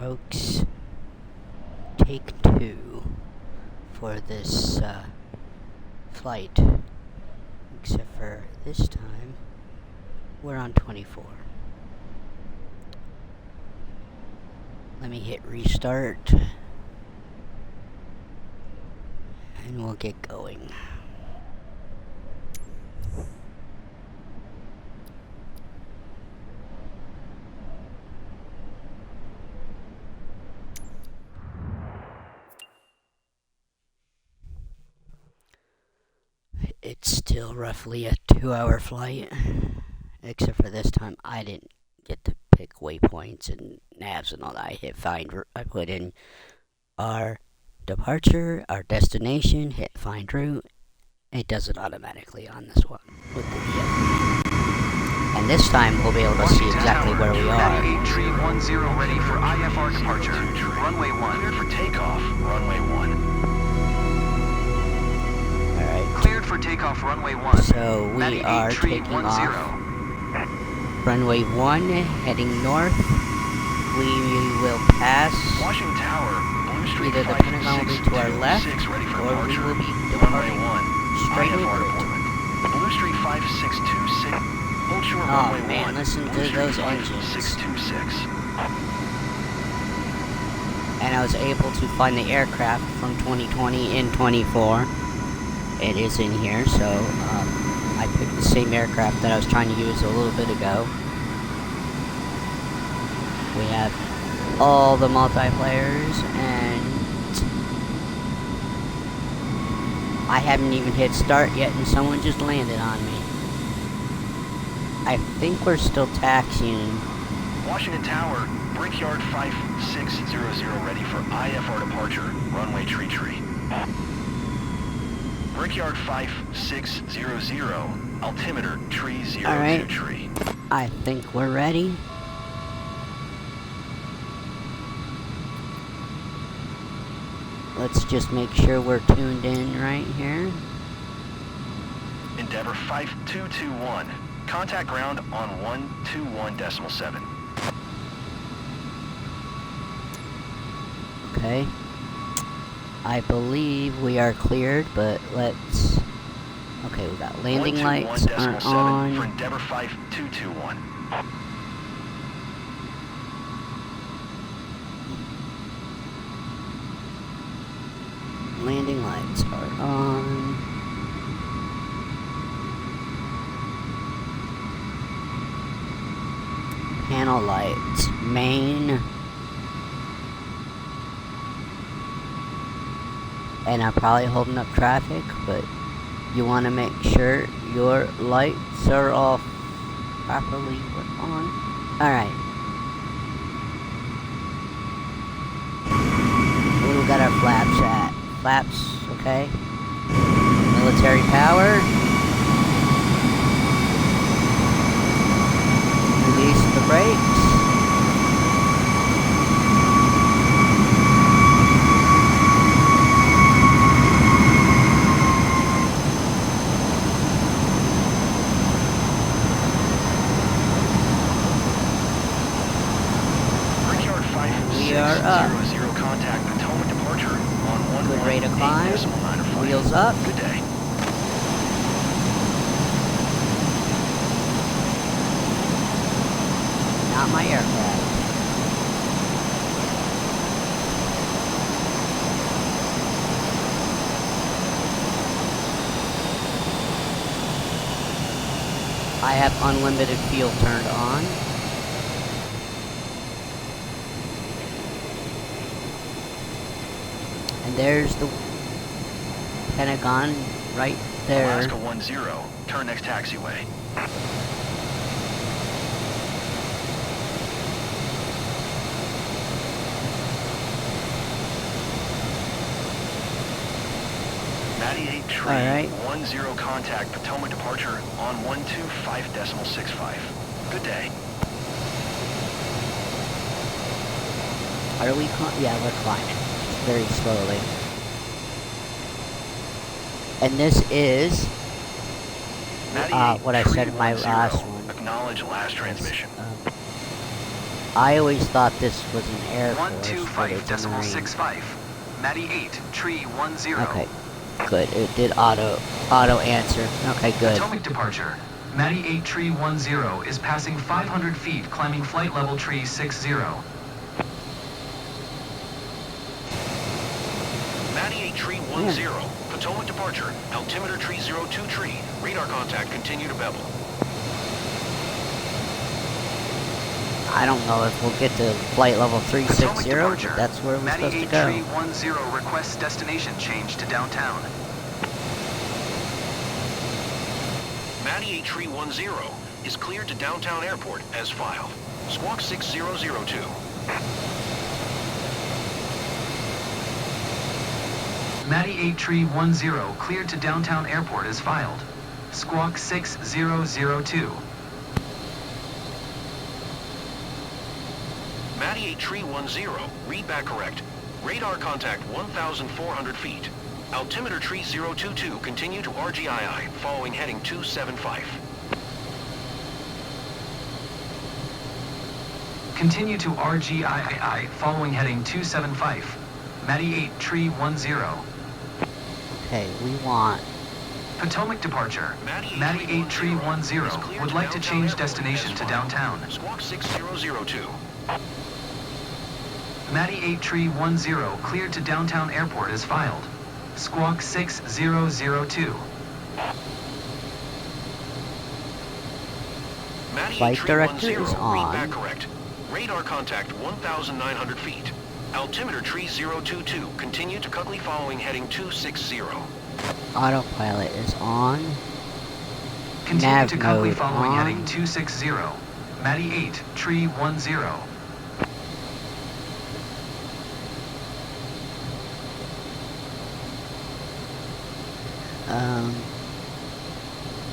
folks. Take 2 for this flight. Except for this time, we're on 24. Let me hit restart. And we'll get going. It's still roughly a 2-hour flight, except for this time I didn't get to pick waypoints and navs and all that. I hit find. I put in our departure, our destination, hit find route. It does it automatically on this one with the and this time we'll be able to see exactly where we are. 9810 ready for IFR departure. Runway 1 cleared for takeoff. Runway 1. Cleared for takeoff, runway 1. So we are taking off runway 1, heading north. We will pass Washington Tower, Blue Street either the Pentagon will be to our left, or we will be departing straight over it. Blue Street 5626. Hold short runway 1. Oh man, listen to those engines. 626. And I was able to find the aircraft from 2020 in 24. It is in here, so I picked the same aircraft that I was trying to use a little bit ago. We have all the multiplayers, and I haven't even hit start yet, and someone just landed on me. I think we're still taxiing. Washington Tower, Brickyard 5600 ready for IFR departure, runway tree. Brickyard 5600, altimeter tree 02 Alright. tree. I think we're ready. Let's just make sure we're tuned in right here. Endeavor 5221. Contact ground on 121.7. Okay. I believe we are cleared, but let's... Okay, we got landing lights aren't on. For Endeavor 5221. Landing lights are on. Panel lights, main. And I'm probably holding up traffic, but you want to make sure your lights are all properly on. Alright. We got our flaps at. Flaps, okay. Military power. Release the brakes. We are up. Contact Potomac departure on 1. Good rate of climb. Wheels up. Good day. Not my aircraft. I have unlimited fuel turned on. And there's the Pentagon right there. Alaska 10, turn next taxiway. Tree Alright. 10 contact Potomac departure on 125.65. Good day. Are we yeah, we're climbing. Very slowly. And this is what I said in my last one. Acknowledge last transmission. I always thought this was an Air Force, but it's a Marine. 125.65. Matty 8, tree 10. Okay, good. It did auto answer. Okay, good. Potomac departure. Matty 8, tree 10 is passing 500 feet, climbing flight level tree 60. Matty 8, tree 10. Potomac departure. Altimeter tree 02 tree. Radar contact, continue to bevel. I don't know if we'll get to flight level 360, but that's where we're supposed to go. Matty 8, tree 10 requests destination change to downtown. Matty 8, tree 10 is cleared to downtown airport as filed. Squawk 6002. Matty 8, tree 10 cleared to downtown airport as filed. Squawk 6002. Matty 8, tree 10, read back correct. Radar contact 1,400 feet. Altimeter tree 022, continue to RGII, following heading 275. Continue to RGII, following heading 275. Matty 8, tree 10. Okay, we want... Potomac departure. Matty 8, tree 10 would like to change destination to downtown. Squawk 6002. Matty 8, tree 10 cleared to downtown airport as filed. Squawk 6002. Flight director is on. Read back correct. Radar contact 1,900 feet. Altimeter tree 022, continue to Cugley following heading 260. Autopilot is on. Continue Nav to Cugley mode following on. heading 260. Matty 8, tree 10.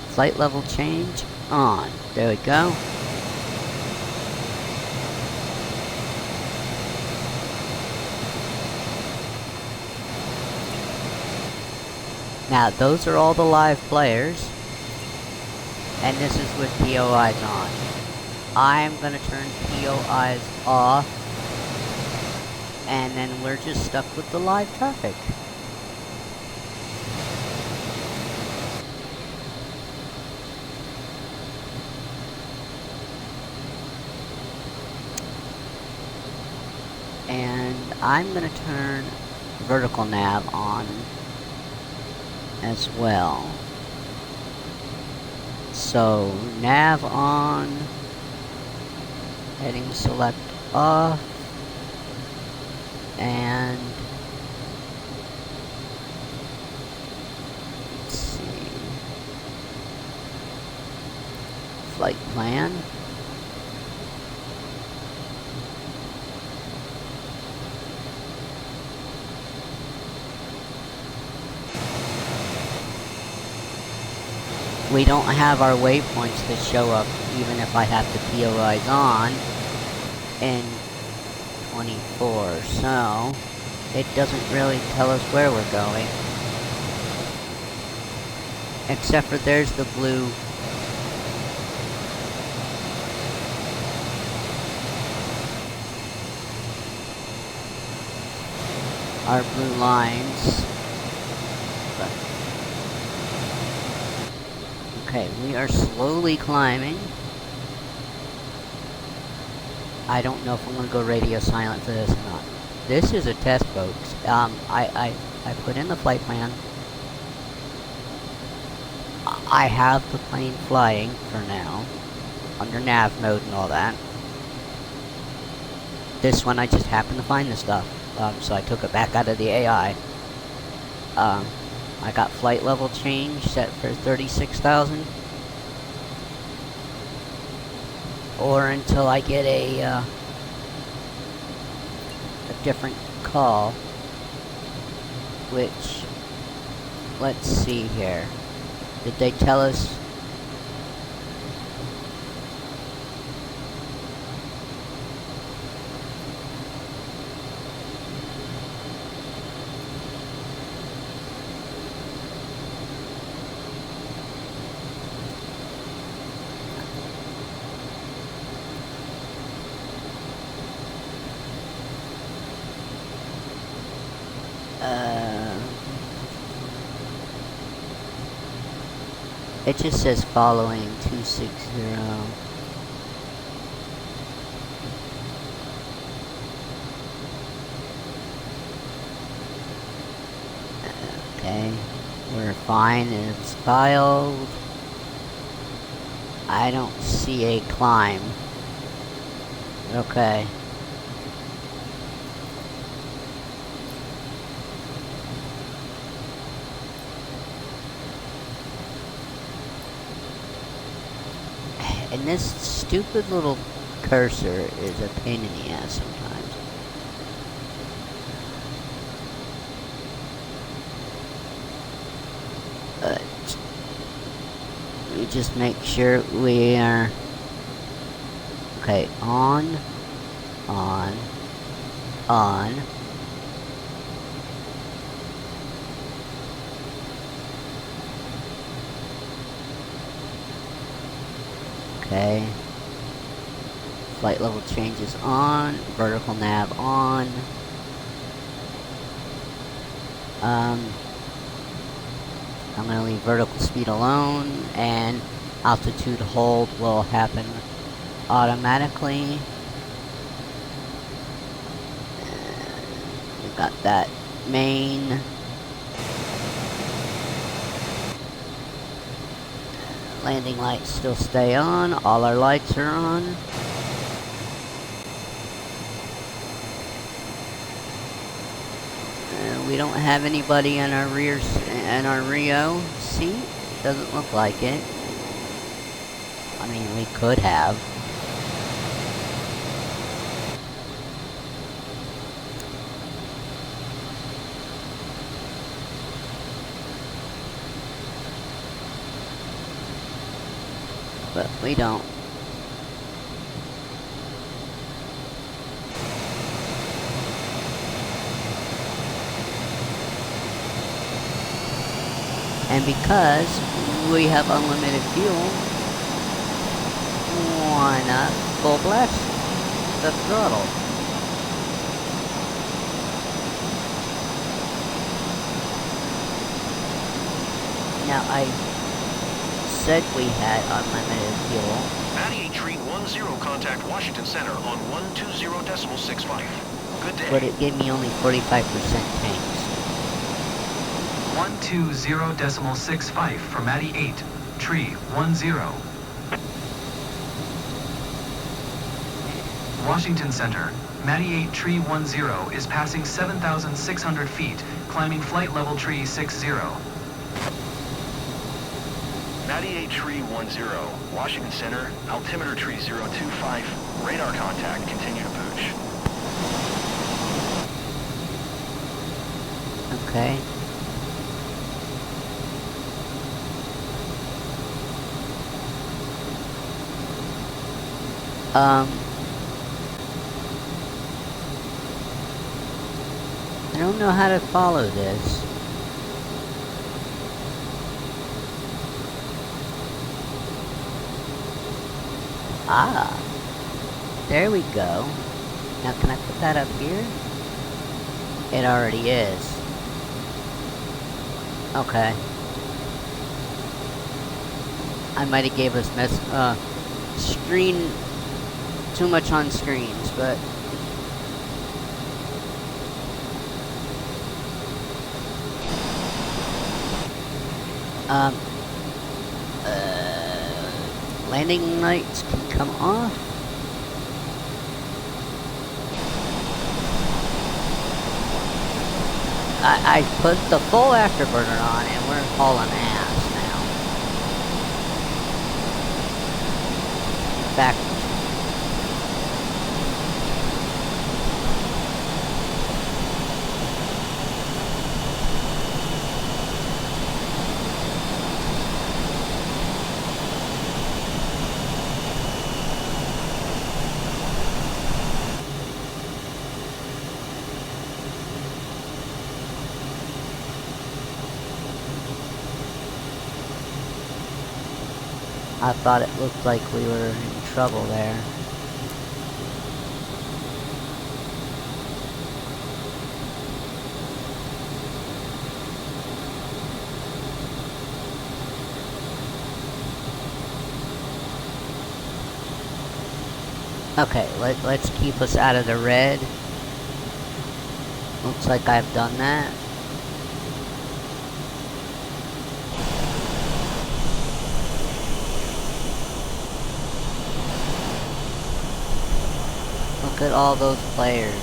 Flight level change on. There we go. Now, those are all the live players. And this is with POIs on. I'm gonna turn POIs off. And then we're just stuck with the live traffic. And I'm gonna turn vertical nav on as well. So nav on, heading select off, and let's see, flight plan. We don't have our waypoints to show up even if I have the POIs on in 24, so it doesn't really tell us where we're going. Except for there's the blue our blue lines. Okay, we are slowly climbing. I don't know if I'm gonna go radio silent for this or not. This is a test, folks. I put in the flight plan. I have the plane flying for now, under nav mode and all that. This one I just happened to find this stuff, so I took it back out of the AI. I got flight level change set for 36,000. Or until I get a different call. Which, let's see here. Did they tell us? It just says following 260. Okay, we're fine. It's filed. I don't see a climb. Okay. And this stupid little cursor is a pain in the ass sometimes. But we just make sure we are okay. On. Okay. Flight level changes on. Vertical nav on. I'm gonna leave vertical speed alone, and altitude hold will happen automatically. We got that main. Landing lights still stay on. All our lights are on. We don't have anybody in our Rio seat. Doesn't look like it. I mean, we could have. But we don't. And because we have unlimited fuel, why not full blast the throttle? Now, I said we had unlimited fuel. Matty 8310, contact Washington Center on 120.65. Good day. But it gave me only 45% tanks. 120.65 for Matty 8, tree 10. Washington Center, Matty 8, tree 10 is passing 7,600 feet, climbing flight level tree 60. Matty 8, tree 10, Washington Center, altimeter tree 025, radar contact, continue to Pooch. Okay. I don't know how to follow this. Ah, there we go. Now can I put that up here? It already is. Okay. I might have gave us screen too much on screens, but landing lights can come off. I put the full afterburner on and we're hauling ass now. Back. I thought it looked like we were in trouble there. Okay, let's keep us out of the red. Looks like I've done that. Look at all those players.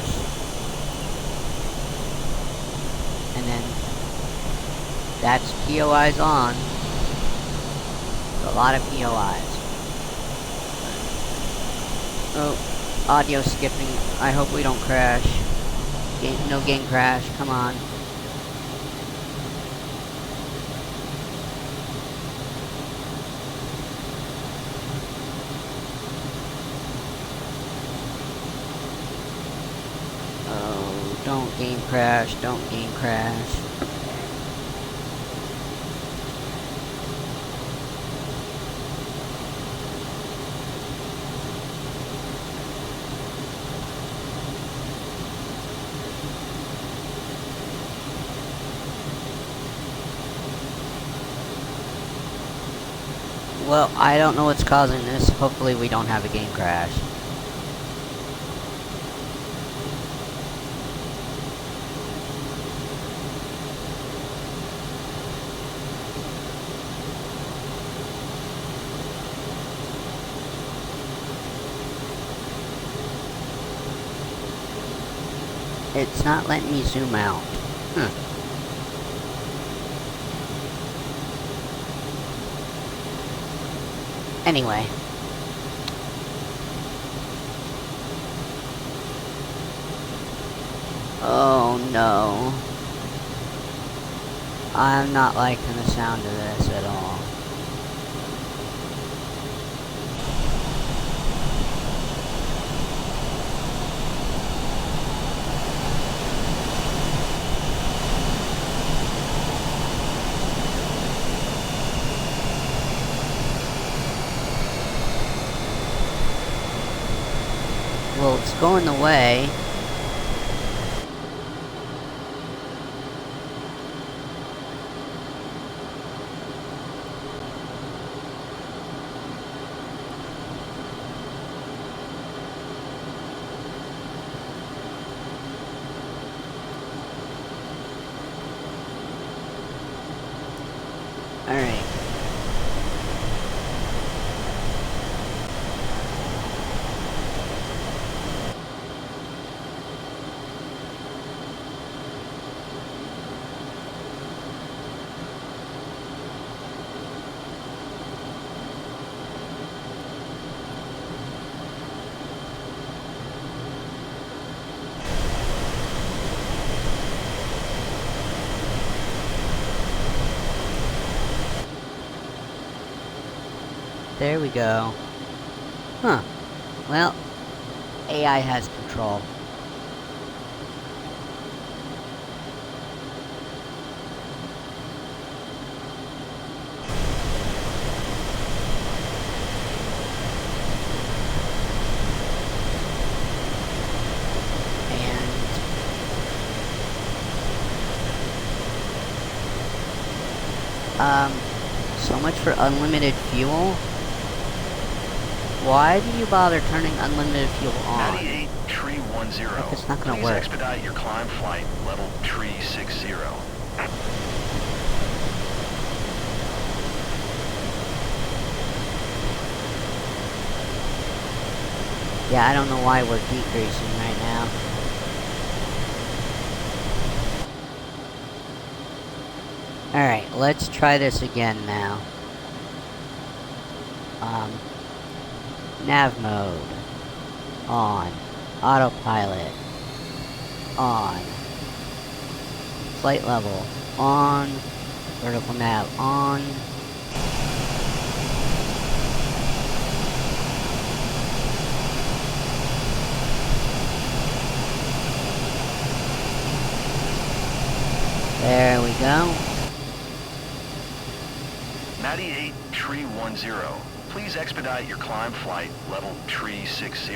And then that's POIs on. A lot of POIs. Oh, audio skipping. I hope we don't crash. No game crash. Come on. Oh, don't game crash. Don't game crash. Well, I don't know what's causing this. Hopefully we don't have a game crash. It's not letting me zoom out. Anyway. Oh no. I'm not liking the sound of this at all. Well, it's going the way. Alright. There we go. Huh. Well, AI has control. And, so much for unlimited fuel. Why do you bother turning unlimited fuel on? 98 Tree 10. Like it's not gonna Please work. expedite your climb flight, level Tree 60. Yeah, I don't know why we're decreasing right now. Alright, let's try this again now. Nav mode. On. Autopilot. On. Flight level. On. Vertical nav. On. There we go. 98 Tree 10. Please expedite your climb flight, level Tree 60.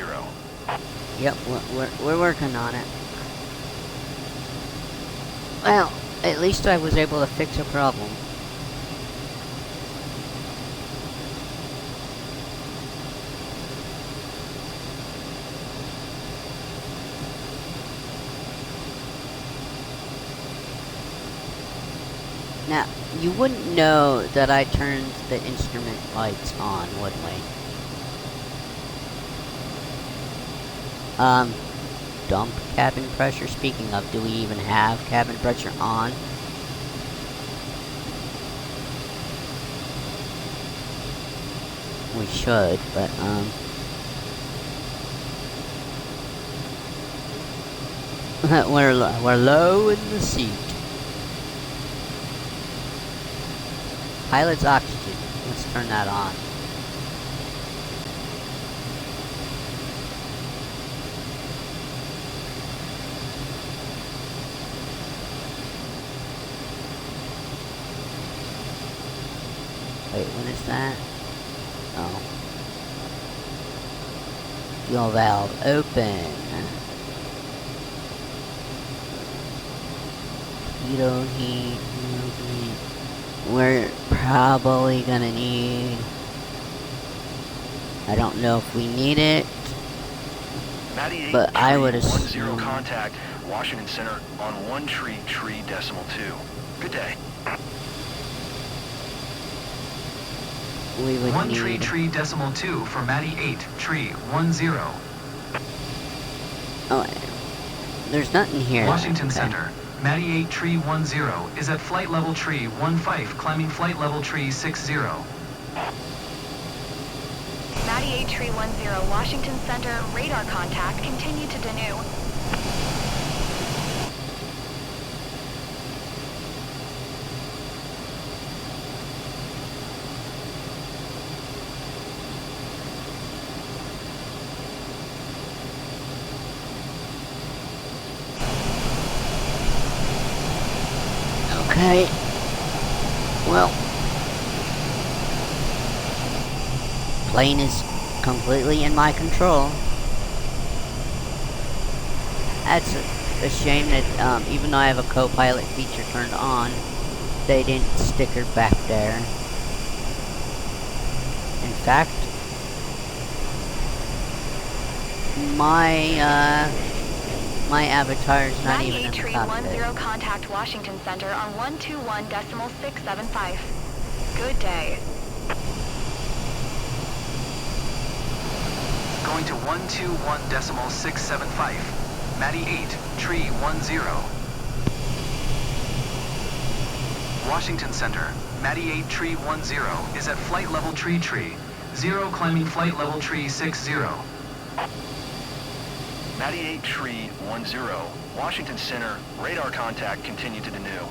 Yep, we're working on it. Well, at least I was able to fix a problem. You wouldn't know that I turned the instrument lights on, would we? Dump cabin pressure. Speaking of, do we even have cabin pressure on? We should, but, we're low in the seat. Pilot's oxygen. Let's turn that on. Wait, what is that? Oh. Fuel valve open. Heat, heat. We're probably gonna need... I don't know if we need it, but I would assume... 10 contact, Washington Center on 1 tree.2. Good day. We would 1 need... tree.2 for Matty 8, tree 10. Oh, there's nothing here. Washington Okay. Center, Matty 8, tree 10 is at flight level tree 15, climbing flight level tree 60. Matty 8, tree 10, Washington Center, radar contact, continue to Danu. Okay. Well, plane is completely in my control. That's a shame that even though I have a co-pilot feature turned on, they didn't stick her back there. In fact, my avatar is not Matty even 8, in the tree cockpit. 10, contact Washington Center on 121.675. Good day. Going to 121.675. Matty 8, tree 10. Washington Center, Matty 8, tree 10 is at flight level tree 0, climbing flight level tree 60. Matty 8 tree 10, Washington Center, radar contact, continue to Danu.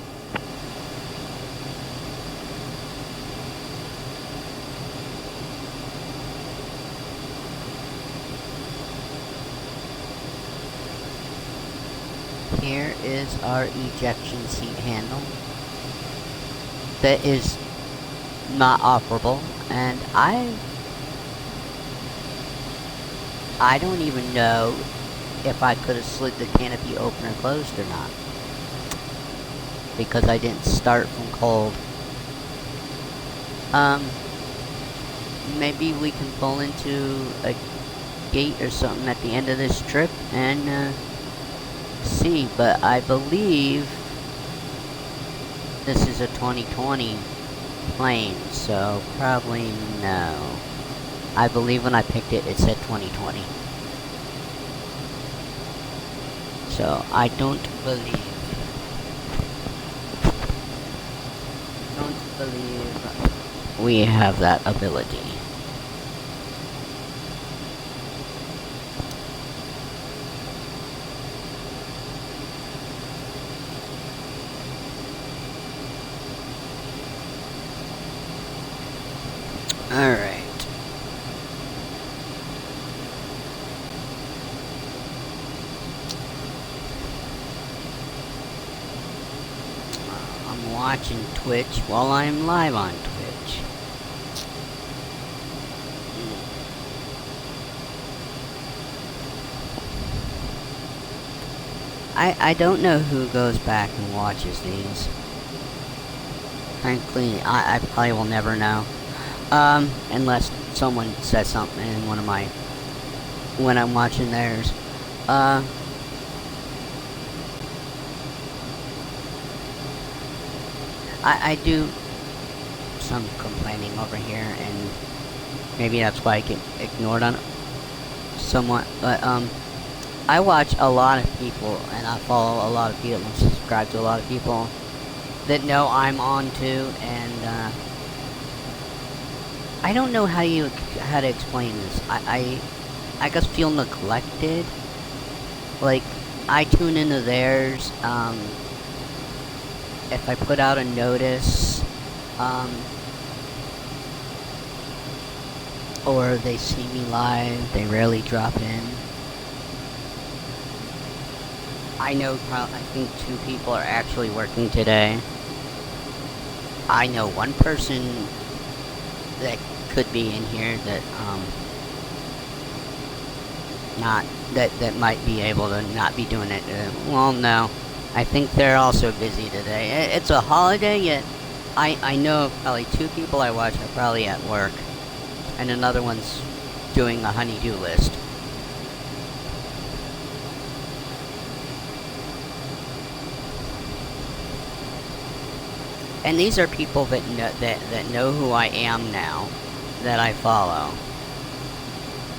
Here is our ejection seat handle that is not operable, and I don't even know if I could have slid the canopy open or closed or not, because I didn't start from cold. Maybe we can pull into a gate or something at the end of this trip and see, but I believe this is a 2020 plane, so probably no. I believe when I picked it, it said 2020. So I don't believe we have that ability. Alright. I'm watching Twitch while I'm live on Twitch. I don't know who goes back and watches these. Frankly, I probably will never know. Unless someone says something in one of my... when I'm watching theirs. I do some complaining over here, and maybe that's why I get ignored on it somewhat. But I watch a lot of people, and I follow a lot of people, and subscribe to a lot of people that know I'm on too, and I don't know how to explain this. I just feel neglected. Like, I tune into theirs. If I put out a notice, or they see me live, they rarely drop in. I think 2 people are actually working today. I know one person that could be in here that that might be able to not be doing it. Well, no, I think they're also busy today. It's a holiday, yet I know probably 2 people I watch are probably at work, and another one's doing a honey-do list. And these are people that know who I am now, that I follow.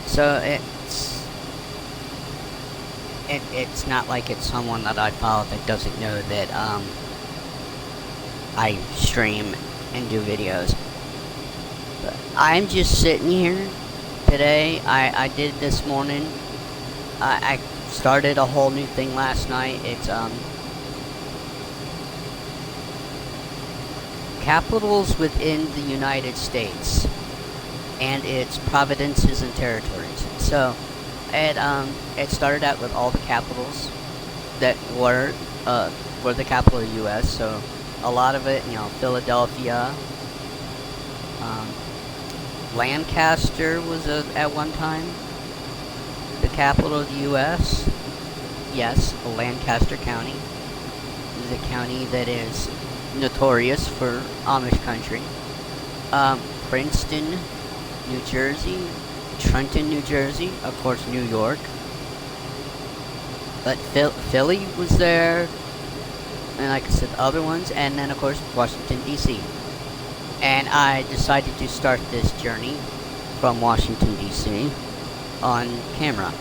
So it's not like it's someone that I follow that doesn't know that I stream and do videos. But I'm just sitting here today. I did this morning. I started a whole new thing last night. It's capitals within the United States and its provinces and territories. So it started out with all the capitals that were the capital of the U.S. So a lot of it, Philadelphia, Lancaster was at one time the capital of the U.S. Yes, Lancaster County is a county that is notorious for Amish country. Princeton, New Jersey, Trenton, New Jersey, of course, New York. But Philly was there, and like I said, other ones, and then of course Washington D.C. And I decided to start this journey from Washington D.C. on camera.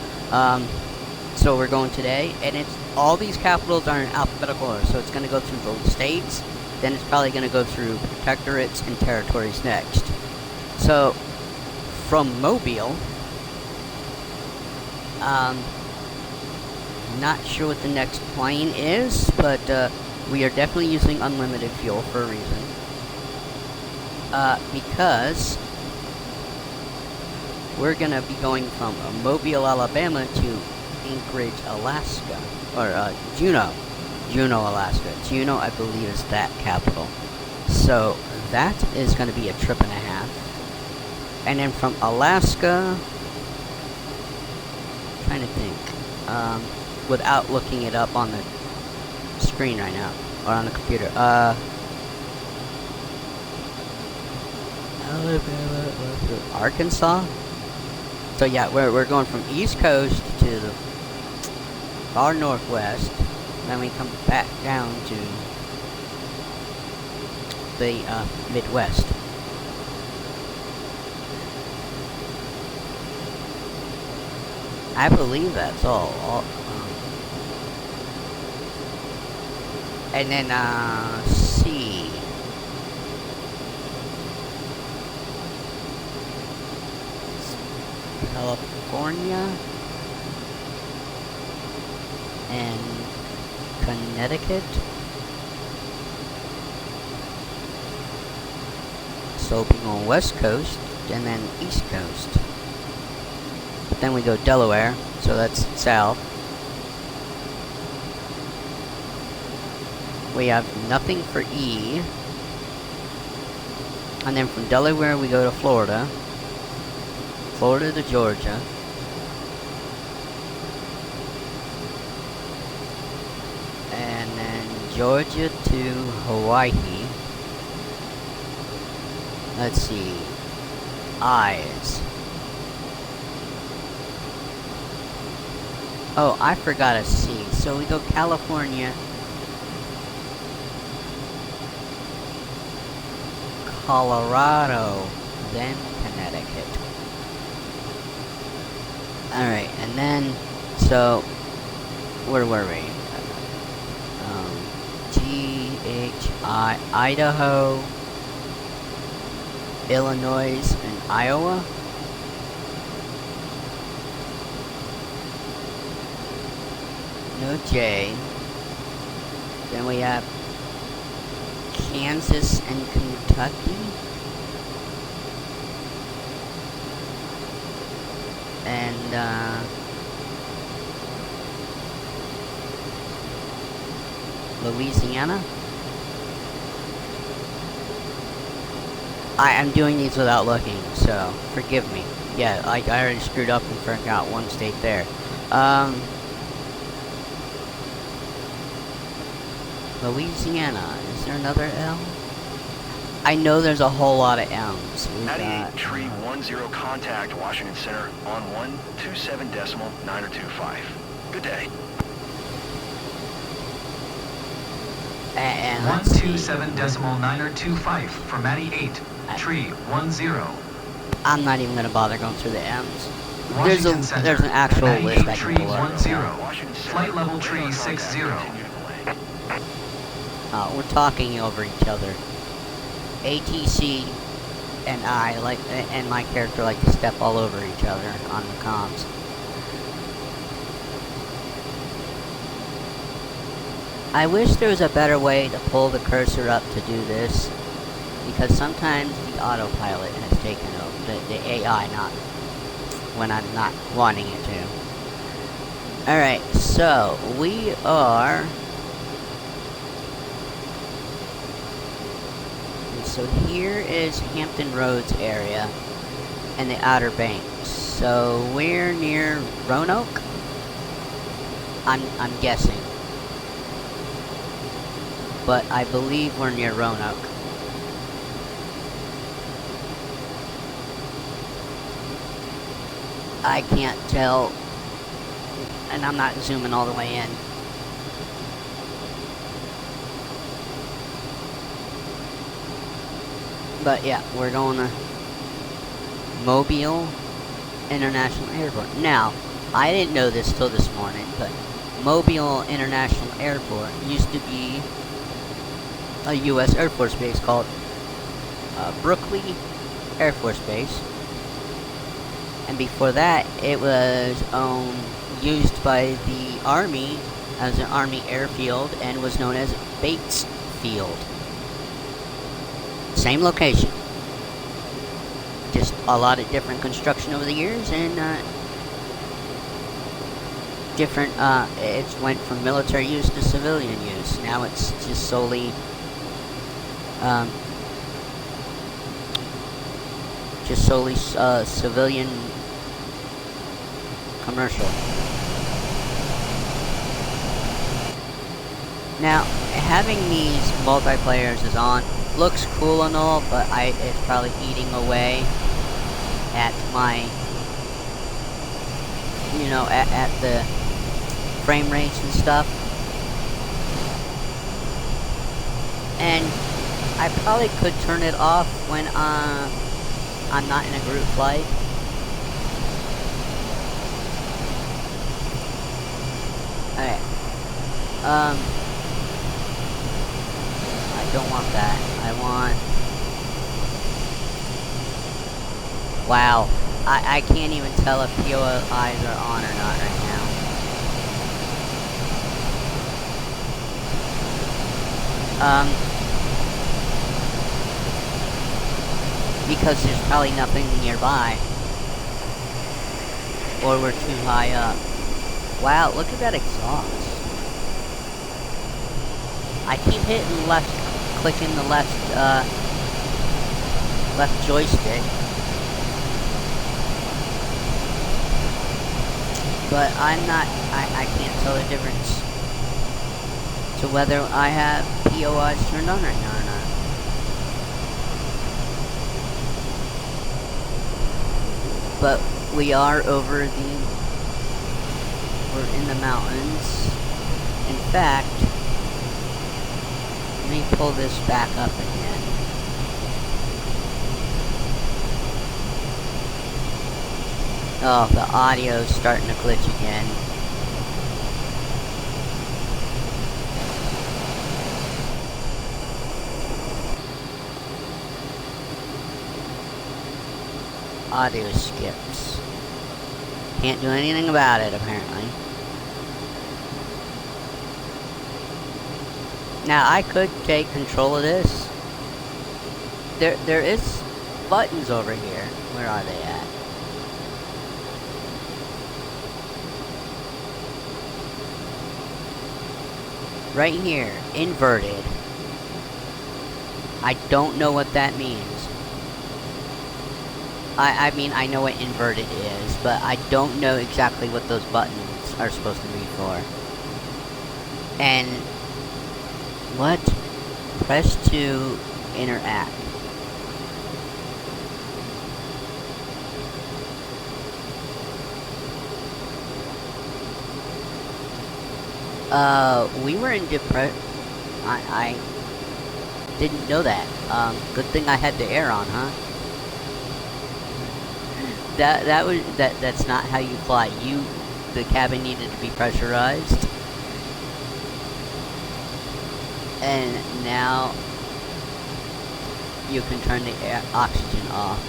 So we're going today, and it's all these capitals are in alphabetical order. So it's going to go through the states, then it's probably going to go through protectorates and territories next. So from Mobile, not sure what the next plane is, but we are definitely using unlimited fuel for a reason. Because we're going to be going from Mobile, Alabama to Anchorage, Alaska, or Juneau, Alaska. Juneau, I believe, is that capital. So that is going to be a trip and a half. And then from Alaska, I'm trying to think, without looking it up on the screen right now, or on the computer. Arkansas? So yeah, we're going from East Coast to the far northwest, then we come back down to the Midwest. I believe that's all. And then, see. California and Connecticut. So being on West Coast and then East Coast. But then we go Delaware, so that's south. We have nothing for E. And then from Delaware we go to Florida. Florida to Georgia. And then Georgia to Hawaii. Let's see. I's. Oh, I forgot a C. So we go California. Colorado, then Connecticut. Alright, and then, so, where were we? Idaho, Illinois, and Iowa. No J. Then we have Kansas and Kentucky. And, Louisiana. I am doing these without looking, so forgive me. Yeah, I already screwed up and forgot one state there. Louisiana. Is there another L? I know there's a whole lot of M's. We've got 98-310 contact Washington Center on 127.925. Good day. And let's see. 127.925 for Matty 8, tree 10. I'm not even gonna bother going through the M's. Washington Center, There's an actual Matty list 8, I tree can pull up. 10. Flight level tree 60. We're talking over each other. ATC and I like, and my character like to step all over each other on the comms. I wish there was a better way to pull the cursor up to do this, because sometimes the autopilot has taken over, the AI, not when I'm not wanting it to. Alright, so we are... So here is Hampton Roads area and the Outer Banks. So we're near Roanoke? I'm guessing. But I believe we're near Roanoke. I can't tell, and I'm not zooming all the way in. But yeah, we're going to Mobile International Airport. Now, I didn't know this till this morning, but Mobile International Airport used to be a U.S. Air Force base called Brookley Air Force Base. And before that, it was used by the Army as an Army airfield and was known as Bates Field. Same location. Just a lot of different construction over the years and different, it went from military use to civilian use. Now it's just solely civilian commercial. Now, having these multiplayers is on looks cool and all, but it's probably eating away at my, you know, at the frame rates and stuff. And I probably could turn it off when I'm not in a group flight. Alright. I don't want that. I want... Wow. I can't even tell if POIs are on or not right now. Because there's probably nothing nearby. Or we're too high up. Wow, look at that exhaust. I keep hitting left, clicking the left joystick. But I'm not, I can't tell the difference to whether I have POIs turned on right now or not. But we are we're in the mountains. In fact, let me pull this back up again. Oh, the audio's starting to glitch again. Audio skips. Can't do anything about it, apparently. Now, I could take control of this. There is buttons over here. Where are they at? Right here, inverted. I don't know what that means. I mean, I know what inverted is, but I don't know exactly what those buttons are supposed to be for. And what? Press to interact. We were in depression. I didn't know that. Good thing I had the air on, huh? That's not how you fly. The cabin needed to be pressurized. And now you can turn the oxygen off.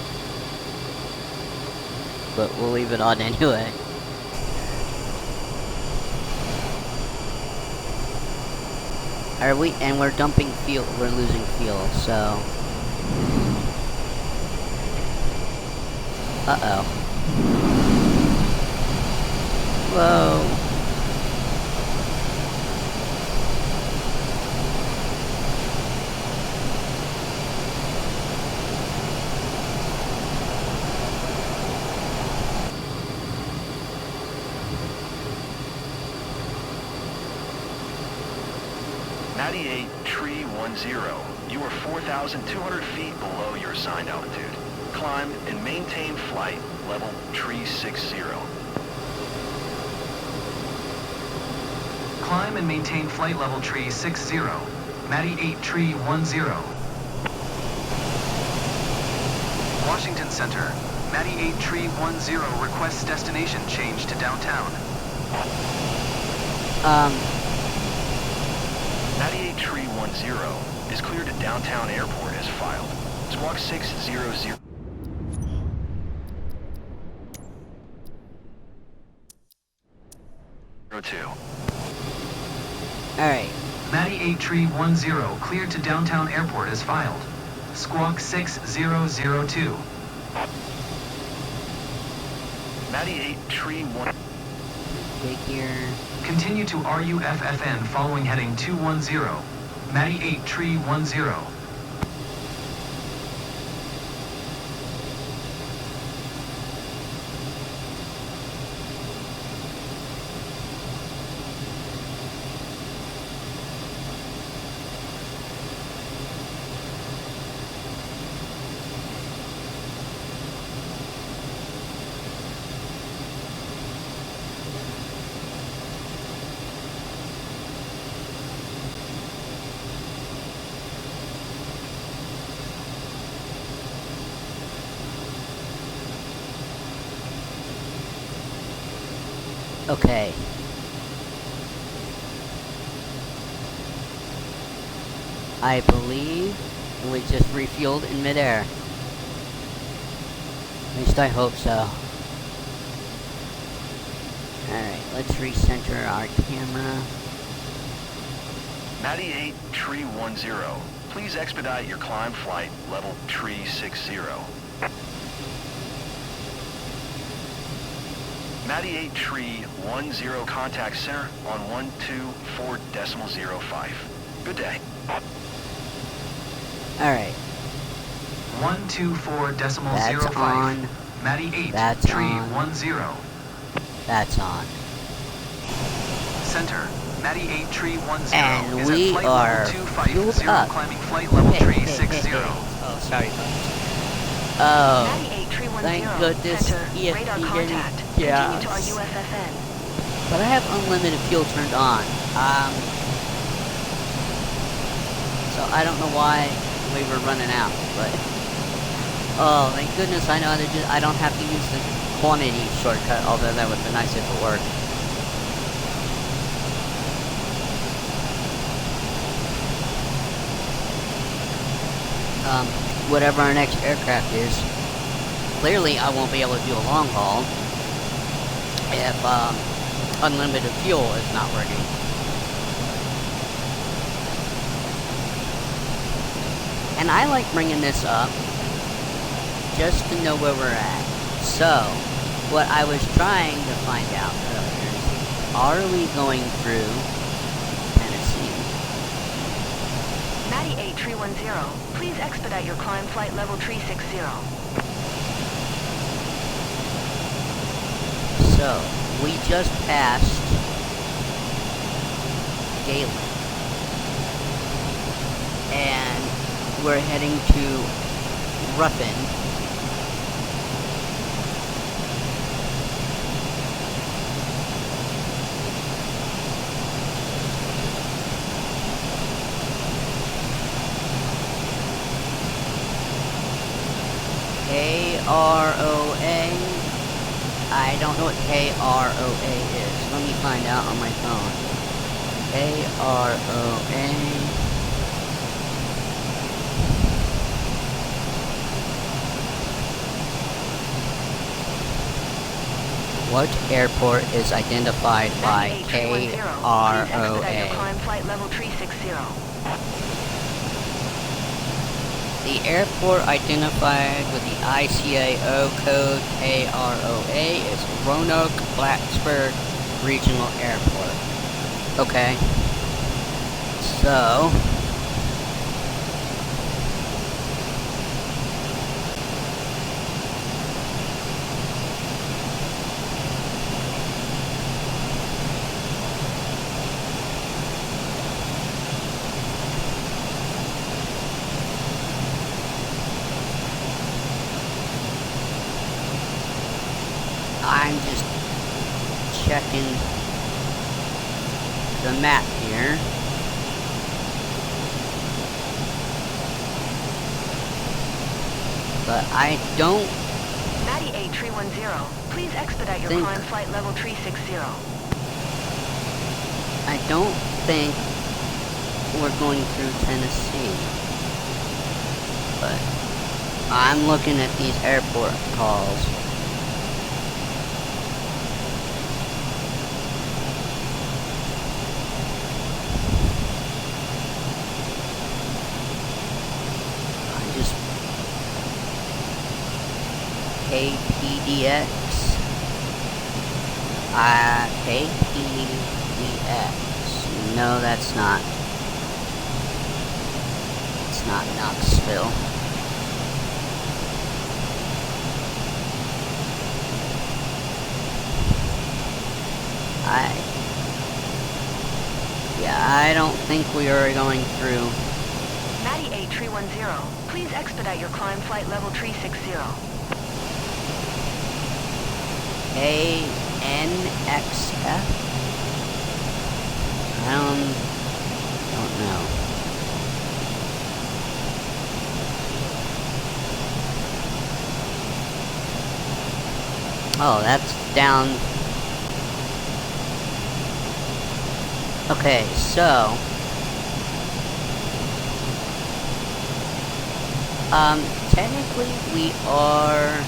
But we'll leave it on anyway. And we're dumping fuel, we're losing fuel, so. Uh-oh. Whoa. Tree 10. You are 4,200 feet below your assigned altitude. Climb and maintain flight level tree 60. Climb and maintain flight level tree 60. Matty 8 tree 10. Washington Center. Matty 8 tree 10 requests destination change to downtown. Matty 8 tree 10 is cleared to downtown airport as filed. Squawk 600. Alright. Matty 8 tree 10 cleared to downtown airport as filed. Squawk 6002. Matty 8 tree 1. Figure. Continue to RUFFN following heading 210. Matty 8 tree 10. Okay. I believe we just refueled in midair. At least I hope so. Alright, let's recenter our camera. Matty 8 tree 10. Please expedite your climb flight level tree 60. Matty 8 tree 10 contact center on 124.05. Good day. Alright. 124.05. On. Matty 8 That's tree on. 10. That's on. Center. Matty 8 tree 10 And is we at flight are level fueled 250, up. climbing flight level tree 60. Oh, sorry, folks. Oh, Matty 8 tree 10. thank goodness Center, ESP radar didn't. contact. Yeah. Continue to RUFFN. But I have unlimited fuel turned on. So I don't know why we were running out, but Oh, thank goodness I know how to do. I don't have to use the quantity shortcut, although that would be nice if it worked. Whatever our next aircraft is, clearly I won't be able to do a long haul if unlimited fuel is not working. And I like bringing this up just to know where we're at. So, what I was trying to find out earlier is, are we going through Tennessee? Matty 8310, please expedite your climb flight level 360. So, we just passed Galen. And we're heading to Ruffin. K-R-O-A. I don't know what K-R-O-A is. Let me find out on my phone. K-R-O-A. What airport is identified by K-R-O-A? Climb flight level 360. The airport identified with the ICAO code KROA is Roanoke Blacksburg Regional Airport. Okay. So, I'm just checking the map here. But I don't Matty 8310, please expedite your climb flight level 360. I don't think we're going through Tennessee. But I'm looking at these airport calls. KPDX. KPDX. No, that's not. It's not Knoxville. I don't think we are going through. Matty 8310, please expedite your climb flight level 360. KNXF? I don't know. Oh, that's down. Okay, so technically we are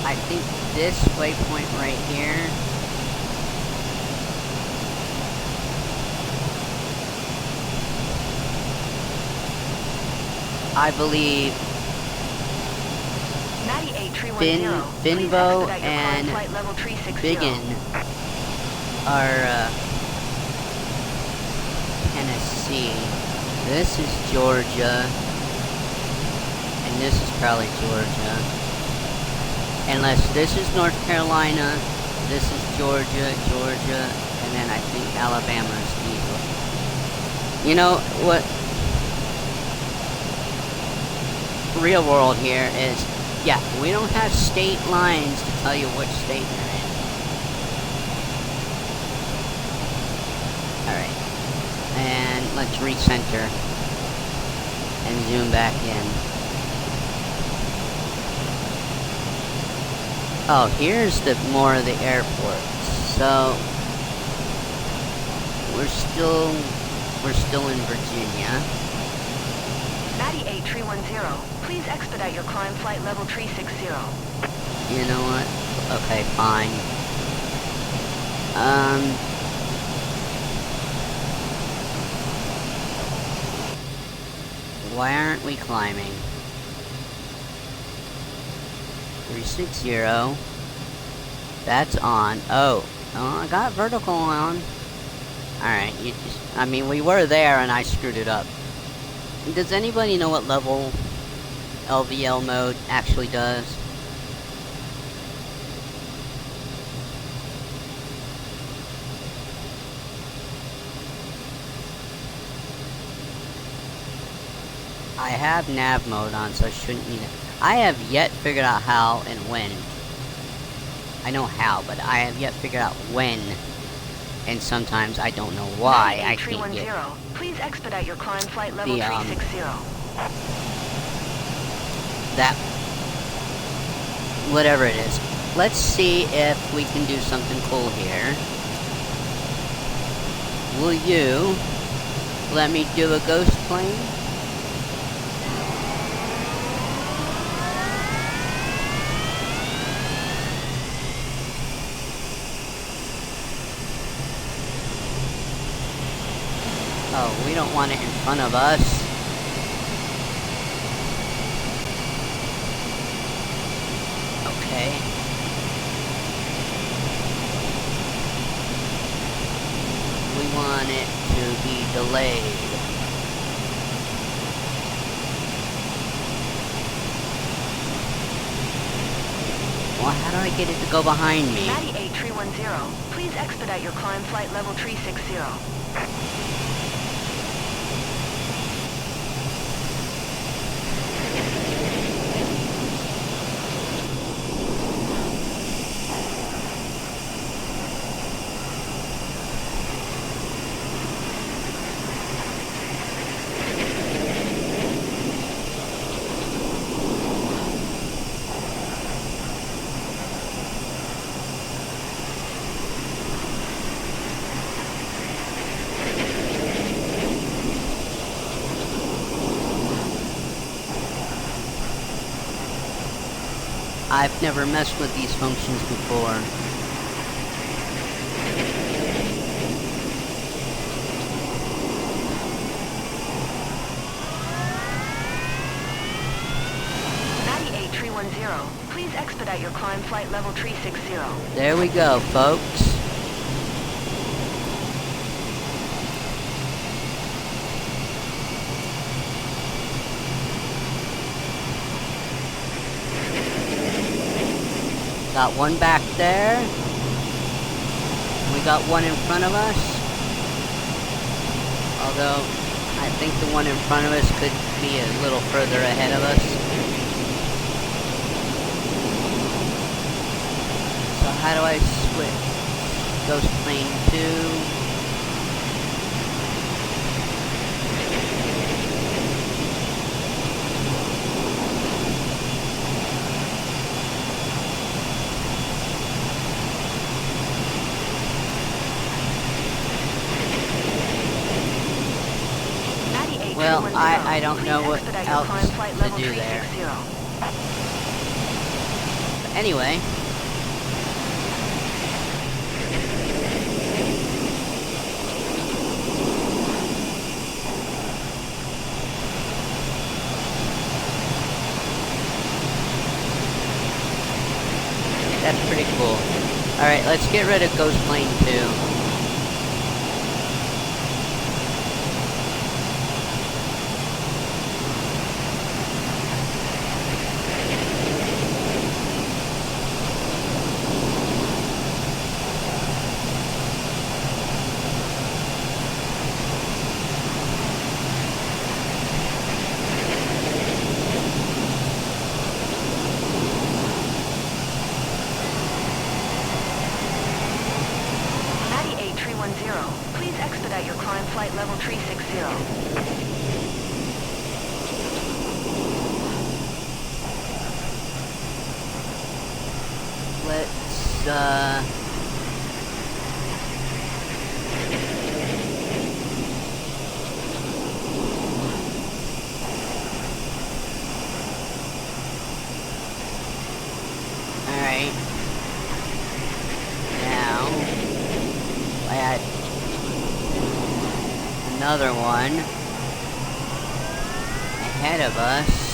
I think this waypoint right here. I believe Finvo and Biggin are Tennessee. This is Georgia, and this is probably Georgia. Unless this is North Carolina, this is Georgia, and then I think Alabama is either. You know what? Real world here is, yeah, we don't have state lines to tell you which state you're in. Alright. Let's recenter and zoom back in. Oh, here's the more of the airport. So we're still in Virginia. Maddie 8310, please expedite your climb flight level 360. You know what? Okay, fine. Why aren't we climbing? 360. That's on. Oh, I got vertical on. Alright, I mean, we were there and I screwed it up. Does anybody know what level LVL mode actually does? I have nav mode on, so I shouldn't need it. I have yet figured out how and when. I know how, but I have yet figured out when. And sometimes I don't know why I can't get please expedite your climb flight level the, 360. that, whatever it is. Let's see if we can do something cool here. Will you let me do a ghost plane? Oh, we don't want it in front of us. Okay. We want it to be delayed. Well, how do I get it to go behind me? Maddie 8310, please expedite your climb flight level 360. I've never messed with these functions before. Maddie 8310, please expedite your climb flight level 360. There we go, folks. Got one back there. We got one in front of us. Although, I think the one in front of us could be a little further ahead of us. So how do I switch? Ghost plane 2. Well, I don't know what else to do there. But anyway. That's pretty cool. Alright, let's get rid of Ghost Plane 2. flight level 360. Let's, alright. Now, I had another one ahead of us.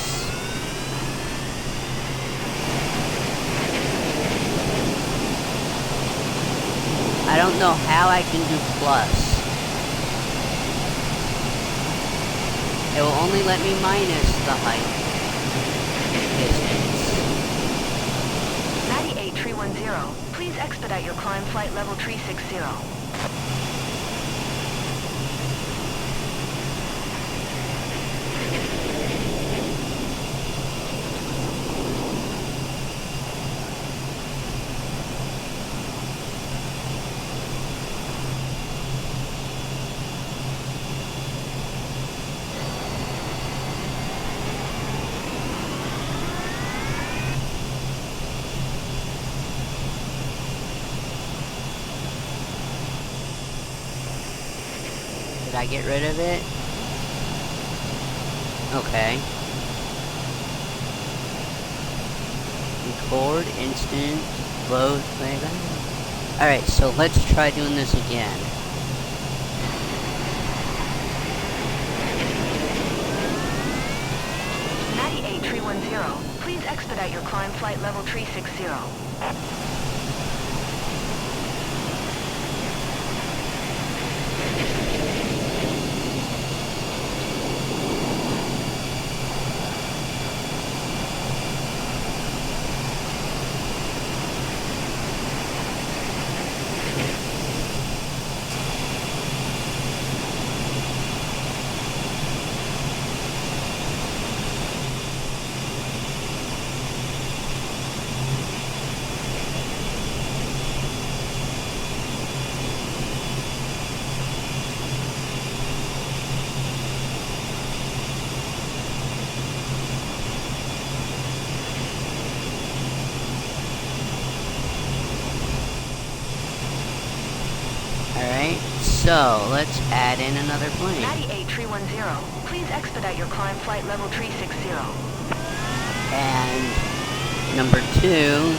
I don't know how I can do plus. It will only let me minus the height distance. 98310, please expedite your climb flight level 360. Did I get rid of it? Okay. Record, instant, load, playback. Alright, so let's try doing this again. Please expedite your climb flight level 360. Alright, so let's add in another plane. 98310, please expedite your climb flight level 360. And number 2.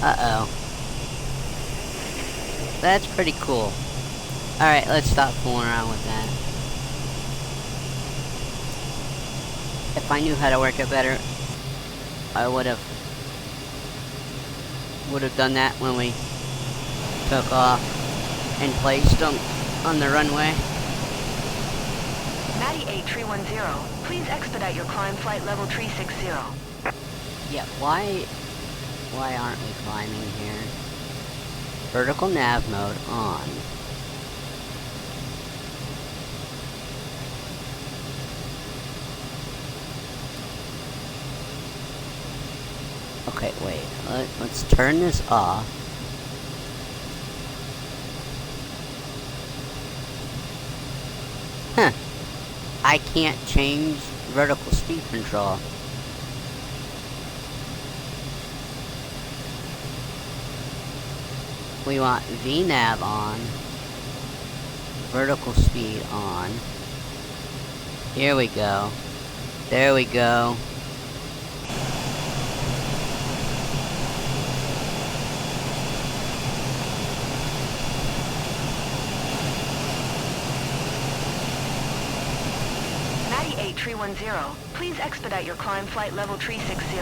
Uh-oh. That's pretty cool. Alright, let's stop fooling around with that. If I knew how to work it better, I would have done that when we took off and placed them on the runway. 98310, please expedite your climb flight level 360. Yeah, why aren't we climbing here? Vertical nav mode on. Okay, wait. Let's turn this off. Huh. I can't change vertical speed control. We want VNav on. Vertical speed on. Here we go. There we go. Please expedite your climb flight level 360.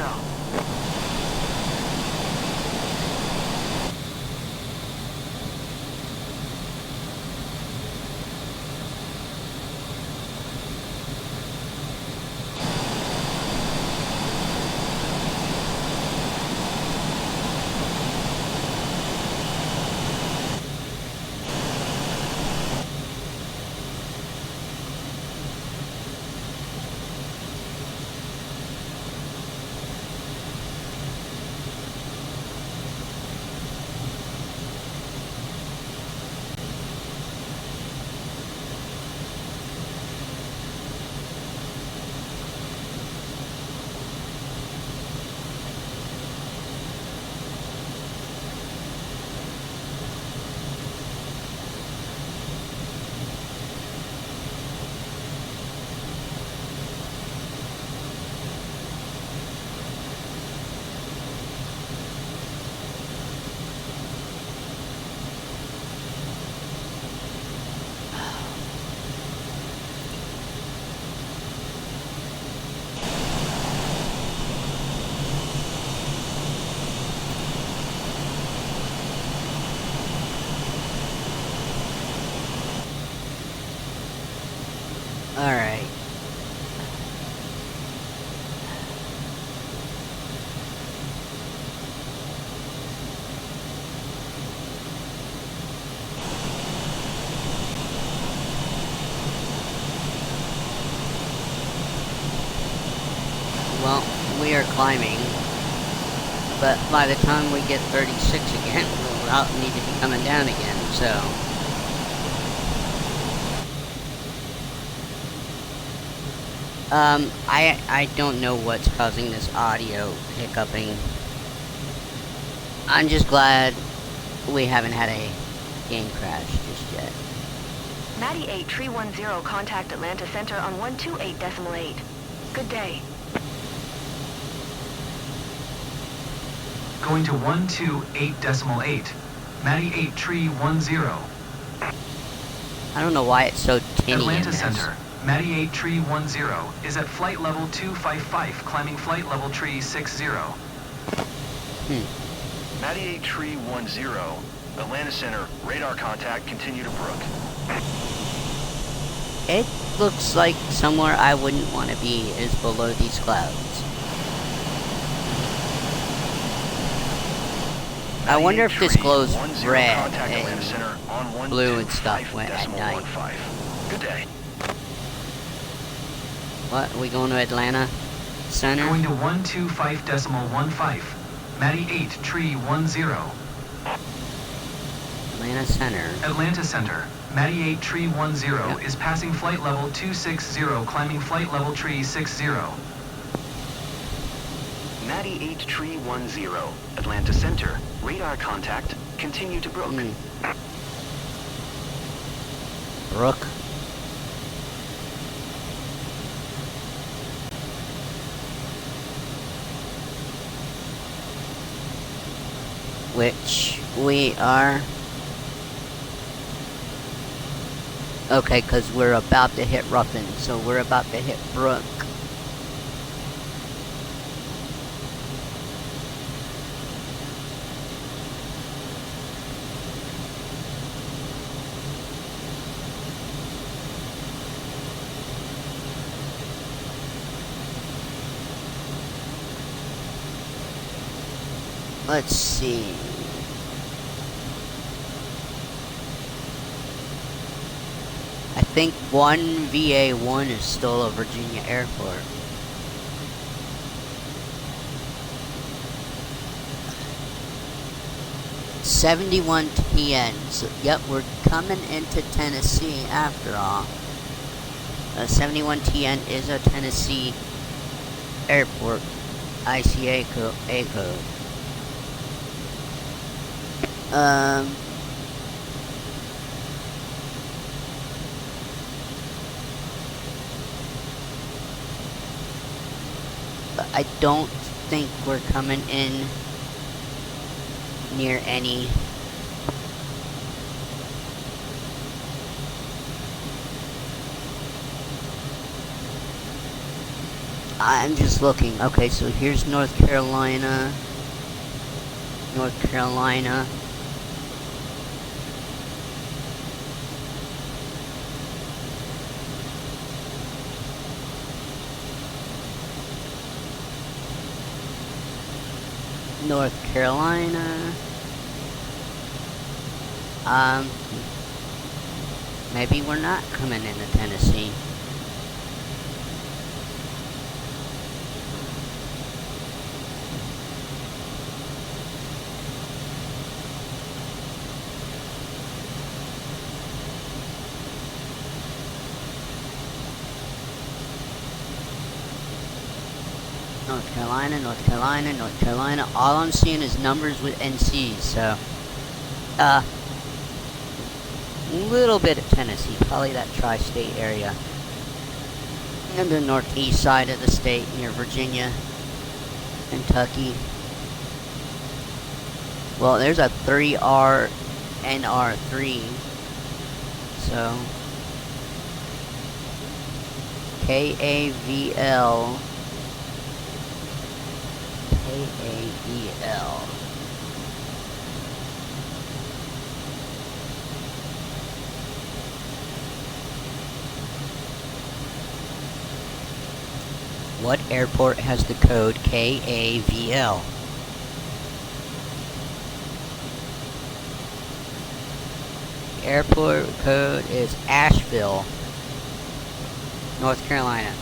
Well, we are climbing, but by the time we get 36 again, we'll need to be coming down again, so... I don't know what's causing this audio hiccuping. I'm just glad we haven't had a game crash just yet. Maddie 8 Tree 10, contact Atlanta Center on 128.8. Good day. Going to 128.8. Maddie 8 Tree 10. I don't know why it's so tinny Atlanta in this. Center. Maddie 8 Tree 10 is at flight level 255, climbing flight level tree 60. Maddie 8 Tree 10. Atlanta Center, radar contact, continue to Brook. It looks like somewhere I wouldn't want to be is below these clouds. I wonder if this glows red and blue and stuff at night. Good day. What, are we going to Atlanta Center? Going to 125.15. Maddie 8 Tree 10. Atlanta Center. Atlanta Center. Maddie 8 Tree 10 is passing flight level 260, climbing flight level tree 60. Maddie 8 Tree 10. Atlanta Center, radar contact, continue to Brook. Brook. Which we are... Okay, because we're about to hit Ruffin, so we're about to hit Brook. Let's see. I think one VA-1 is still at Virginia Airport. '71 TN. So, yep, we're coming into Tennessee after all. 71 TN is a Tennessee airport ICA code. But I don't think we're coming in near any I'm just looking. Okay, so here's North Carolina. North Carolina. North Carolina. Maybe we're not coming into Tennessee. North Carolina, North Carolina, North Carolina. All I'm seeing is numbers with NCs, so little bit of Tennessee, probably that tri-state area. And the northeast side of the state near Virginia, Kentucky. Well, there's a 3R NR3. So KAVL. KAVL. What airport has the code KAVL? The airport code is Asheville, North Carolina.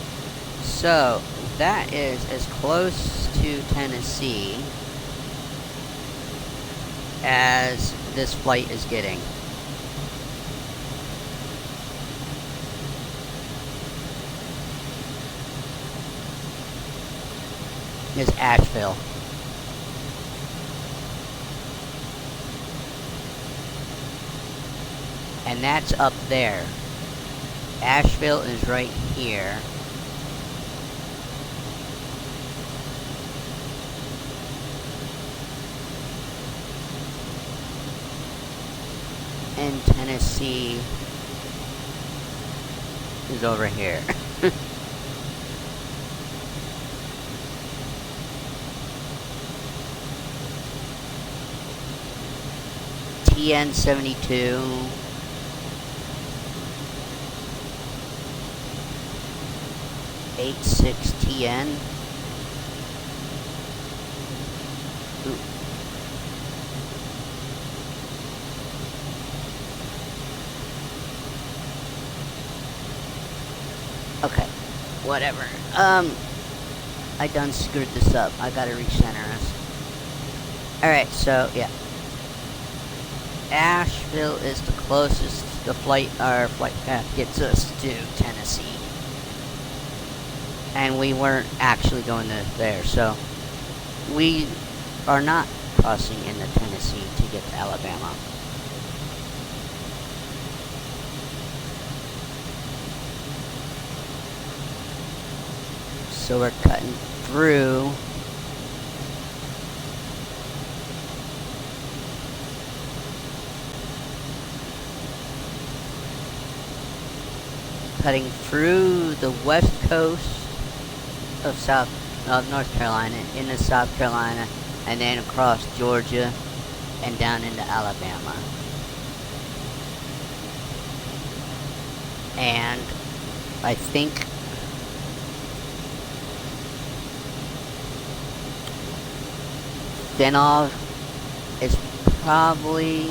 So, that is as close to Tennessee as this flight is getting. Is Asheville. And that's up there. Asheville is right here. And Tennessee is over here. TN 72. TN. Ooh. Okay, whatever. I done screwed this up. I gotta recenter us. Alright, so, yeah. Asheville is the closest our flight path gets us to Tennessee. And we weren't actually going to there, so we are not crossing into Tennessee to get to Alabama. So we're cutting through the west coast of North Carolina into South Carolina, and then across Georgia and down into Alabama. And I think Denov is probably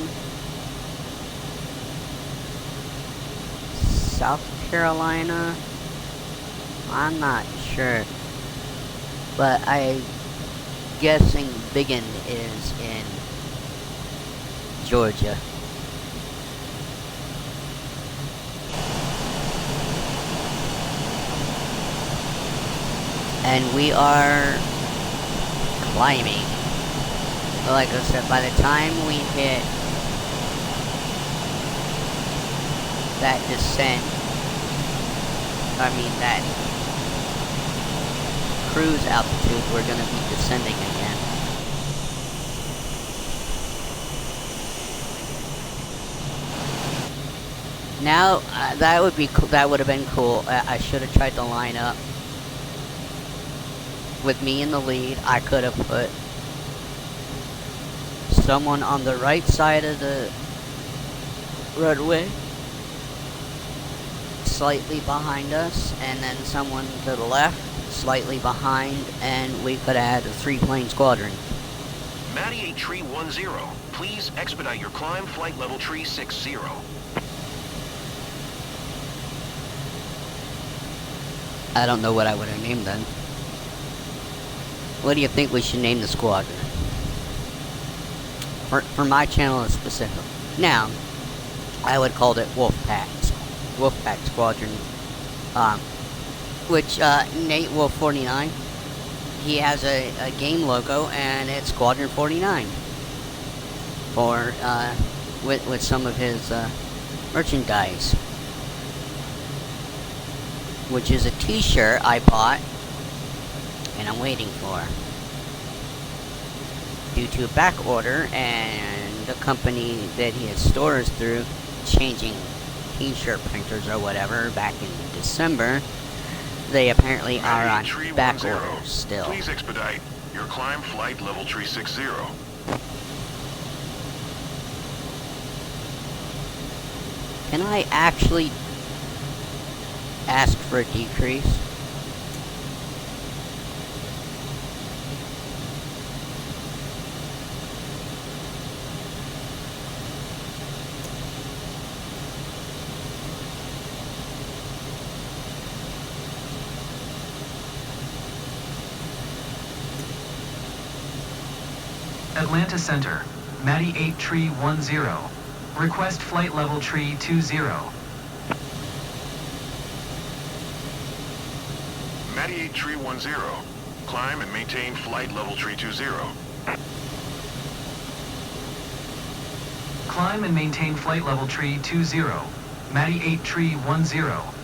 South Carolina. I'm not sure, but I'm guessing Biggin is in Georgia. And we are climbing. Like I said, by the time we hit that descent, that cruise altitude, we're going to be descending again. Now, that would be cool. That would have been cool. I should have tried to line up with me in the lead. I could have put someone on the right side of the roadway, slightly behind us, and then someone to the left, slightly behind, and we could have had a 3-plane squadron. Matty 8 Tree 10, please expedite your climb, flight level tree 60. I don't know what I would have named then. What do you think we should name the squadron? For my channel in specific. Now, I would call it Wolfpack Squadron. Which, Nate Wolf 49, he has a game logo, and it's Squadron 49. For, with some of his, merchandise. Which is a t-shirt I bought, and I'm waiting for. Due to a back order, and the company that he has stores through changing t-shirt printers or whatever back in December, they apparently are on back order still. Please expedite your climb, flight level tree 60. Can I actually ask for a decrease? Atlanta Center, Matty 8 Tree 10. Request flight level tree 20. Matty 8 Tree 10. Climb and maintain flight level tree 20. Climb and maintain flight level tree 20. Matty 8 Tree 10.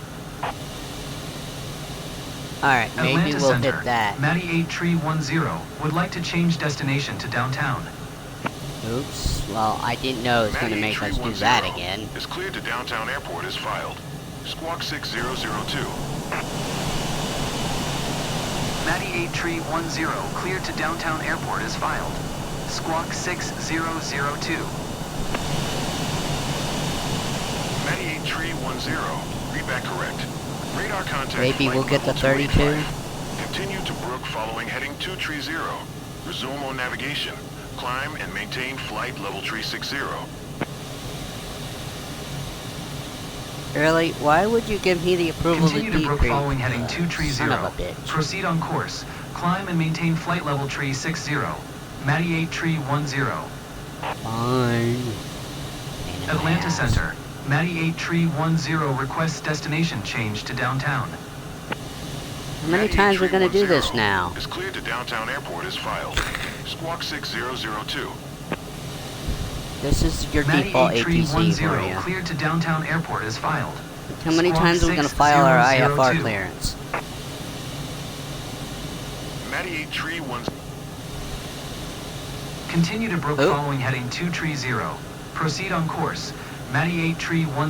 Alright, maybe Atlanta we'll Center, hit that. Matty 8 Tree 10. Would like to change destination to downtown. Oops, well, I didn't know it was going to make us do that again. Is cleared to downtown airport as filed. Squawk 6002. Matty 8 Tree 10, cleared to downtown airport as filed. Squawk 6002. Matty 8 Tree 10. Read back correct. Radar contact. Maybe we'll get the 32. Continue to Brook following heading 230. Resume on navigation. Climb and maintain flight level tree 60. Really? Why would you give me the approval Continue to Brook following heading 230. Son of a bitch. Proceed on course. Climb and maintain flight level tree 60. Matty 8 Tree 10. Fine. Atlanta Center, Matty 8 Tree 10 requests destination change to downtown. How many times are we going to do this now? Is cleared to downtown airport as filed. Squawk 6002. This is your Matty default 8 Tree ATC 10 for you. cleared to downtown airport as filed. How many Squawk times are we going to file our IFR 6002. clearance? Matty 8 Tree 10. Continue to Brook Oh. following heading 2 Tree 0. Proceed on course. Matty 8 Tree 10.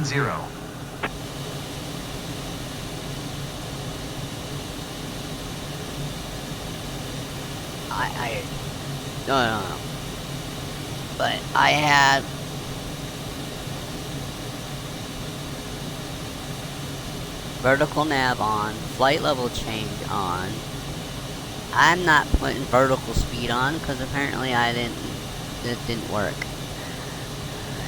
No. But I have vertical nav on, flight level change on. I'm not putting vertical speed on because apparently it didn't work.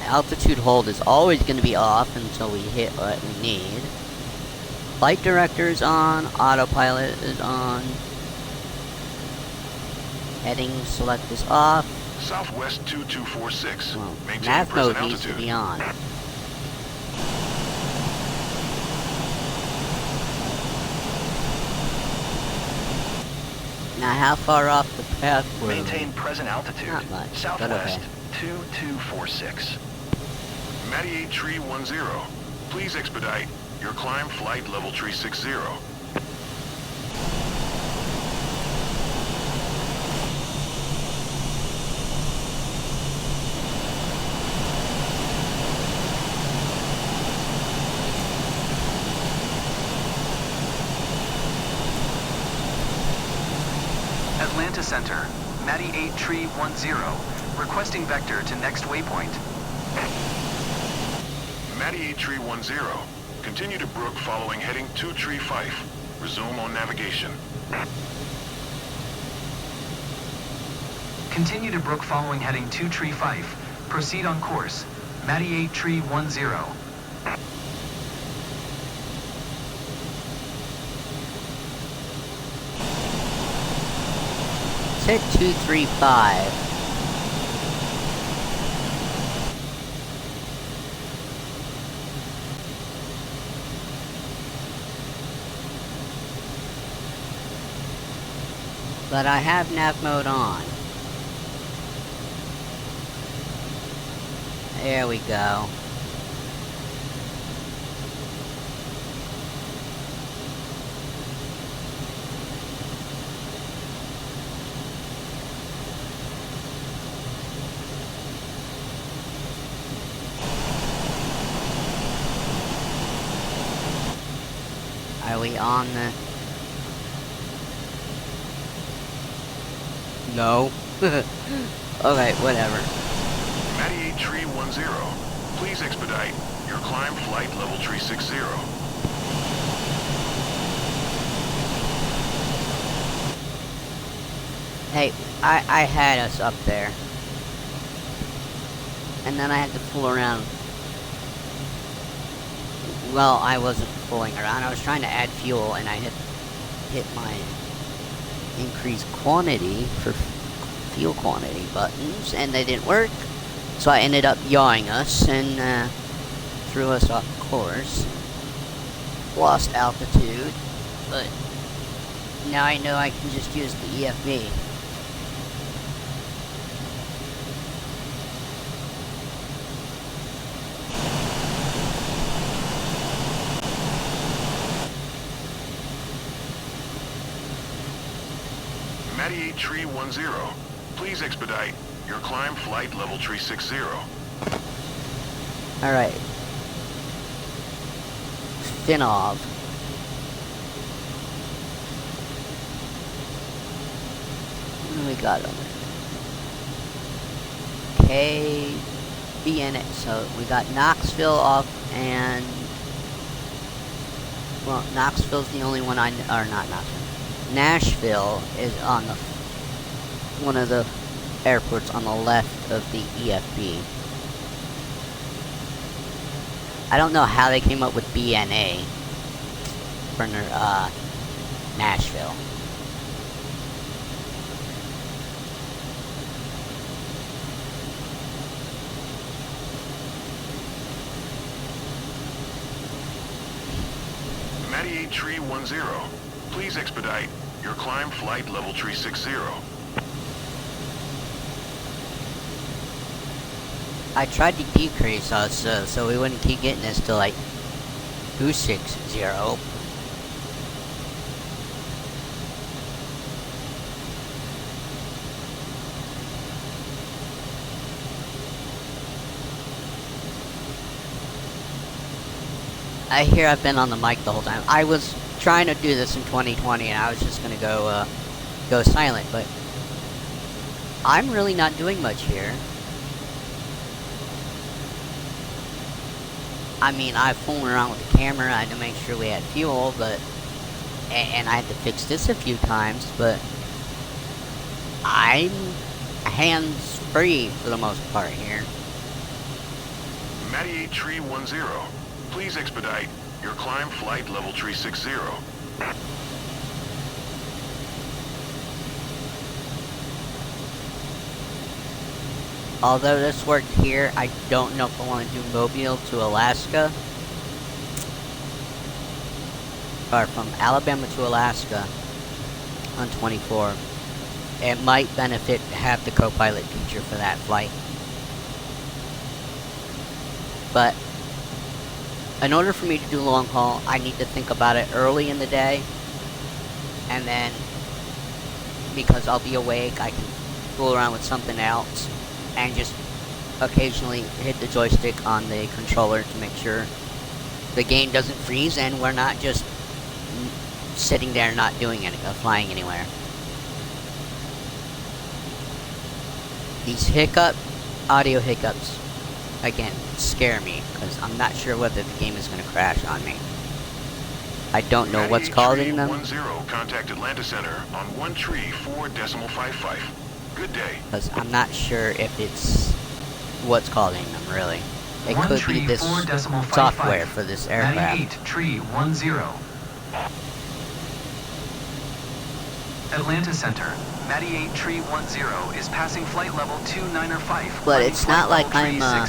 Altitude hold is always going to be off until we hit what we need. Flight director is on, autopilot is on. Heading select is off. Southwest 2246. Well, Maintain nav present mode needs to altitude. be on. Now how far off the path were we? Maintain present altitude. Not much, but Southwest okay. 2246. Matty 8 Tree 10. Please expedite your climb flight level tree 60. Atlanta Center, Matty 8 Tree 10. Requesting vector to next waypoint. Matty 8 Tree 10. Continue to Brook following heading 2 Tree 5. Resume on navigation. Continue to Brook following heading 2 Tree 5. Proceed on course. Matty 8 Tree 10. Said 235. But I have nav mode on. There we go. Are we on the... No. Okay, whatever. Matty 8 Tree 10. Please expedite your climb flight level tree 60. Hey, I had us up there. And then I had to fool around. Well, I wasn't fooling around. I was trying to add fuel and I hit my increased quantity for fuel quantity buttons, and they didn't work. So I ended up yawing us and threw us off course. Lost altitude, but now I know I can just use the EFB. Matty 8310, please expedite your climb flight level 360. Alright. Spin off. What do we got on there? Kbfm. So we got Knoxville off, and well, Knoxville's the only one or not Knoxville. Nashville is on the one of the airports on the left of the EFB. I don't know how they came up with BNA for Nashville. Matty 8310, please expedite your climb flight level 360. I tried to decrease us so we wouldn't keep getting this to like 260. I hear I've been on the mic the whole time. I was trying to do this in 2020 and I was just gonna go silent, but I'm really not doing much here. I mean, I've fooled around with the camera. I had to make sure we had fuel, but and I had to fix this a few times, but I'm hands-free for the most part here. Matty 8310, please expedite your climb flight level 360. Although this worked here, I don't know if I want to do Mobile to Alaska. Or from Alabama to Alaska on 24. It might benefit to have the co-pilot feature for that flight. But in order for me to do long haul, I need to think about it early in the day. And then, because I'll be awake, I can fool around with something else. And just occasionally hit the joystick on the controller to make sure the game doesn't freeze and we're not just sitting there not doing anything, flying anywhere. These audio hiccups, again, scare me because I'm not sure whether the game is going to crash on me. I don't know what's causing them. 10, contact Atlanta Center on 134.55. Good day. Because I'm not sure if it's what's causing them, really. It could be this software for this aircraft. 98.10. Atlanta Center, 98.10 is passing flight level 295. But it's not like I'm not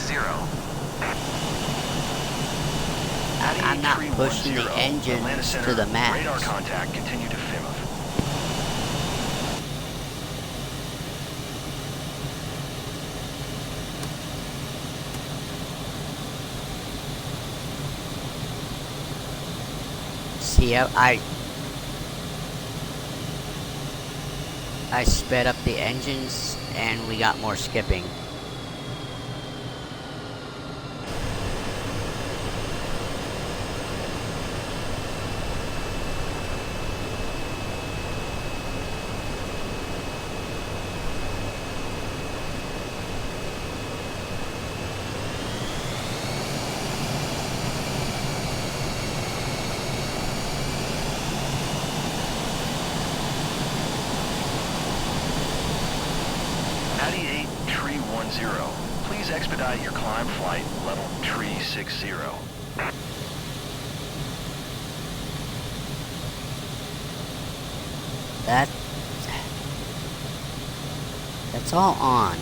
pushing the engine to the max. Radar contact, continue to Fimoth. See, I sped up the engines and we got more skipping. Please expedite your climb flight level 360. That's all on.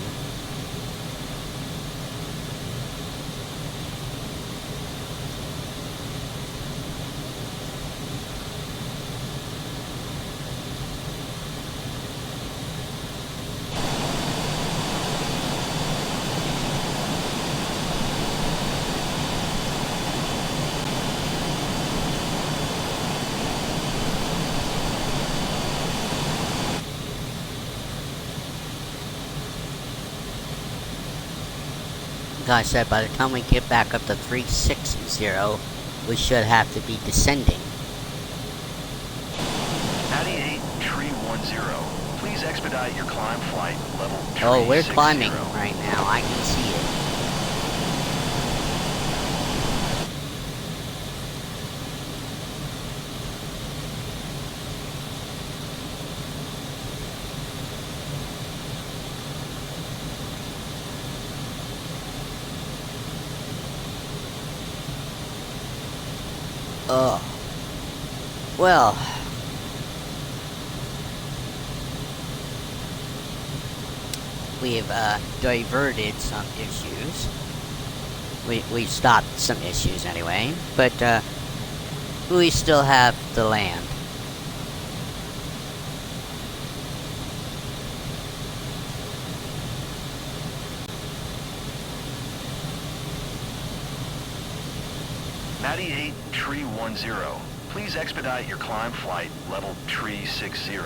Like I said, by the time we get back up to 360, we should have to be descending. 98 tree 10. Please expedite your climb flight level 360. Oh, we're climbing right now. I can see it. Oh. Well. We've diverted some issues. We stopped some issues anyway, but we still have the land. Matty 8 tree 10. Please expedite your climb flight level 360.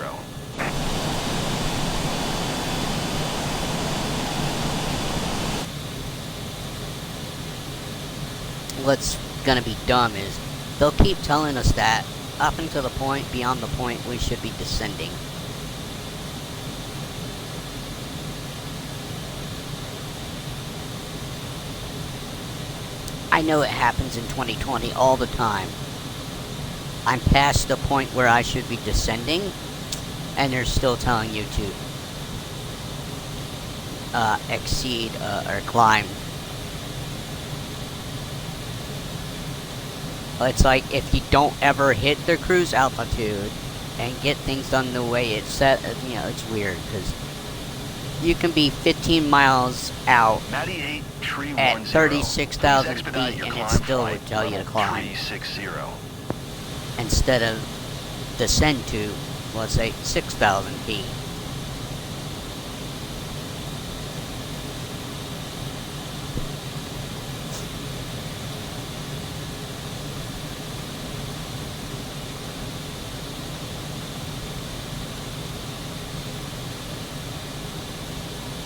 What's gonna be dumb is they'll keep telling us that up until the point, beyond the point, we should be descending. I know it happens in 2020 all the time. I'm past the point where I should be descending, and they're still telling you to exceed or climb. It's like if you don't ever hit the cruise altitude and get things done the way it's set, you know, it's weird because you can be 15 miles out Matty 8 tree at 10. 36,000 Please feet expedite your and it climb still flight would tell you to level climb 360. instead of descend to, let's say, 6,000 feet.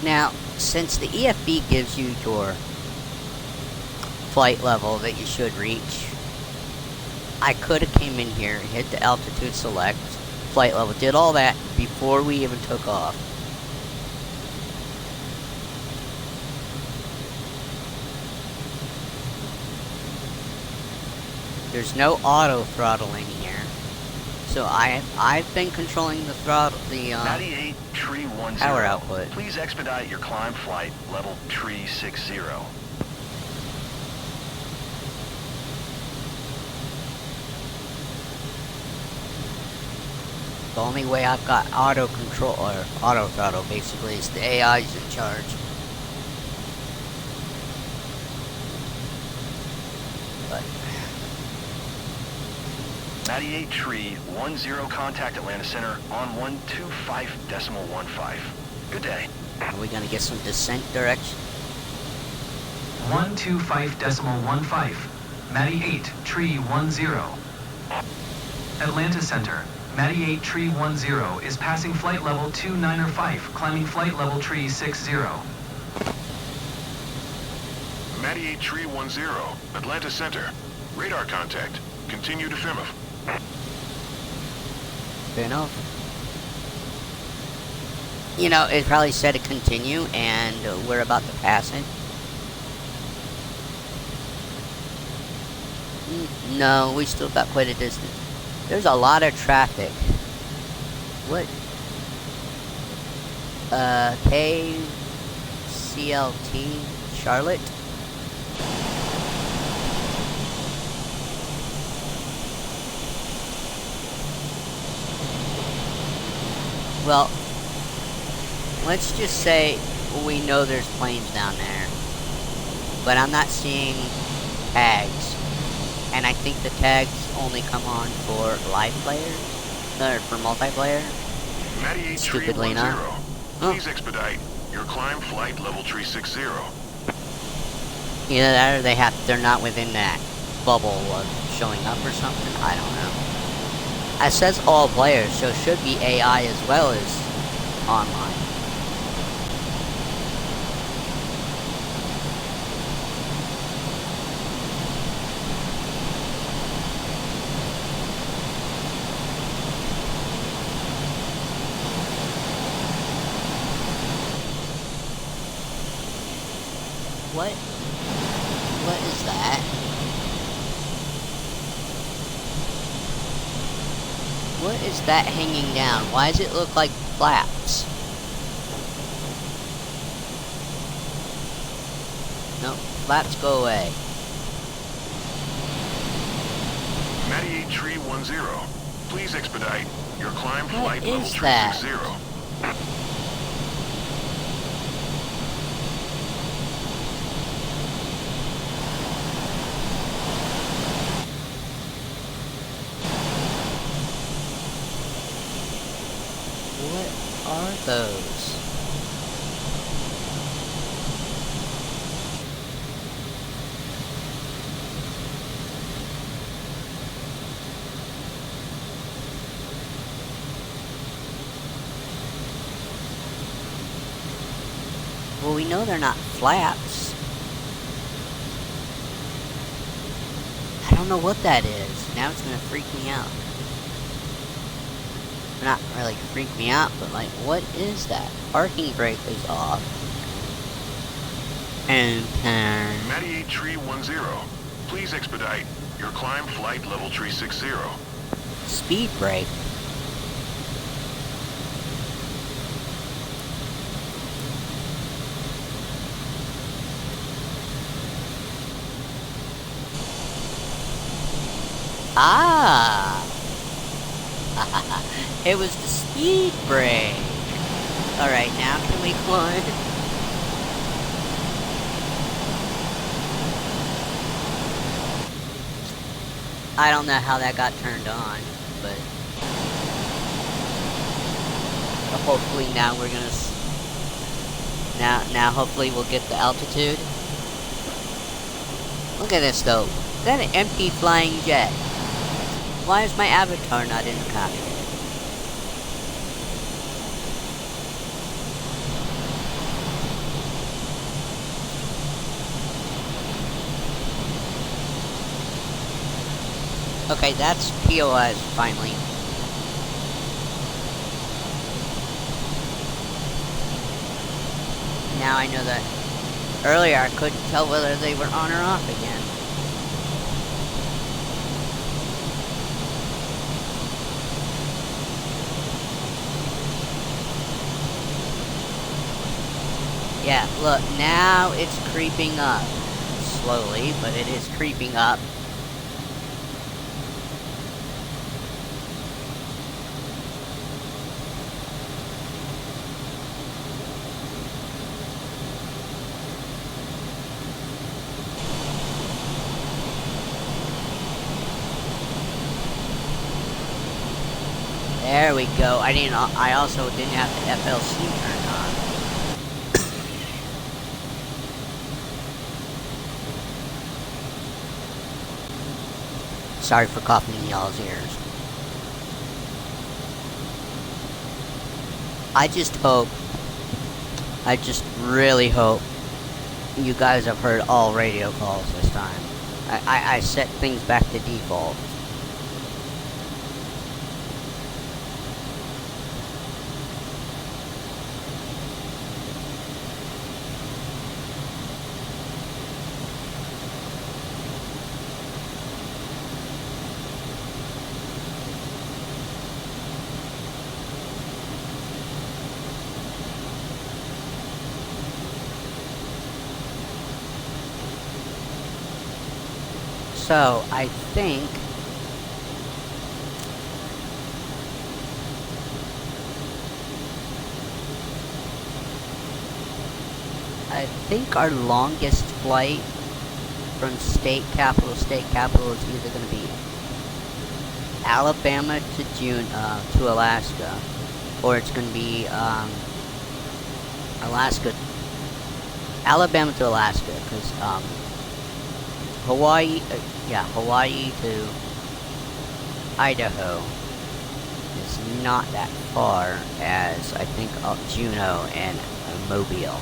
Now, since the EFB gives you your flight level that you should reach, I could have came in here, hit the altitude select, flight level, did all that before we even took off. There's no auto throttling here. So I've been controlling the throttle, the Matty 8 tree 10. power output. Please expedite your climb flight level 360. The only way I've got auto control or auto throttle basically is the AI's in charge. But Matty 8 tree 10. Contact Atlanta Center on 125.15. Good day. are we gonna get some descent direction? 125.15. Matty 8 tree 10. Atlanta Center. Matty 8 tree 10 is passing flight level 295, climbing flight level tree 60. Matty 8 tree 10, Atlanta Center. Radar contact. Continue to FIMF. Fair enough. You know, it probably said to continue, and we're about to pass it. No, we still got quite a distance. There's a lot of traffic. What? Kdca-Kbfm, Charlotte? Well, let's just say we know there's planes down there, but I'm not seeing tags, and I think the tags only come on for live players, or for multiplayer. Matty 8 tree Stupidly 10. enough. Please expedite your climb flight level 360. Either that or they're not within that bubble of showing up or something. I don't know. It says all players, so it should be AI as well as online. What is that? What is that hanging down? Why does it look like flaps? No, flaps go away. Matty 8 tree 10. Please expedite your climb What flight level is that? 360. What are those? Well, we know they're not flaps. I don't know what that is. Now it's gonna freak me out. Not really freak me out, but like, what is that? Parking brake is off. And turn. Matty 8 tree 10. Please expedite your climb flight level 360. Speed brake. Ah! It was the speed brake. Alright, now can we climb? I don't know how that got turned on, but hopefully now we're gonna now hopefully we'll get the altitude. Look at this though. Is that an empty flying jet? Why is my avatar not in the cockpit? Okay, that's POS finally. Now I know that earlier I couldn't tell whether they were on or off again. Yeah, look, now it's creeping up. Slowly, but it is creeping up. There we go. I also didn't have the FLC turned on. Sorry for coughing in y'all's ears. I just really hope you guys have heard all radio calls this time. I set things back to default. So, I think I think our longest flight from state capital to state capital is either going to be Alabama to Alaska, or it's going to be Alabama to Alaska, because Hawaii to Idaho is not that far as I think Juneau and Mobile.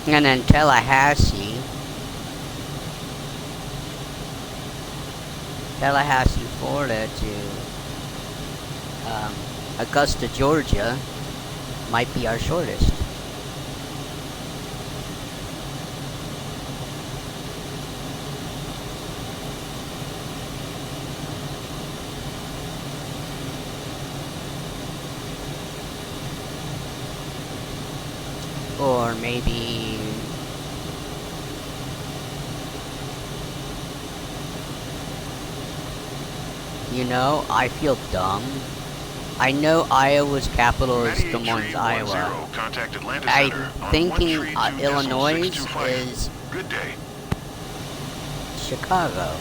And then Tallahassee, Florida to Augusta, Georgia might be our shortest. Or maybe I feel dumb. I know Iowa's capital is Des Moines, Iowa. I'm thinking Illinois is Good day. Chicago.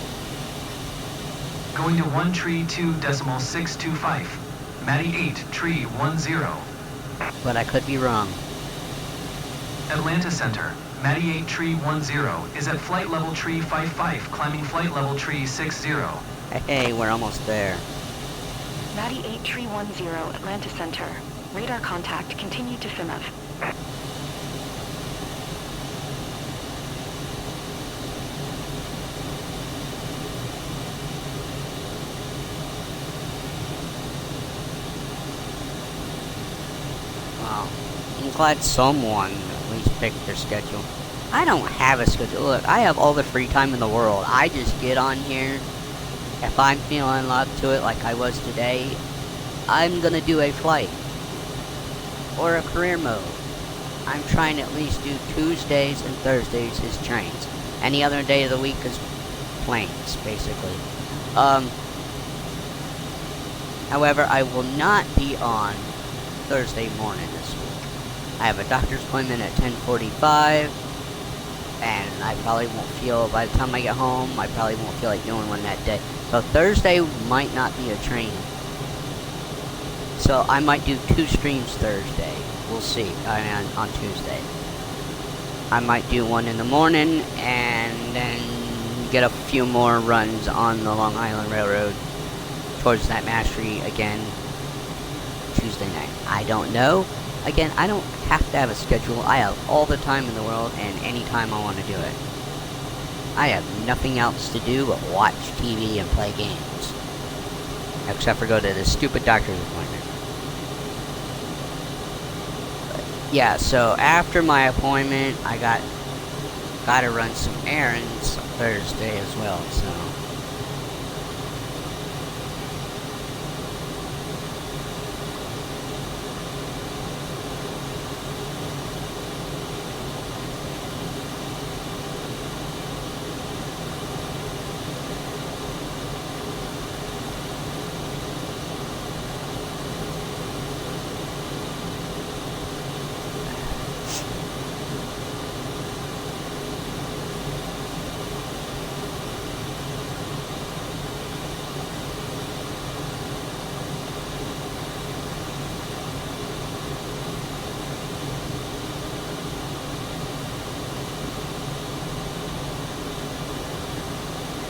Going to 132.625. Matty 8, tree 10. But I could be wrong. Atlanta Center, Matty 8, tree 10 is at flight level tree 55, climbing flight level tree 60. Hey, we're almost there. Matty 8 tree 10, Atlanta Center. Radar contact, continue to Plymouth. Wow. I'm glad someone at least picked their schedule. I don't have a schedule. Look, I have all the free time in the world. I just get on here. If I'm feeling up to it like I was today, I'm gonna do a flight. Or a career mode. I'm trying to at least do Tuesdays and Thursdays as trains. Any other day of the week is planes, basically. However, I will not be on Thursday morning this week. I have a doctor's appointment at 10:45, and I probably won't feel, by the time I get home, I probably won't feel like doing one that day. So Thursday might not be a train. So I might do 2 streams Thursday. We'll see, on Tuesday. I might do one in the morning, and then get a few more runs on the Long Island Railroad towards that mastery again Tuesday night. I don't know. Again, I don't have to have a schedule. I have all the time in the world and any time I want to do it. I have nothing else to do but watch TV and play games. Except for go to this stupid doctor's appointment. But yeah, so after my appointment, I gotta run some errands Thursday as well, so.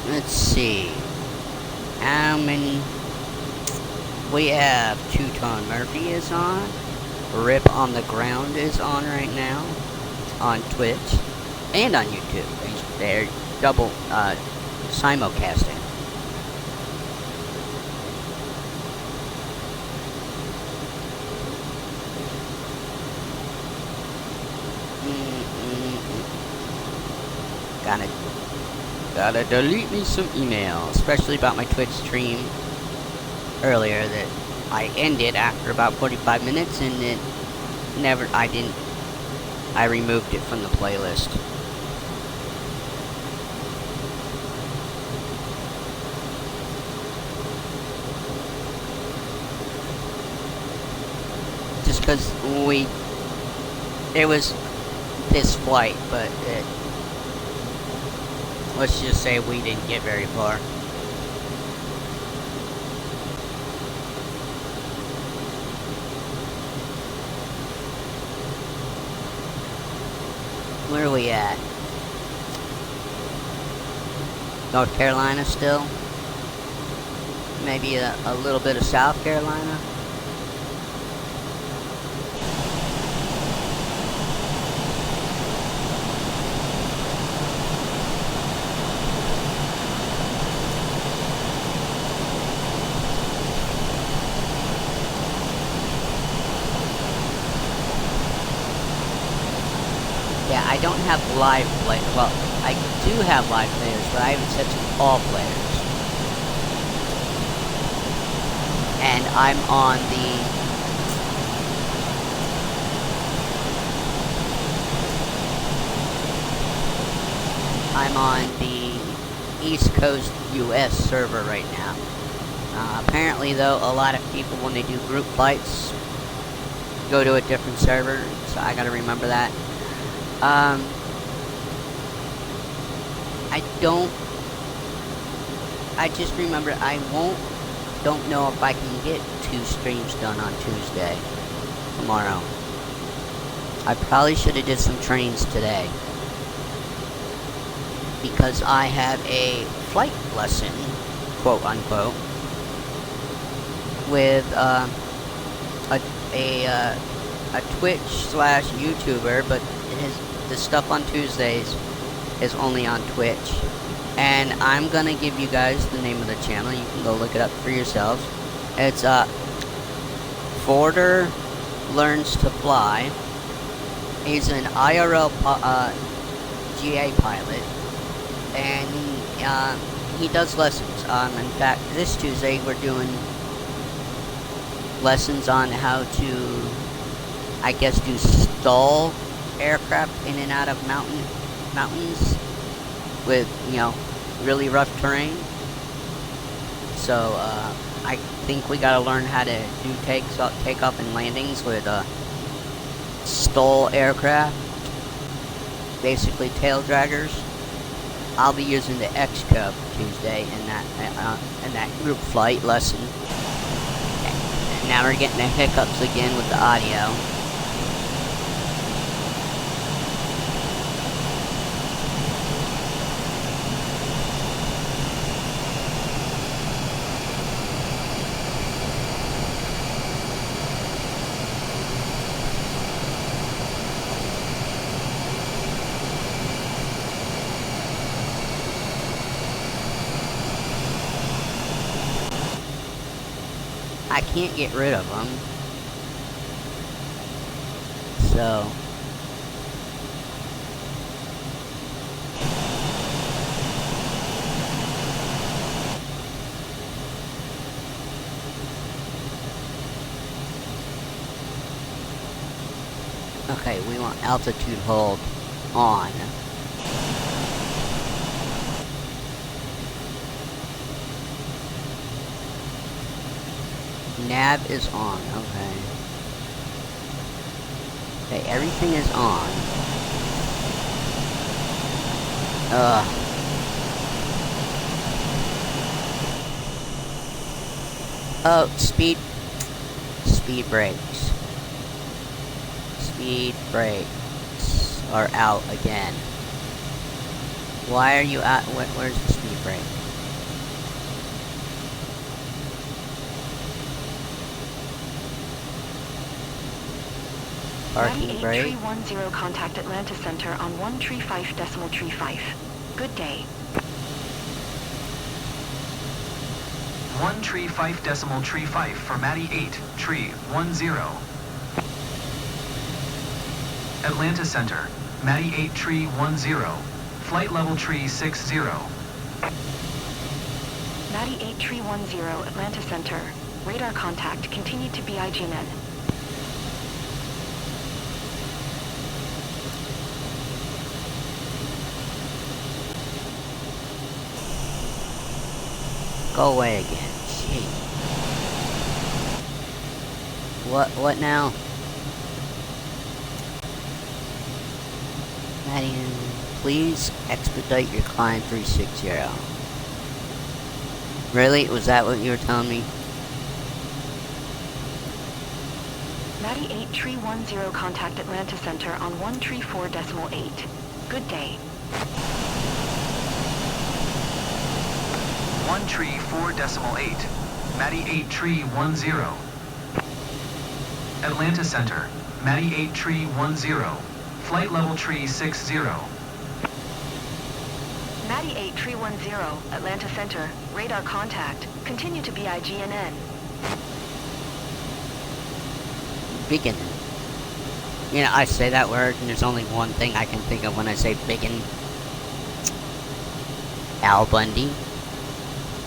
Let's see. How many? We have Two-Tone Murphy is on. Rip on the Ground is on right now. On Twitch. And on YouTube. They're double simulcasting. Gotta delete me some emails, especially about my Twitch stream earlier that I ended after about 45 minutes and it I removed it from the playlist. just because it was this flight, but let's just say we didn't get very far. Where are we at? North Carolina still? Maybe a little bit of South Carolina? Yeah, I don't have live play. Well, I do have live players, but I haven't set to all players. And I'm on the East Coast US server right now. Apparently, though, a lot of people, when they do group flights, go to a different server, so I gotta remember that. I just remember don't know if I can get 2 streams done on Tuesday, tomorrow. I probably should have did some trains today, because I have a flight lesson, quote unquote, with a Twitch/YouTuber, but the stuff on Tuesdays is only on Twitch. And I'm gonna give you guys the name of the channel. You can go look it up for yourselves. It's Forder Learns to Fly. He's an IRL GA pilot, and he does lessons. In fact, this Tuesday we're doing lessons on how to, I guess, do stall aircraft in and out of mountains with, really rough terrain. So I think we gotta learn how to do takeoff and landings with stall aircraft, basically tail draggers. I'll be using the X-Cub Tuesday in that group flight lesson. And now we're getting the hiccups again with the audio. I can't get rid of them. So okay, we want altitude hold on. Nav is on, okay. Okay, everything is on. Oh, speed brakes. Speed brakes are out again. Why are you out? Where's the speed brake? Parking brake. 310 contact Atlanta Center on 135.35. Good day. 135.35 for Matty 8, tree 10. Atlanta Center, Matty 8, tree 10. Flight level tree 60. Matty 8, tree 10, Atlanta Center. Radar contact continued to BIGNN. Go away again. Gee. What now? Maddie, please expedite your climb 360. Really? Was that what you were telling me? Maddie 8 Tree 10 contact Atlanta Center on 134.8. Good day. 134.8. Maddie 8 Tree 10. Atlanta Center, Maddie 8 Tree 10. Flight level tree 60. Maddie 8 Tree 10, Atlanta Center. Radar contact. Continue to BIGNN. Biggin. You know, I say that word, and there's only one thing I can think of when I say biggin. Al Bundy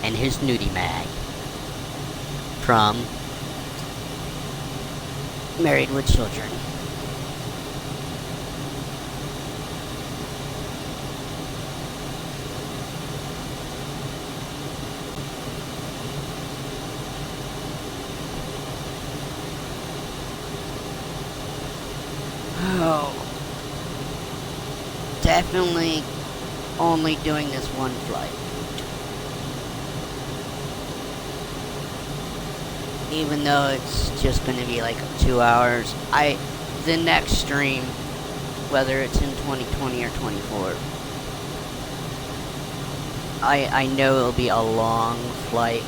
and his nudie mag from Married with Children. Oh, definitely only doing this one flight. Even though it's just going to be like 2 hours, the next stream, whether it's in 2020 or 24, I know it'll be a long flight.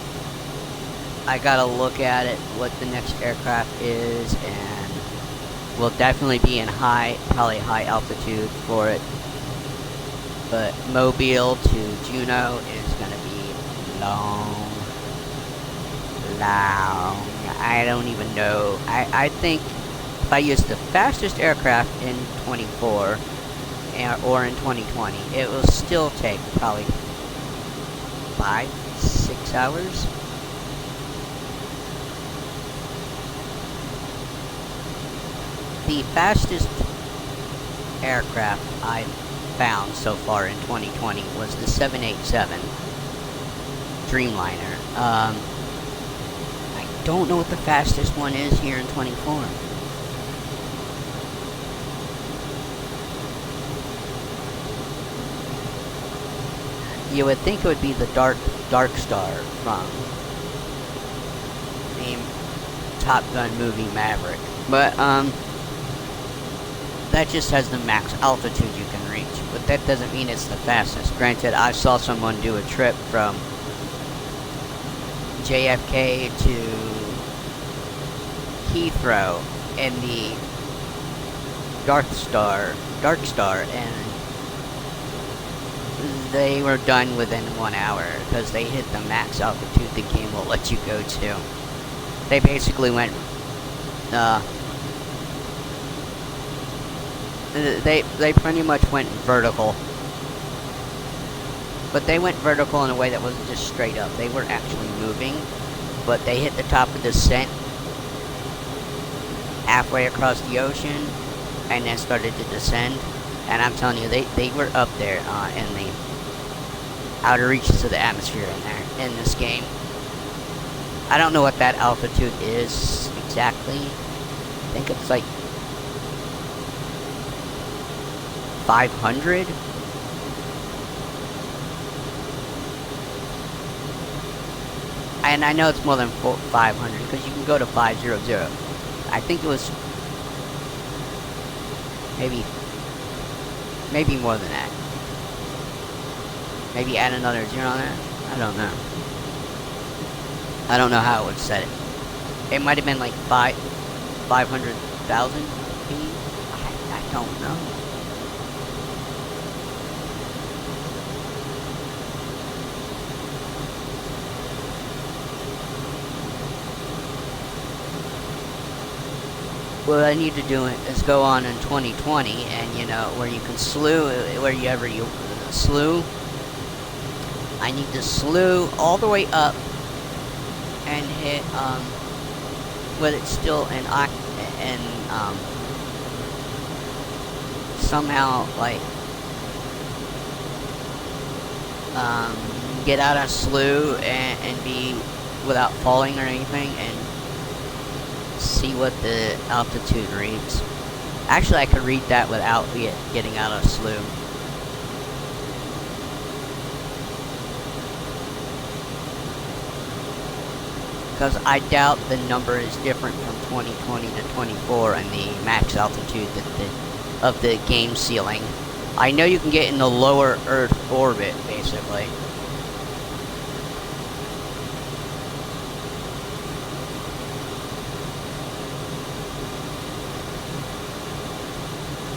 I gotta look at it, what the next aircraft is, and we'll definitely be in probably high altitude for it. But Mobile to Juneau is gonna be long. I don't even know. I think if I use the fastest aircraft in 24 or in 2020, it will still take probably 5-6 hours. The fastest aircraft I've found so far in 2020 was the 787 Dreamliner. I don't know what the fastest one is here in 24. You would think it would be the Dark Star from the Top Gun movie Maverick, but that just has the max altitude you can reach, but that doesn't mean it's the fastest. Granted, I saw someone do a trip from JFK to Heathrow in the Dark Star, and they were done within 1 hour because they hit the max altitude the game will let you go to. They basically went, they pretty much went vertical. But they went vertical in a way that wasn't just straight up. They were actually moving, but they hit the top of the descent halfway across the ocean and then started to descend. And I'm telling you, they were up there in the outer reaches of the atmosphere in this game. I don't know what that altitude is exactly. I think it's like 500. And I know it's more than 500 because you can go to 500. I think it was maybe more than that. Maybe add another zero on there. I don't know. I don't know how it would set it. It might have been like 500,000 feet. I don't know. What I need to do is go on in 2020 and, you know, where you can wherever you slew. I need to slew all the way up and hit, but it's still somehow, like, get out of slew and be without falling or anything and see what the altitude reads. Actually, I could read that without getting out of slew. Because I doubt the number is different from 2020 to 24 and the max altitude of the game ceiling. I know you can get in the lower Earth orbit, basically.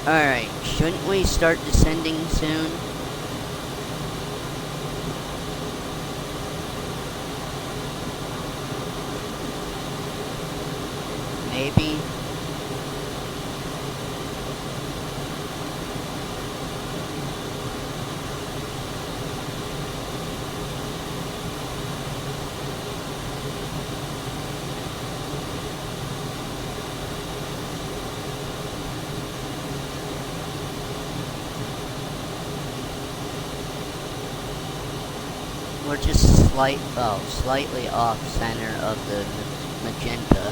Alright, shouldn't we start descending soon? Maybe. We're just slightly off center of the magenta.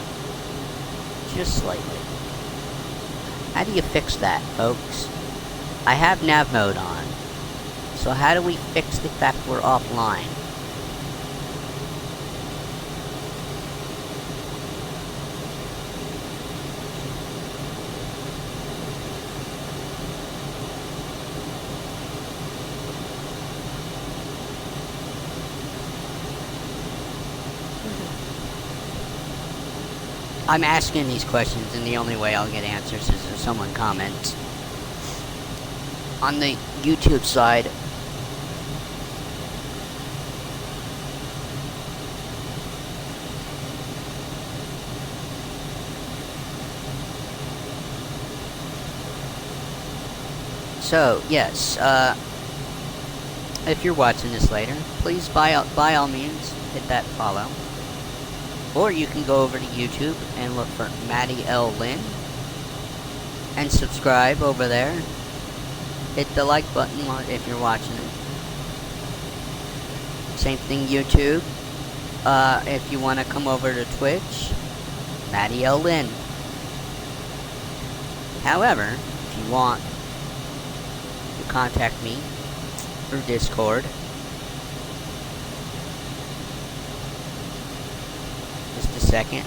Just slightly. How do you fix that, folks? I have nav mode on. So how do we fix the fact we're offline? I'm asking these questions, and the only way I'll get answers is if someone comments. On the YouTube side, so yes, if you're watching this later, please by all means hit that follow. Or you can go over to YouTube and look for Maddie L. Lynn and subscribe over there. Hit the like button if you're watching it. Same thing YouTube. If you want to come over to Twitch, Maddie L. Lynn. However, if you want to contact me through Discord, second,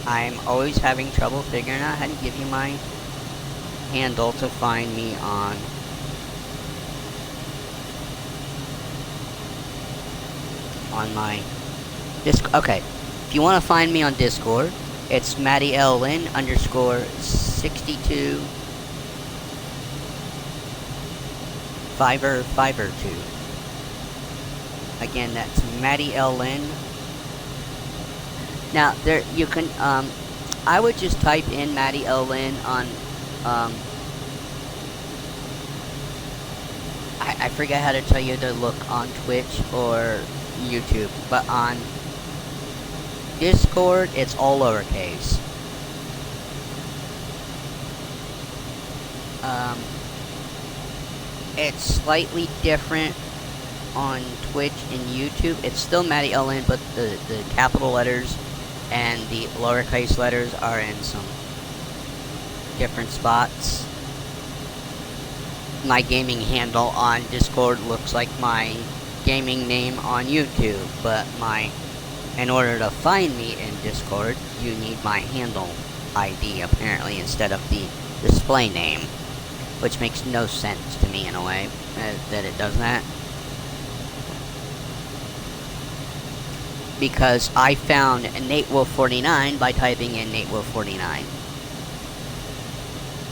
I'm always having trouble figuring out how to give you my handle to find me on my Discord. Okay, if you want to find me on Discord, it's Maddie L. Lynn _62 552. Again, that's Maddie L. Lynn. Now, there you can, I would just type in Maddie L. Lynn on, I forget how to tell you to look on Twitch or YouTube, but on Discord, it's all lowercase. It's slightly different on Twitch and YouTube. It's still Maddie L. Lynn, but the capital letters and the lowercase letters are in some different spots. My gaming handle on Discord looks like my gaming name on YouTube, but in order to find me in Discord, you need my handle ID apparently instead of the display name, which makes no sense to me in a way that it does that. Because I found NateWolf49 by typing in NateWolf49.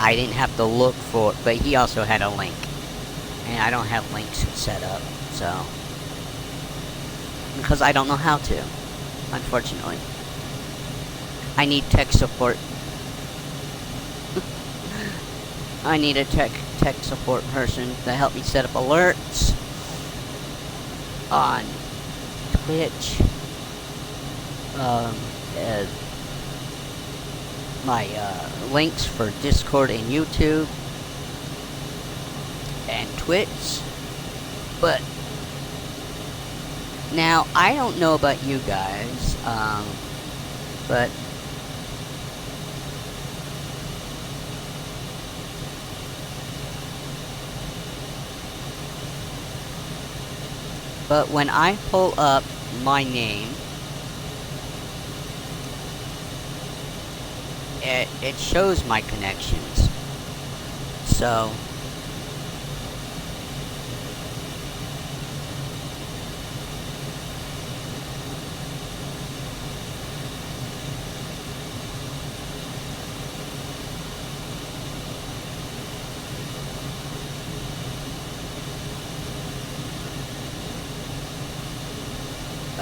I didn't have to look for it, but he also had a link. And I don't have links set up, so. Because I don't know how to, unfortunately. I need tech support. I need a tech support person to help me set up alerts on Twitch. My links for Discord and YouTube and Twitch. But now I don't know about you guys, but But when I pull up my name, it shows my connections. So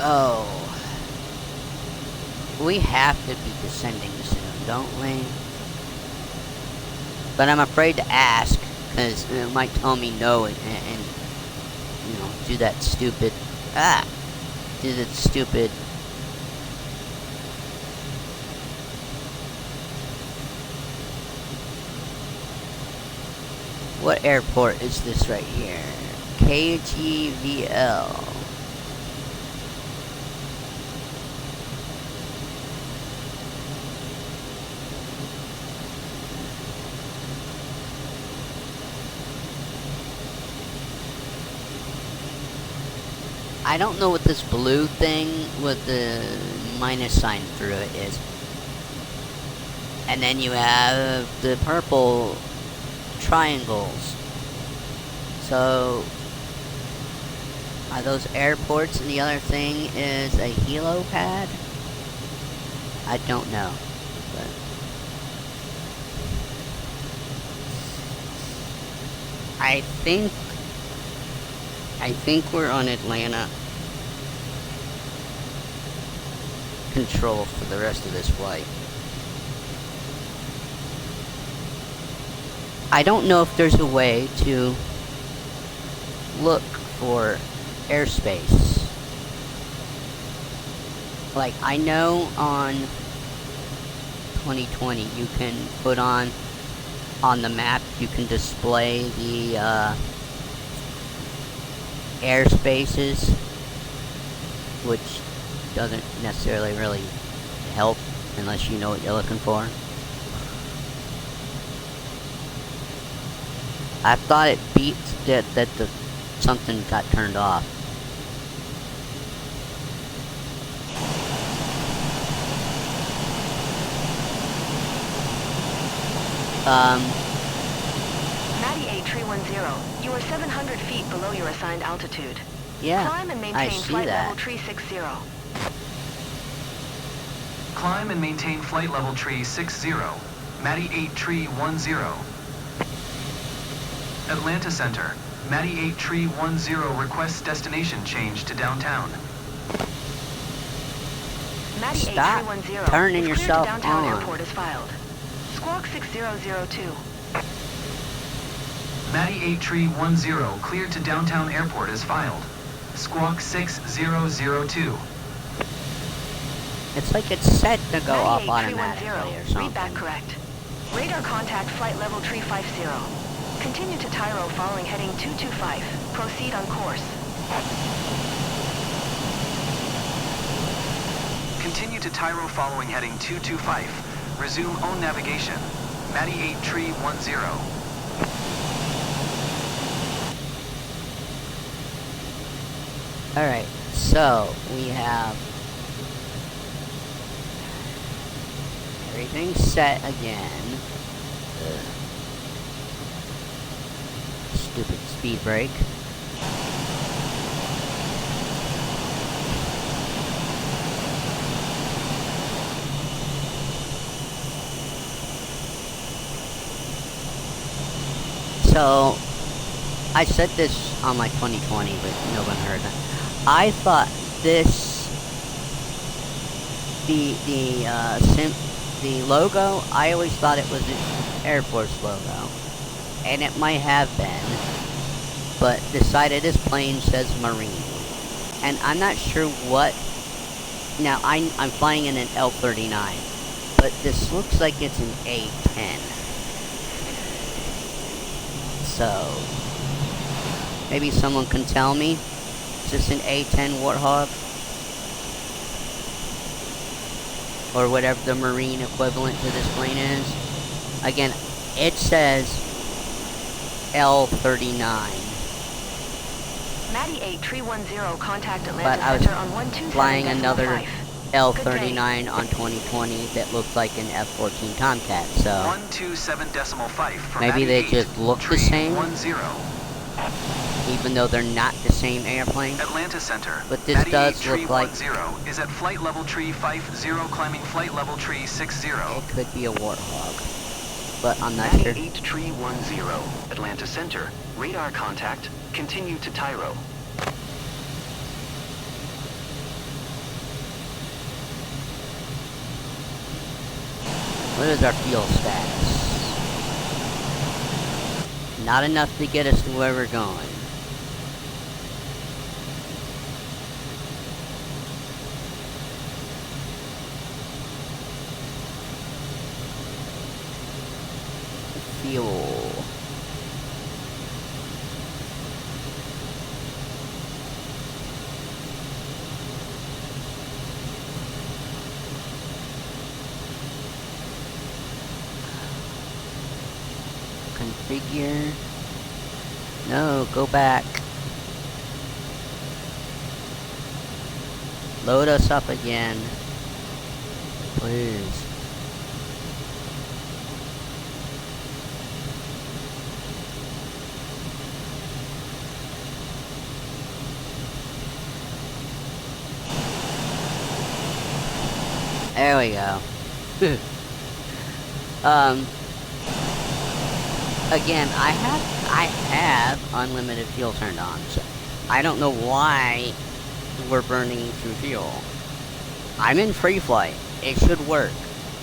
oh, we have to be descending soon, don't we? But I'm afraid to ask, because it might tell me no and you know, do that stupid, what airport is this right here? KGVL. I don't know what this blue thing with the minus sign through it is. And then you have the purple triangles. So, are those airports, and the other thing is a helipad? I don't know. But I think we're on Atlanta control for the rest of this flight. I don't know if there's a way to look for airspace. Like, I know on 2020 you can put on the map, you can display the airspaces, which doesn't necessarily really help unless you know what you're looking for. I thought it beat that something got turned off. Matty 8 Tree 10, you are 700 feet below your assigned altitude. Yeah, Climb and I maintain see flight that. level Tree 60. Climb and maintain flight level tree 60. Matty 8 Tree 10. Atlanta Center. Matty 8 Tree 10 requests destination change to downtown. Matty 8 Stop Tree 10 turning is yourself cleared to downtown on. airport is filed. Squawk 6002. Matty 8 Tree 10 cleared to downtown airport is filed. Squawk 6002. It's like it's set to go off Matty 8 Tree automatically or 10, read back something. correct. Radar contact flight level Tree 50. Continue to Tyro following heading 225. Proceed on course. Continue to Tyro following heading 225. Resume own navigation. Matty 8 Tree 10. Alright, so we have everything set again. Ugh. Stupid speed brake. So, I said this on my 2020, but no one heard that. I thought this, the logo, I always thought it was an Air Force logo. And it might have been, but the side of this plane says Marine. And I'm not sure what, now I'm flying in an L-39, but this looks like it's an A-10. So, maybe someone can tell me. Is this an A-10 Warthog? Or whatever the Marine equivalent to this plane is. Again, it says L-39. Matty 8 310, contact but Atlanta I was Center on 127.5. flying another Good day. L-39 on 2020 that looked like an F-14 Tomcat, so 127.5 for maybe Matty they 8, just look the tree same, 10. even though they're not the same airplane. Atlanta Center. But this Matty 8 does tree look like 10 is at flight level tree 50, climbing flight level tree 60. it could be a Warthog, but I'm not Matty sure. 8 tree 10, Atlanta Center. Radar contact. Continue to Tyro. What is our fuel status? Not enough to get us to where we're going. Fuel. Configure. No, go back. Load us up again. Please. There we go. Again, I have unlimited fuel turned on, so I don't know why we're burning through fuel. I'm in free flight. It should work.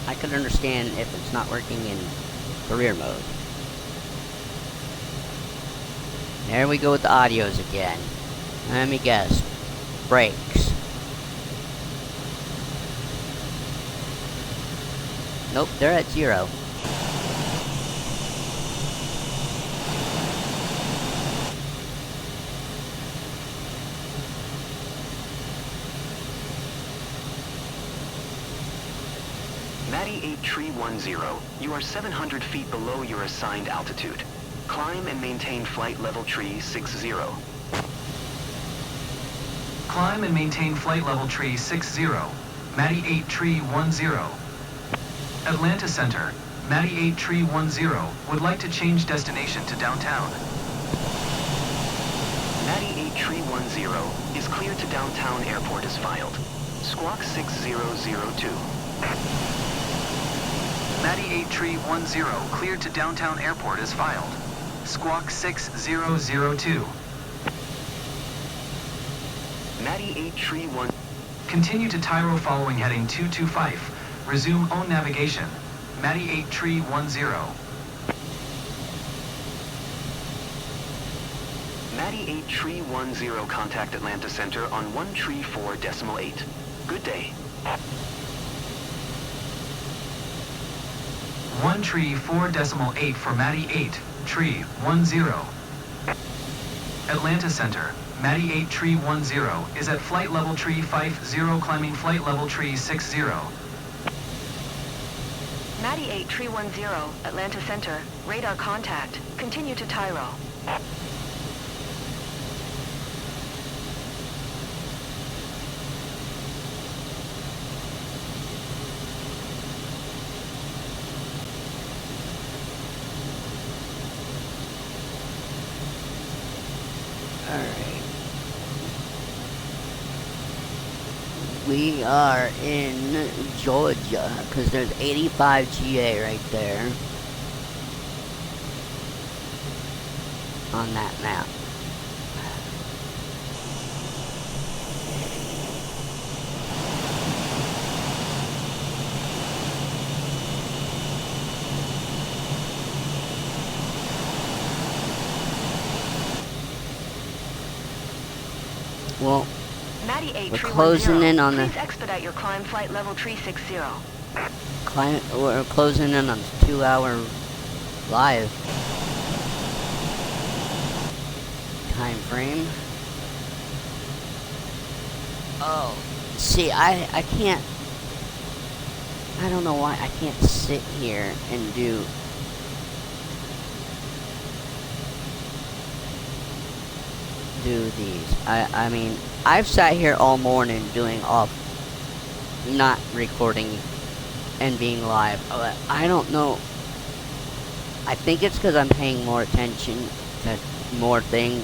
I could understand if it's not working in career mode. There we go with the audios again. Let me guess. Brakes. Nope, they're at 0. Matty 8 tree 10, you are 700 feet below your assigned altitude. Climb and maintain flight level tree 60. Climb and maintain flight level tree 60. Matty 8 tree 10. Atlanta Center. Matty 8 tree 10 would like to change destination to downtown. Matty 8 tree 10 is cleared to downtown airport as filed. Squawk 6002. Matty 8 tree 10 cleared to downtown airport as filed. Squawk 6002. Matty 8 tree 1. Continue to Tyro following heading 225. Resume own navigation. Matty 8 tree 10. Matty 8 tree 10, contact Atlanta Center on 1 tree 4.8. Good day. 1 tree 4.8 for Matty 8 tree 10. Atlanta Center. Matty 8 tree 10 is at flight level tree 50, climbing flight level tree 60. Matty 8 310, Atlanta Center. Radar contact. Continue to Tyro. Alright. We are in Georgia, because there's 85 GA right there on that map. Well, Matty 8 we're 310, closing in on please the expedite your climb flight level tree 60. we're closing in on the 2-hour live time frame. Oh, see, I can't. I don't know why I can't sit here and do. do these. I mean, I've sat here all morning doing not recording and being live. I don't know. I think it's because I'm paying more attention to more things.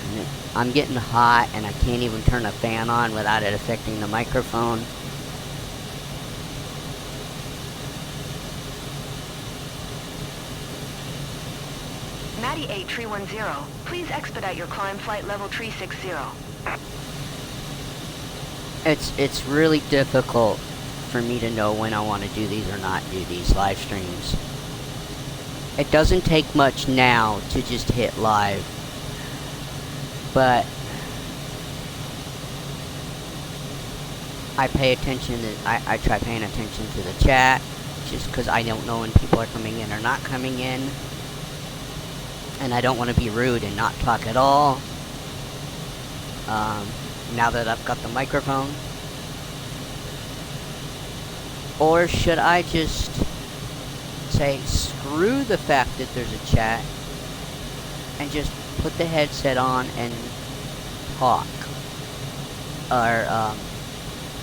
And I'm getting hot and I can't even turn a fan on without it affecting the microphone. Maddie 8310, please expedite your climb flight level 360. It's really difficult for me to know when I want to do these or not do these live streams. It doesn't take much now to just hit live, but I pay attention to, I try paying attention to the chat, just because I don't know when people are coming in or not coming in, and I don't want to be rude and not talk at all. Now that I've got the microphone. Or should I just say, screw the fact that there's a chat, and just put the headset on and talk? Or,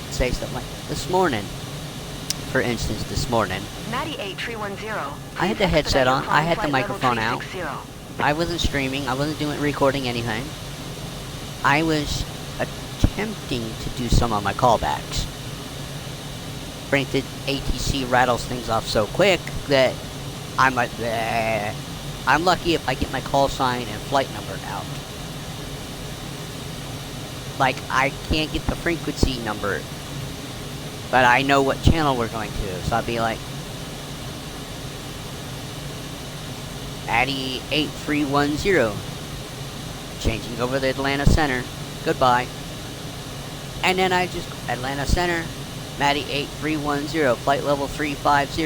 say something like, this morning, for instance, this morning, Maddie 8310, I had the headset on, I had the microphone out, I wasn't streaming, I wasn't recording anything. I was attempting to do some of my callbacks. Granted, ATC rattles things off so quick that I'm lucky if I get my call sign and flight number out. Like, I can't get the frequency number, but I know what channel we're going to, so I'll be like, Addy 8310, changing over the Atlanta Center, goodbye. And then I just, Atlanta Center, Maddie 8310, flight level 350.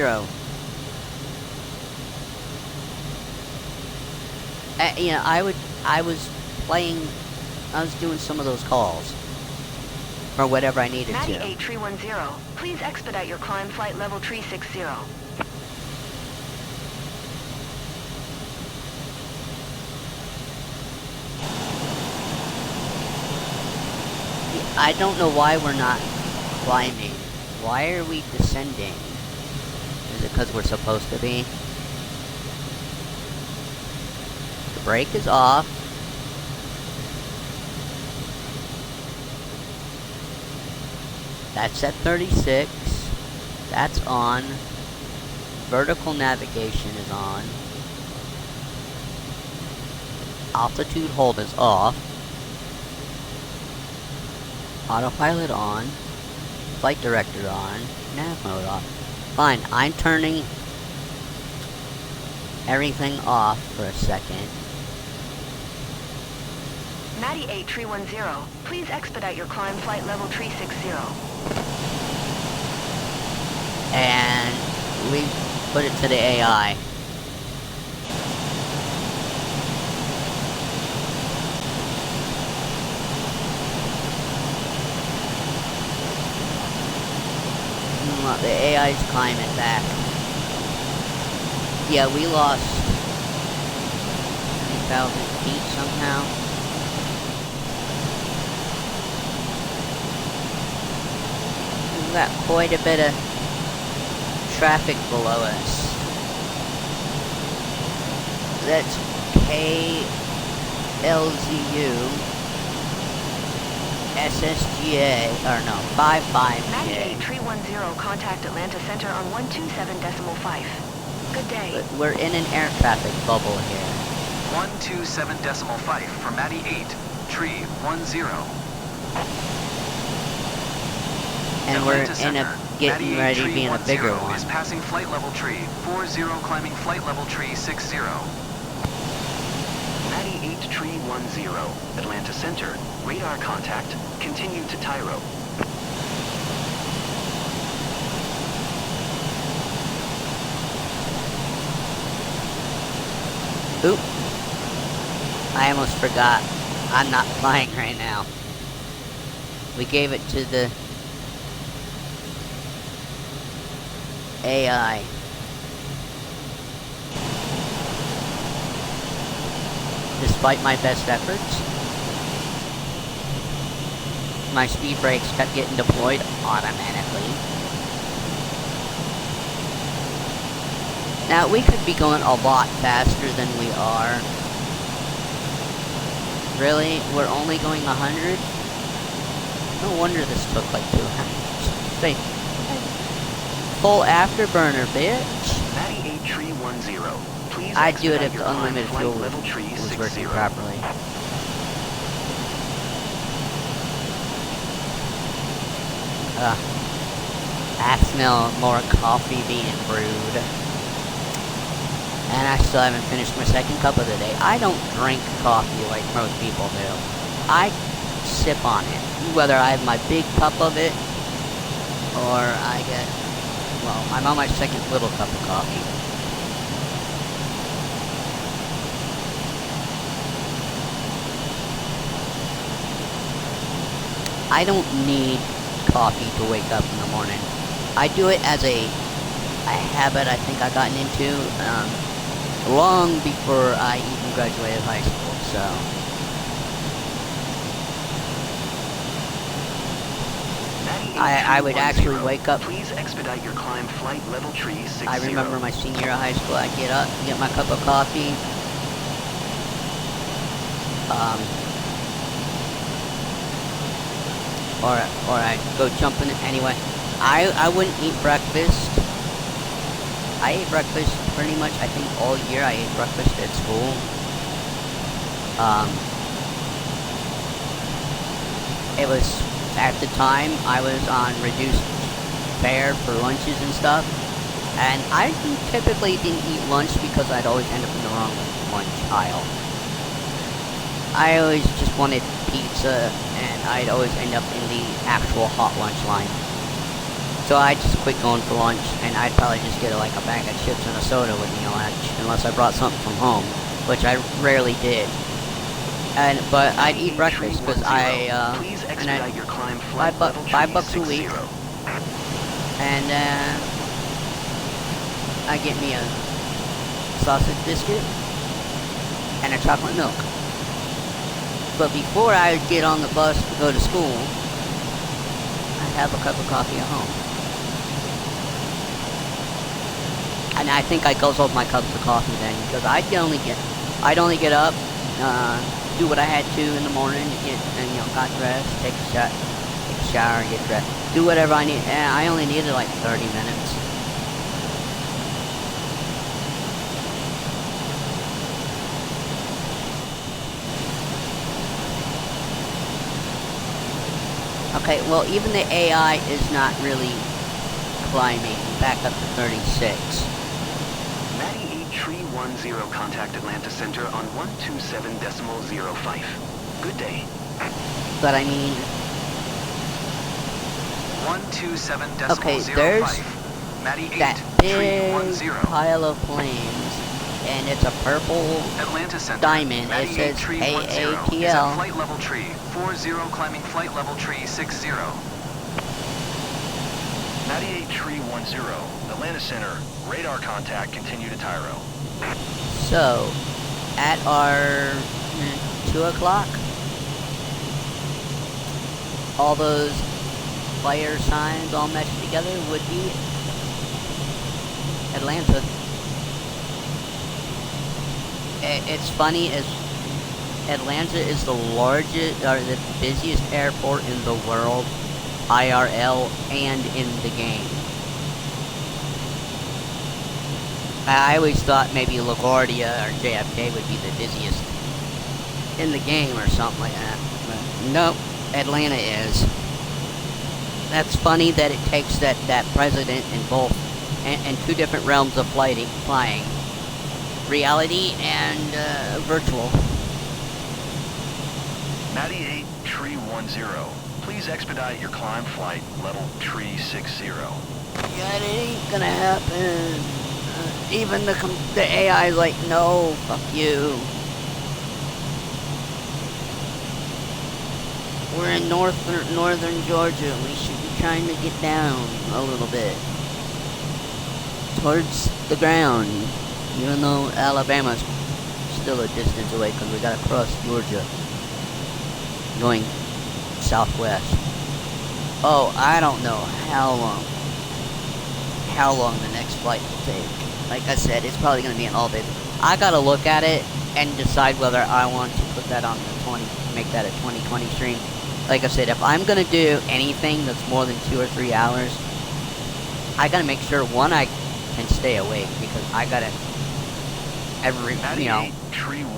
You know, I was doing some of those calls, or whatever I needed Maddie to. 8310, please expedite your climb flight level 360. I don't know why we're not climbing. Why are we descending? Is it because we're supposed to be? The brake is off. That's at 36. That's on. Vertical navigation is on. Altitude hold is off. Autopilot on. Flight director on. Nav mode off. Fine, I'm turning everything off for a second. Maddie 8310, please expedite your climb flight level 360. And we put it to the AI. The AI's climbing back. Yeah, we lost 3,000 feet somehow. We've got quite a bit of traffic below us. That's KLZU. SSGA, or no, 55J. Maddie 8310, contact Atlanta Center on 127.5. Good day. But we're in an air traffic bubble here. 127.5 for Maddie 8, tree 10. And Atlanta we're in Center, a getting Maddie ready to tree be in a 10 bigger one. is passing flight level tree 40, climbing flight level tree 60. Maddie 8 tree 10, Atlanta Center, radar contact, continue to Tyro. Oop. I almost forgot. I'm not flying right now. We gave it to the AI. despite my best efforts. My speed brakes kept getting deployed automatically. Now, we could be going a lot faster than we are. Really? We're only going 100? No wonder this took like 2 hours. Say, full afterburner, bitch. 98-310. Please I'd do it expedite if your the unlimited climb fuel flight level tree was 60. working properly. I smell more coffee being brewed. And I still haven't finished my second cup of the day. I don't drink coffee like most people do. I sip on it. Whether I have my big cup of it, or I get, well, I'm on my second little cup of coffee. I don't need coffee to wake up in the morning. I do it as a habit I think I've gotten into long before I even graduated high school, so. I would actually wake up. Please expedite your climb flight level tree 60. I remember my senior year of high school, I'd get up, get my cup of coffee, or I'd go jumping. Anyway, I wouldn't eat breakfast. I ate breakfast pretty much, I think, all year. I ate breakfast at school. It was, at the time, I was on reduced fare for lunches and stuff. And I typically didn't eat lunch because I'd always end up in the wrong lunch aisle. I always just wanted pizza, and I'd always end up in the actual hot lunch line. So I just quit going for lunch, and I'd probably just get like a bag of chips and a soda with me on lunch, unless I brought something from home, which I rarely did. But I'd eat breakfast because Please expedite your climb flight level tree $5 a week, 60. and I get me a sausage biscuit and a chocolate milk. But before I would get on the bus to go to school, I'd have a cup of coffee at home. And I think I guzzled my cups of coffee then, because I'd only get up, do what I had to in the morning, got dressed, take a shower, get dressed, do whatever I need. And I only needed like 30 minutes. Okay, well, even the AI is not really climbing back up to 36. 98-310, contact Atlanta Center on 127.05. Good day. But I mean, 127.05. okay, there's Matty 8, that big 310. pile of planes, and it's a purple Atlanta Center. diamond. It Matty says 8310 is at AATL. flight level tree 40, climbing flight level tree 60. 98-310, Atlanta Center, radar contact, continue to Tyro. So, at our 2 o'clock, all those fire signs all meshed together would be Atlanta. It's funny, as Atlanta is the largest, or the busiest airport in the world, IRL and in the game. I always thought maybe LaGuardia or JFK would be the busiest in the game or something like that. But nope, Atlanta is. That's funny that it takes that president in both, and two different realms of flying. Reality and virtual. 98-310, please expedite your climb flight level 360. Yeah, it ain't gonna happen. Even the AI is like, no, fuck you. We're in northern Georgia. We should be trying to get down a little bit towards the ground, even though Alabama's still a distance away because we gotta cross Georgia, going southwest. Oh, I don't know how long the next flight will take. Like I said, it's probably gonna be an all day. I gotta look at it and decide whether I want to put that on the 20, make that a 2020 stream. Like I said, if I'm gonna do anything that's more than 2 or 3 hours, I gotta make sure, one, I can stay awake, because I gotta Tree 10.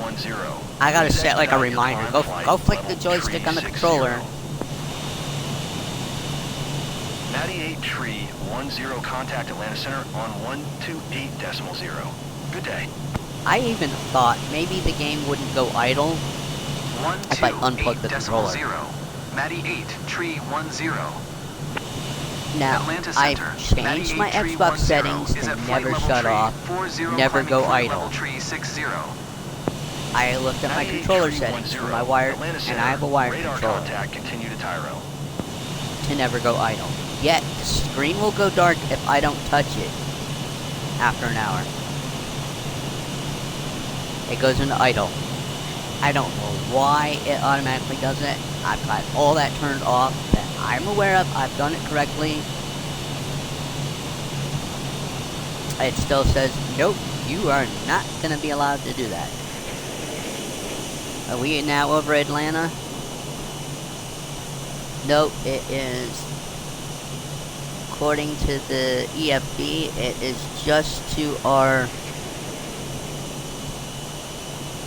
I gotta Please set like a expedite your reminder. climb Go flight flick the level joystick on the 360. controller. Matty 8 Tree 10, contact Atlanta Center on 128.0. Good day. I even thought maybe the game wouldn't go idle if I unplugged the controller. 128.0. Matty 8 Tree 10. Now, Atlanta I've Center, changed my Matty 8 Xbox 10 settings is to at flight never level shut tree off, 40, never climbing go flight idle. level tree 60. I looked at my Matty 8 controller Tree settings 10, for my wired, Atlanta and Center, I have a wired radar controller contact, continue to Tyro. to never go idle. Yet, the screen will go dark if I don't touch it after an hour. It goes into idle. I don't know why it automatically does it. I've got all that turned off that I'm aware of. I've done it correctly. It still says, nope, you are not going to be allowed to do that. Are we now over Atlanta? Nope, it is, according to the EFB, it is just to our,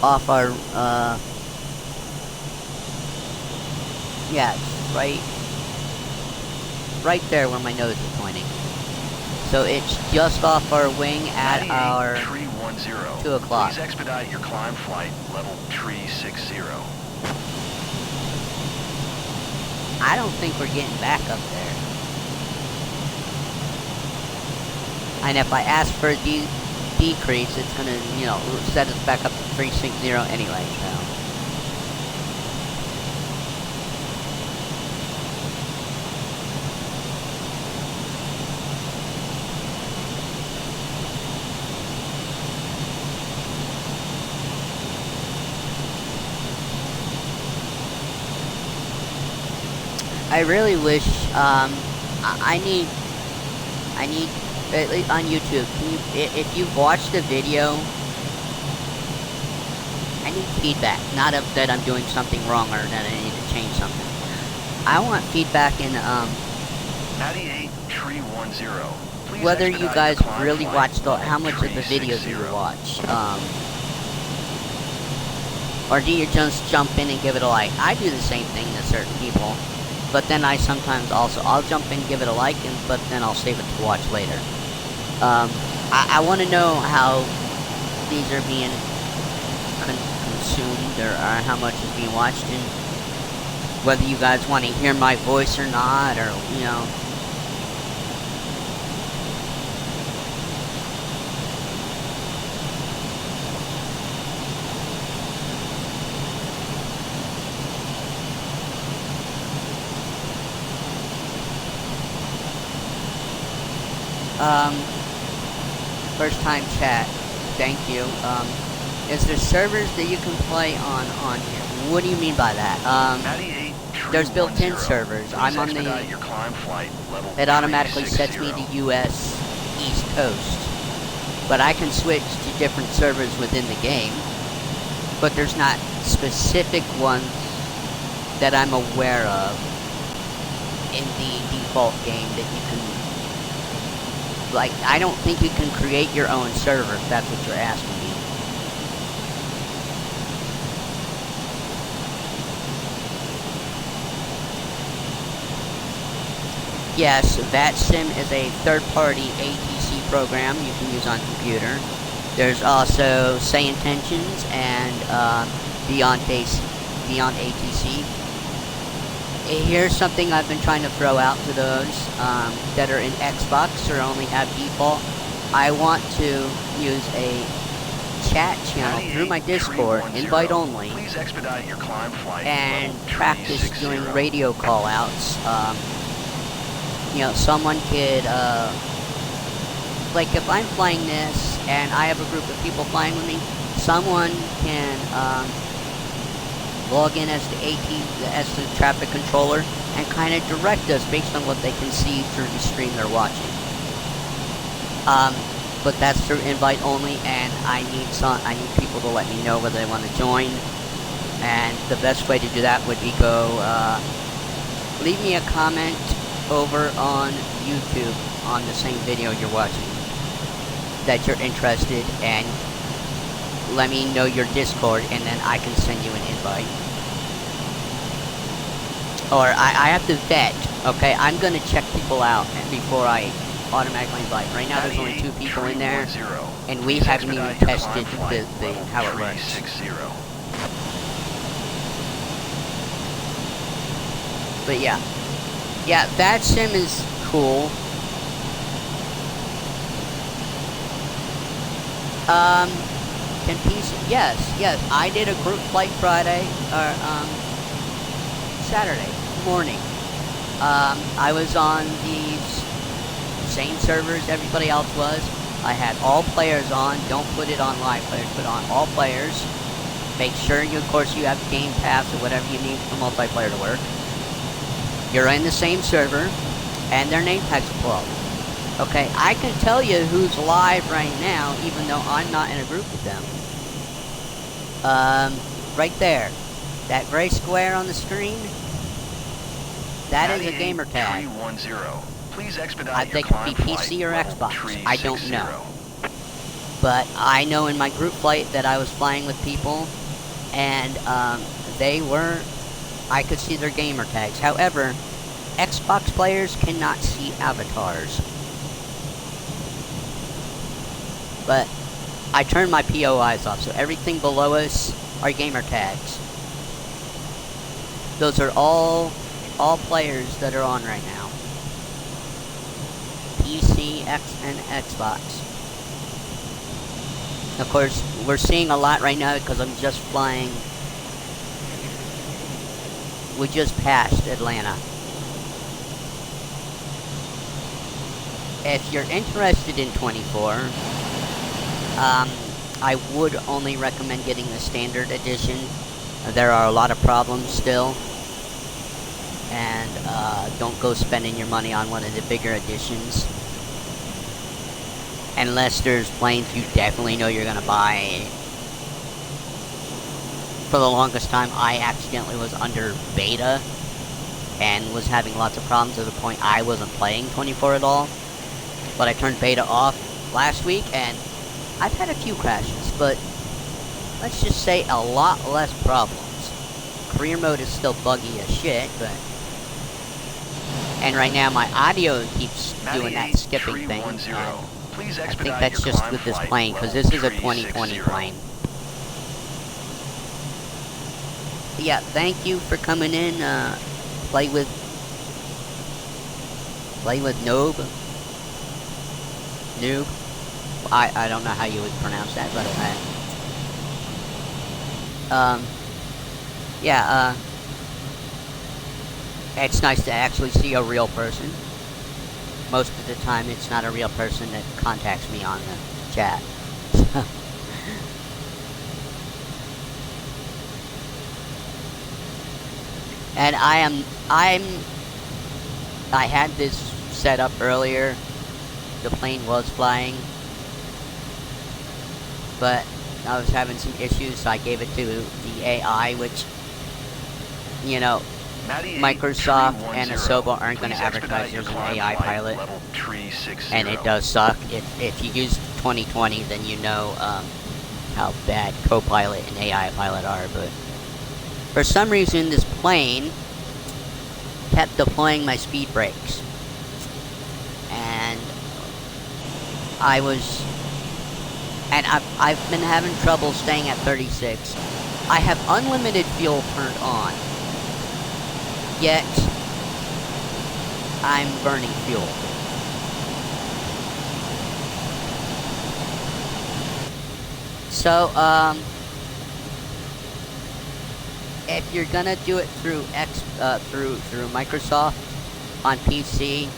off our, yeah, it's right there where my nose is pointing. So it's just off our wing at Matty 8 our Tree 10. 2 o'clock. Please expedite your climb flight level tree 60. I don't think we're getting back up there. And if I ask for a decrease, it's gonna, set us back up to 360 anyway, so. I really wish, I need, at least on YouTube, if you've watched the video, I need feedback, not that I'm doing something wrong or that I need to change something. I want feedback in, Matty 8 Tree 10. Please whether you expedite guys your climb really flight watched level how much of the tree videos 60. you watch, or do you just jump in and give it a like? I do the same thing to certain people. But then I sometimes also, I'll jump in, give it a like, but then I'll save it to watch later. I want to know how these are being consumed, or how much is being watched, and whether you guys want to hear my voice or not, or, first time chat, thank you. Is there servers that you can play on here? What do you mean by that? Matty 8 Tree There's built-in 10. servers. Please I'm on expedite your climb flight level it automatically tree sets me 60. to US East Coast. But I can switch to different servers within the game. But there's not specific ones that I'm aware of in the default game that you can, like, I don't think you can create your own server, if that's what you're asking me. Yes, VATSIM is a third-party ATC program you can use on computer. There's also Say Intentions and Beyond ATC. Here's something I've been trying to throw out to those that are in Xbox or only have default. I want to use a chat channel through my Discord, invite only, Please expedite your climb flight and level practice 360. doing radio call-outs. Someone could, like if I'm flying this and I have a group of people flying with me, someone can log in as the traffic controller and kind of direct us based on what they can see through the stream they're watching. But that's through invite only, and I need people to let me know whether they want to join. And the best way to do that would be leave me a comment over on YouTube on the same video you're watching that you're interested, and let me know your Discord, and then I can send you an invite. Or I have to vet, okay? I'm gonna check people out before I automatically invite. Right now there's only 2 people in there, and we haven't even tested how it works. But yeah, that sim is cool. Can PC? Yes. I did a group flight Friday or Saturday morning. I was on the same servers everybody else was. I had all players on. Don't put it on live players. Put on all players. Make sure of course you have Game Pass or whatever you need for multiplayer to work. You're in the same server, and their name tags will pull up. Okay, I can tell you who's live right now, even though I'm not in a group with them. Right there. That gray square on the screen, that is a gamer tag. They could be PC or Xbox. I don't know. But I know in my group flight that I was flying with people, and I could see their gamer tags. However, Xbox players cannot see avatars. But I turned my POIs off, so everything below us are gamer tags. Those are all players that are on right now. PC, and Xbox. Of course, we're seeing a lot right now because I'm just flying. We just passed Atlanta. If you're interested in 24, I would only recommend getting the standard edition. There are a lot of problems still. And don't go spending your money on one of the bigger editions. Unless there's planes you definitely know you're going to buy. For the longest time, I accidentally was under beta and was having lots of problems to the point I wasn't playing 24 at all. But I turned beta off last week, and I've had a few crashes, but let's just say a lot less problems. Career mode is still buggy as shit, but... And right now my audio keeps doing that skipping thing. I think that's just with this plane, because this is a 2020 plane. But yeah, thank you for coming in. Play with Noob. I don't know how you would pronounce that, but yeah, it's nice to actually see a real person. Most of the time, it's not a real person that contacts me on the chat. And I had this set up earlier. The plane was flying, but I was having some issues, so I gave it to the AI, which, you know, Microsoft and Asobo aren't going to advertise there's an AI pilot, and it does suck. If you use 2020, then you know how bad Copilot and AI pilot are, but for some reason this plane kept deploying my speed brakes, and I've been having trouble staying at 36. I have unlimited fuel turned on, yet I'm burning fuel. So, if you're gonna do it through through Microsoft on PC,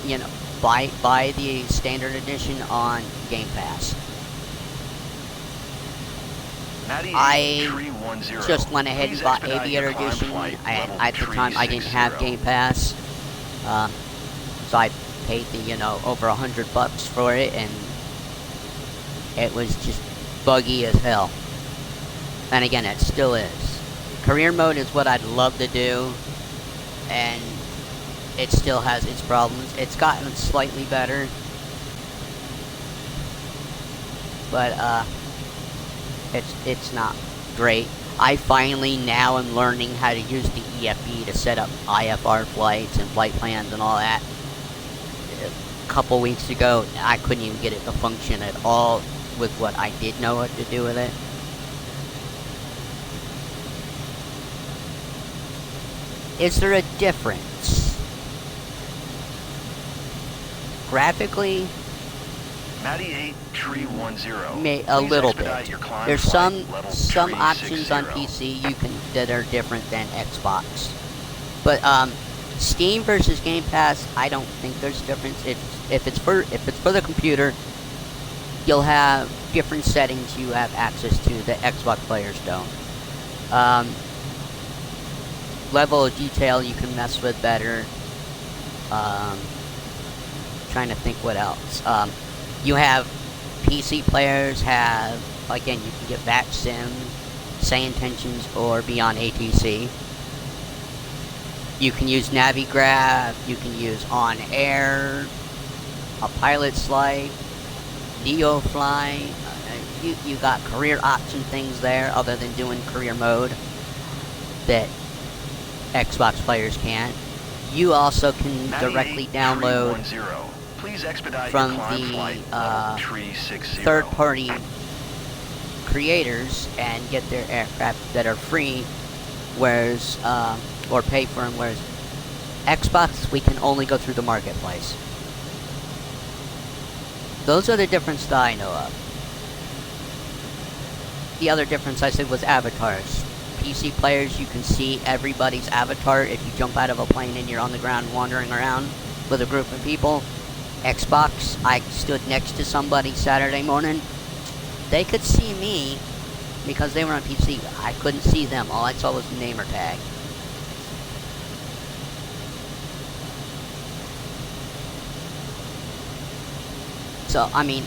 you know, buy the standard edition on Game Pass. Matty 8 I 310. just went ahead and Please bought expedite Aviator your climb Edition, flight, and level at the time I didn't have 360. Game Pass, so I paid the over $100 for it, and it was just buggy as hell. And again, it still is. Career mode is what I'd love to do, and it still has its problems. It's gotten slightly better, but it's not great. I finally now am learning how to use the EFB to set up IFR flights and flight plans and all that. A couple weeks ago, I couldn't even get it to function at all with what I did know what to do with it. Is there a difference? Graphically, Matty 8 310. a Please little expedite bit. your climb There's flight, level some options on 360. PC that are different than Xbox. But Steam versus Game Pass, I don't think there's a difference. If it's for the computer, you'll have different settings you have access to that Xbox players don't. Level of detail you can mess with better. Trying to think what else. You have PC players have, again, you can get Batch Sim, Say Intentions, or Beyond ATC. You can use Navigraph, you can use On Air, a Pilot's Life, NeoFly. You got career option things there other than doing career mode that Xbox players can't. You also can directly download from the third-party creators and get their aircraft that are free, whereas or pay for them. Whereas Xbox, we can only go through the marketplace. Those are the differences that I know of. The other difference I said was avatars. PC players, you can see everybody's avatar if you jump out of a plane and you're on the ground wandering around with a group of people. Xbox, I stood next to somebody Saturday morning. They could see me because they were on PC. I couldn't see them. All I saw was the namer tag. So, I mean,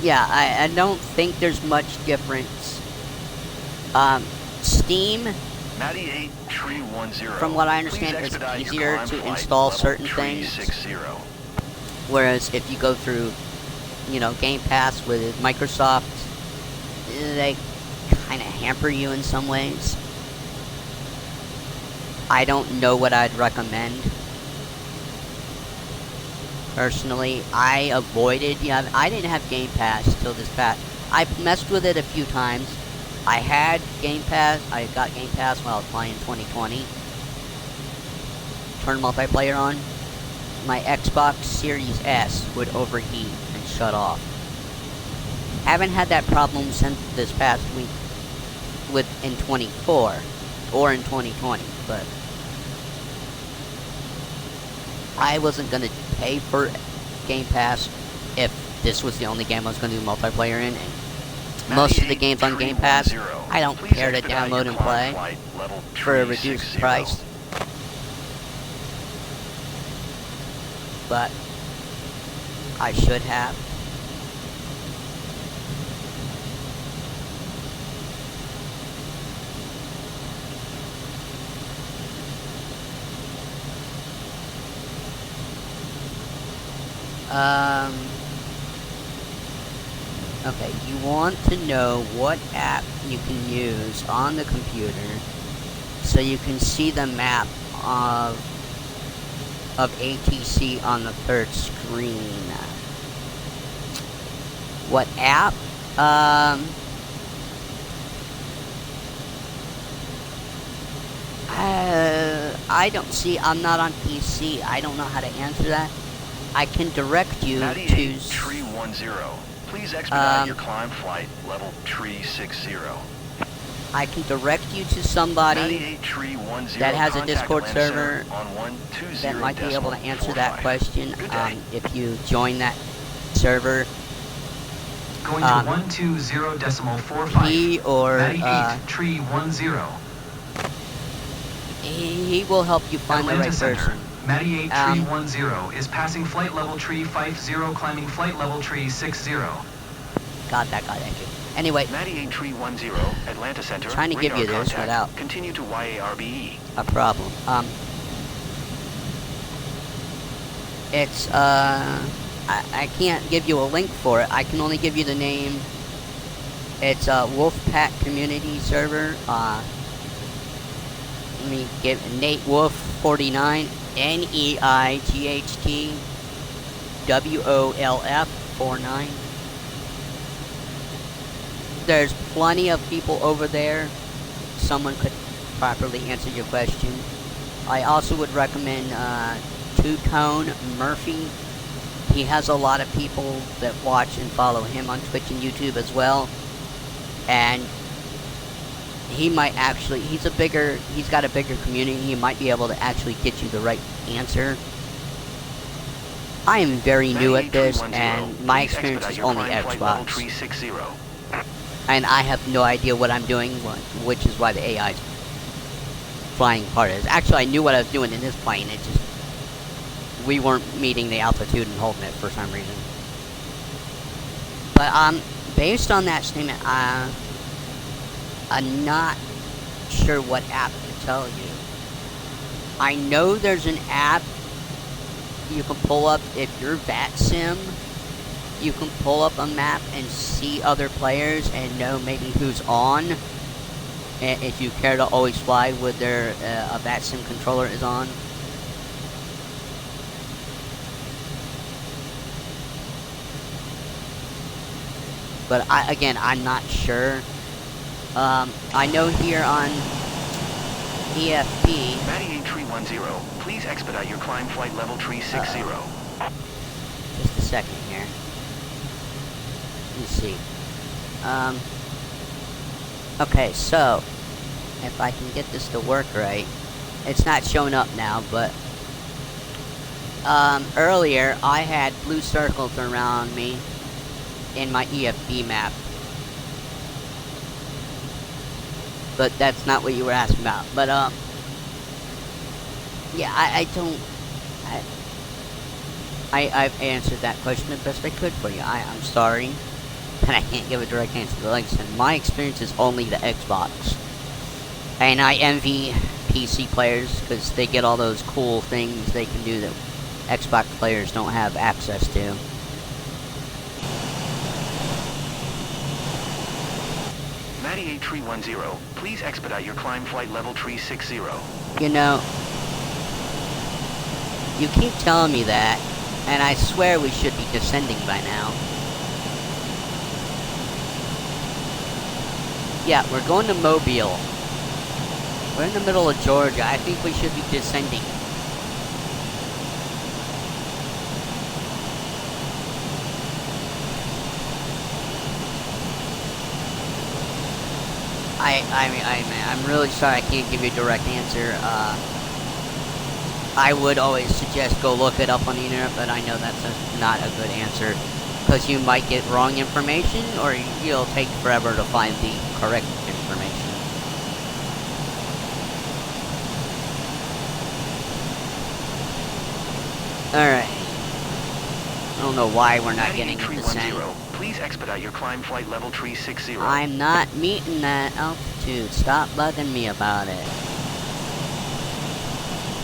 I don't think there's much difference. Steam, from what I understand, is easier to install certain things. Whereas if you go through, Game Pass with Microsoft, they kind of hamper you in some ways. I don't know what I'd recommend. Personally, I avoided, I didn't have Game Pass till this past. I messed with it a few times. I had Game Pass, I got Game Pass while I was playing 2020. Turned multiplayer on. My Xbox Series S would overheat and shut off. Haven't had that problem since this past week in 24 or in 2020, but I wasn't going to pay for Game Pass if this was the only game I was going to do multiplayer in, and most of the games on Game Pass, I don't care to download and play for a reduced price. But I should have. Okay, you want to know what app you can use on the computer so you can see the map of ATC on the third screen. What app? I don't see. I'm not on PC. I don't know how to answer that. I can direct you to 310. Please expedite your climb flight level 360. I can direct you to somebody that has a Discord server that might be able to answer that question. If you join that server, Going to 120.45. he or Matty 8, tree 10. he will help you find the Atlanta right Center. person. Matty 8, tree 10 is passing flight level tree 50, climbing flight level tree 60. Got that. Anyway, Matty 8 tree 10, Atlanta Center. Trying to give radar you this contact. without Continue to YARBE. a problem. It's I can't give you a link for it. I can only give you the name. It's a Wolfpack community server. Let me give Nate Wolf 49, NEIGHT WOLF 49. There's plenty of people over there. Someone could properly answer your question. I also would recommend Two-Tone Murphy. He has a lot of people that watch and follow him on Twitch and YouTube as well. And he might actually, he's got a bigger community. He might be able to actually get you the right answer. I am very new at this, and my experience is only Xbox. And I have no idea what I'm doing, which is why the AI's flying part is. Actually, I knew what I was doing in this plane. It just, we weren't meeting the altitude and holding it for some reason. But based on that statement, I'm not sure what app to tell you. I know there's an app you can pull up if you're VATSIM. You can pull up a map and see other players and know maybe who's on. And if you care to always fly with their a VATSIM controller is on. But I'm not sure. I know here on EFP. Matty 8 tree 10, please expedite your climb flight level tree 60. Just a second here. Let's see. Okay, so if I can get this to work right, it's not showing up now, but earlier I had blue circles around me in my EFB map. But that's not what you were asking about. But yeah, I've answered that question the best I could for you. I'm sorry that I can't give a direct answer. But like I said, my experience is only the Xbox. And I envy PC players because they get all those cool things they can do that Xbox players don't have access to. Matty 8 tree 10, please expedite your climb flight level tree 60. You know, you keep telling me that, and I swear we should be descending by now. Yeah, we're going to Mobile. We're in the middle of Georgia. I think we should be descending. I'm really sorry I can't give you a direct answer. I would always suggest go look it up on the internet, but I know that's not a good answer. Because you might get wrong information, or you'll take forever to find the correct information. Alright. I don't know why we're not getting a descent. Please expedite your climb flight level tree 60. I'm not meeting that altitude. Stop bugging me about it.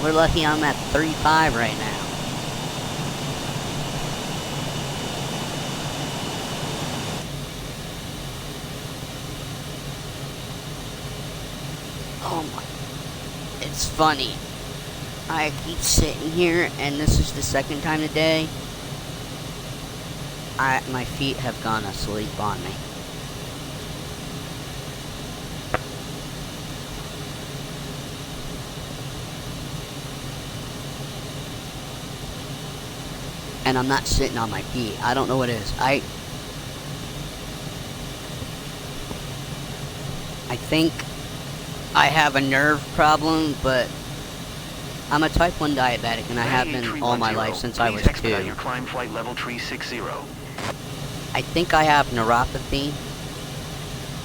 We're lucky I'm at 35 right now. Oh my. It's funny. I keep sitting here, and this is the second time today. My feet have gone asleep on me. And I'm not sitting on my feet. I don't know what it is. I think I have a nerve problem, but I'm a type 1 diabetic, and I have been all my life since I was 2. Your climb flight level tree 60. I think I have neuropathy,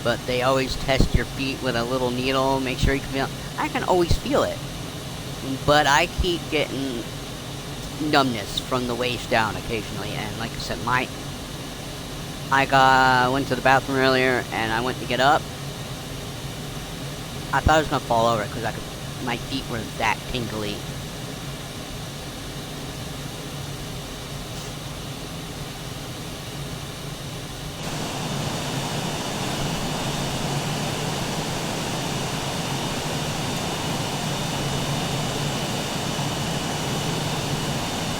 but they always test your feet with a little needle, make sure you can feel it. I can always feel it, but I keep getting numbness from the waist down occasionally, and like I said, went to the bathroom earlier, and I went to get up. I thought I was gonna fall over because my feet were that tingly.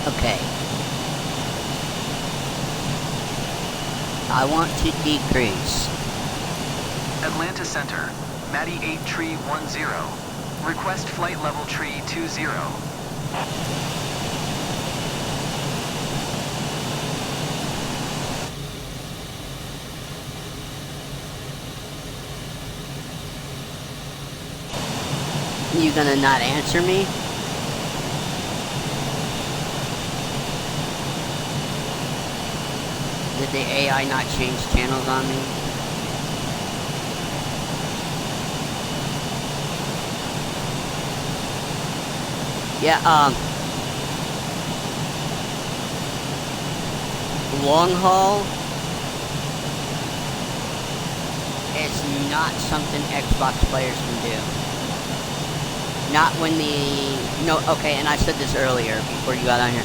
Okay. I want to decrease. Atlanta Center, Matty 8 Tree 10. Request flight level tree 20. You gonna not answer me? Did the AI not change channels on me? Yeah, long haul is not something Xbox players can do. Not when okay, and I said this earlier before you got on here.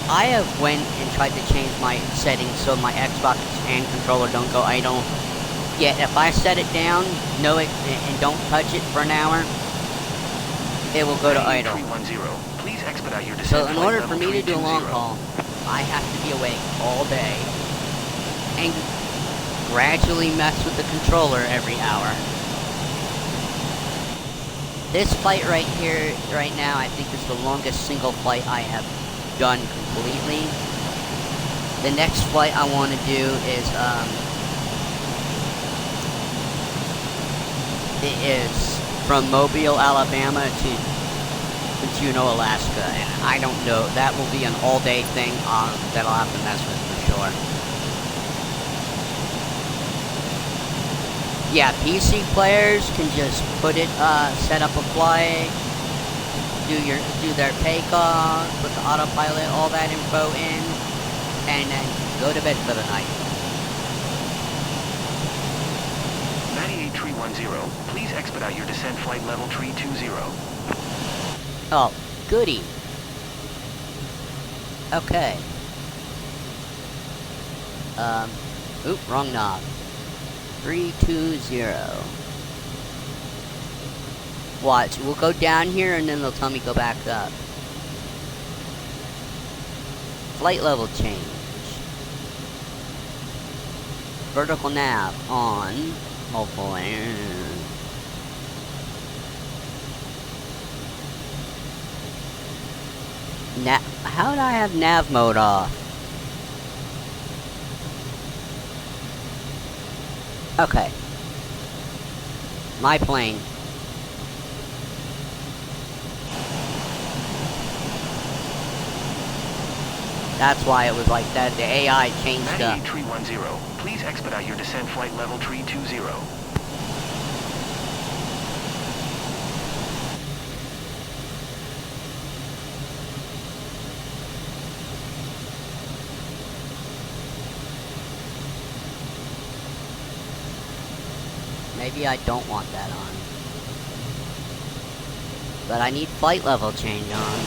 I have went and tried to change my settings so my Xbox and controller don't go idle. Yet if I set it down, and don't touch it for an hour, it will go to idle. 310. Please expedite your So descent in flight order for level me to do a 320. long haul, I have to be awake all day and gradually mess with the controller every hour. This flight right here, right now, I think is the longest single flight I have done completely. The next flight I want to do is, it is from Mobile, Alabama to Juneau, Alaska, and I don't know, that will be an all-day thing that I'll have to mess with for sure. Yeah, PC players can just put it, set up a flight, do their takeoff, put the autopilot, all that info in, and then go to bed for the night. Matty 8 Tree 10. Please expedite your descent flight level tree 20. Oh, goody. Okay. Oop, wrong knob. 320. Watch, we'll go down here and then they'll tell me go back up. Flight level change. Vertical nav on. Hopefully. How do I have nav mode off? Okay. My plane. That's why it was like that. The AI changed Matty up. 8 Tree 10. Please expedite your descent flight level tree 20. Maybe I don't want that on. But I need flight level change on.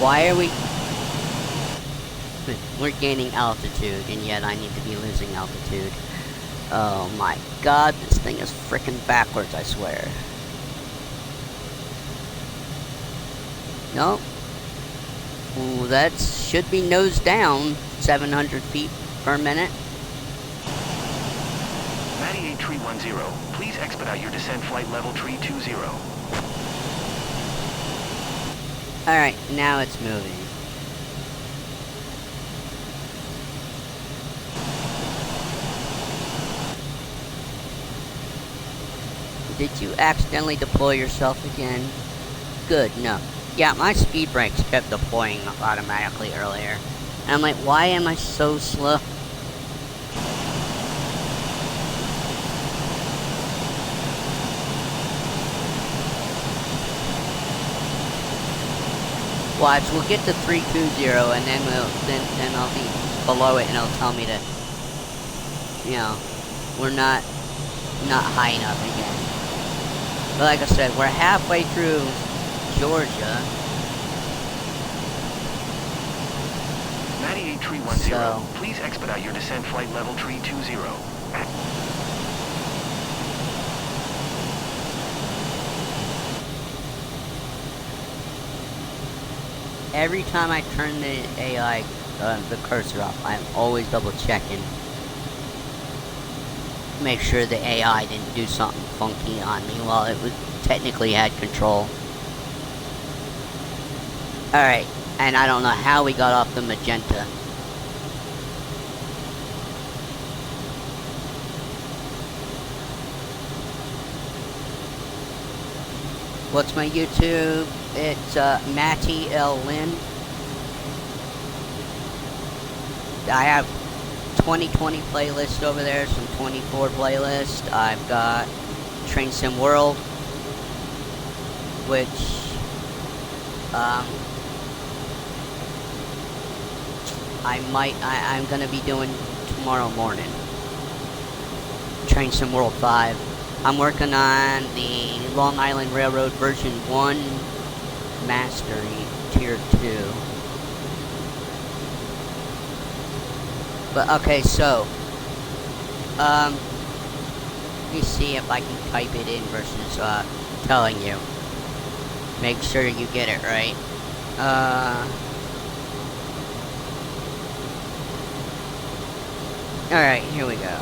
Why are we... We're gaining altitude, and yet I need to be losing altitude. Oh my god, this thing is frickin' backwards, I swear. Nope. Ooh, that should be nose down, 700 feet per minute. Matty 8 Tree 10. Please expedite your descent flight level tree 20. Alright, now it's moving. Did you accidentally deploy yourself again? good. No. Yeah, my speed brakes kept deploying automatically earlier. And I'm like, why am I so slow? Watch, we'll get to 320 and then then I'll be below it and it'll tell me to, you know, we're not high enough again. But like I said, we're halfway through Georgia. Matty 8310, So, please expedite your descent flight level tree 20. every time I turn the AI, the cursor off, I'm always double checking. Make sure the AI didn't do something funky on me while it was technically had control. Alright, and I don't know how we got off the magenta. What's my YouTube? It's Matty L. Lynn. I have 2020 playlist over there, some 24 playlist. I've got Train Sim World, which I'm gonna be doing tomorrow morning. Train Sim World 5. I'm working on the Long Island Railroad version 1 Mastery Tier 2. But okay, so let me see if I can type it in versus telling you. Make sure you get it right. Alright, here we go.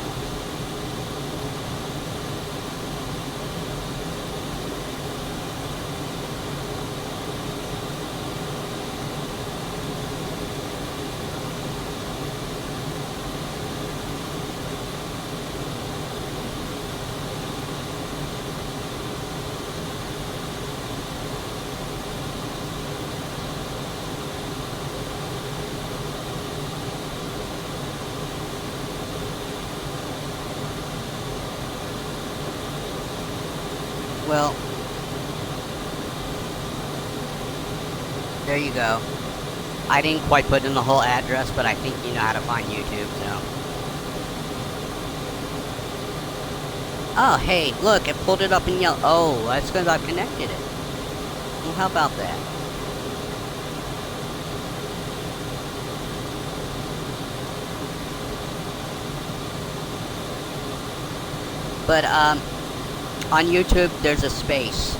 Well, there you go. I didn't quite put in the whole address, but I think you know how to find YouTube, so. Oh, hey, look, it pulled it up in yellow. Oh, that's because I've connected it. Well, how about that? But, on YouTube, there's a space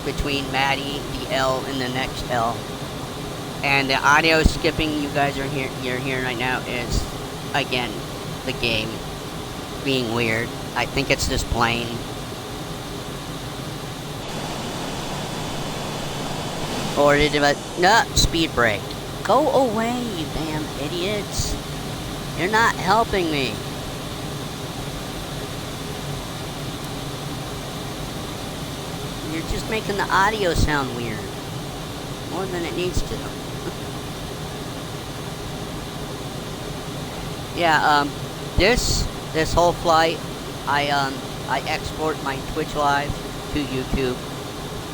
between Maddie, the L, and the next L. And the audio skipping you're hearing right now is, again, the game being weird. I think it's just plain. Or did it, no, speed brake. Go away, you damn idiots. You're not helping me. You're just making the audio sound weird. More than it needs to. Yeah, this whole flight, I export my Twitch Live to YouTube.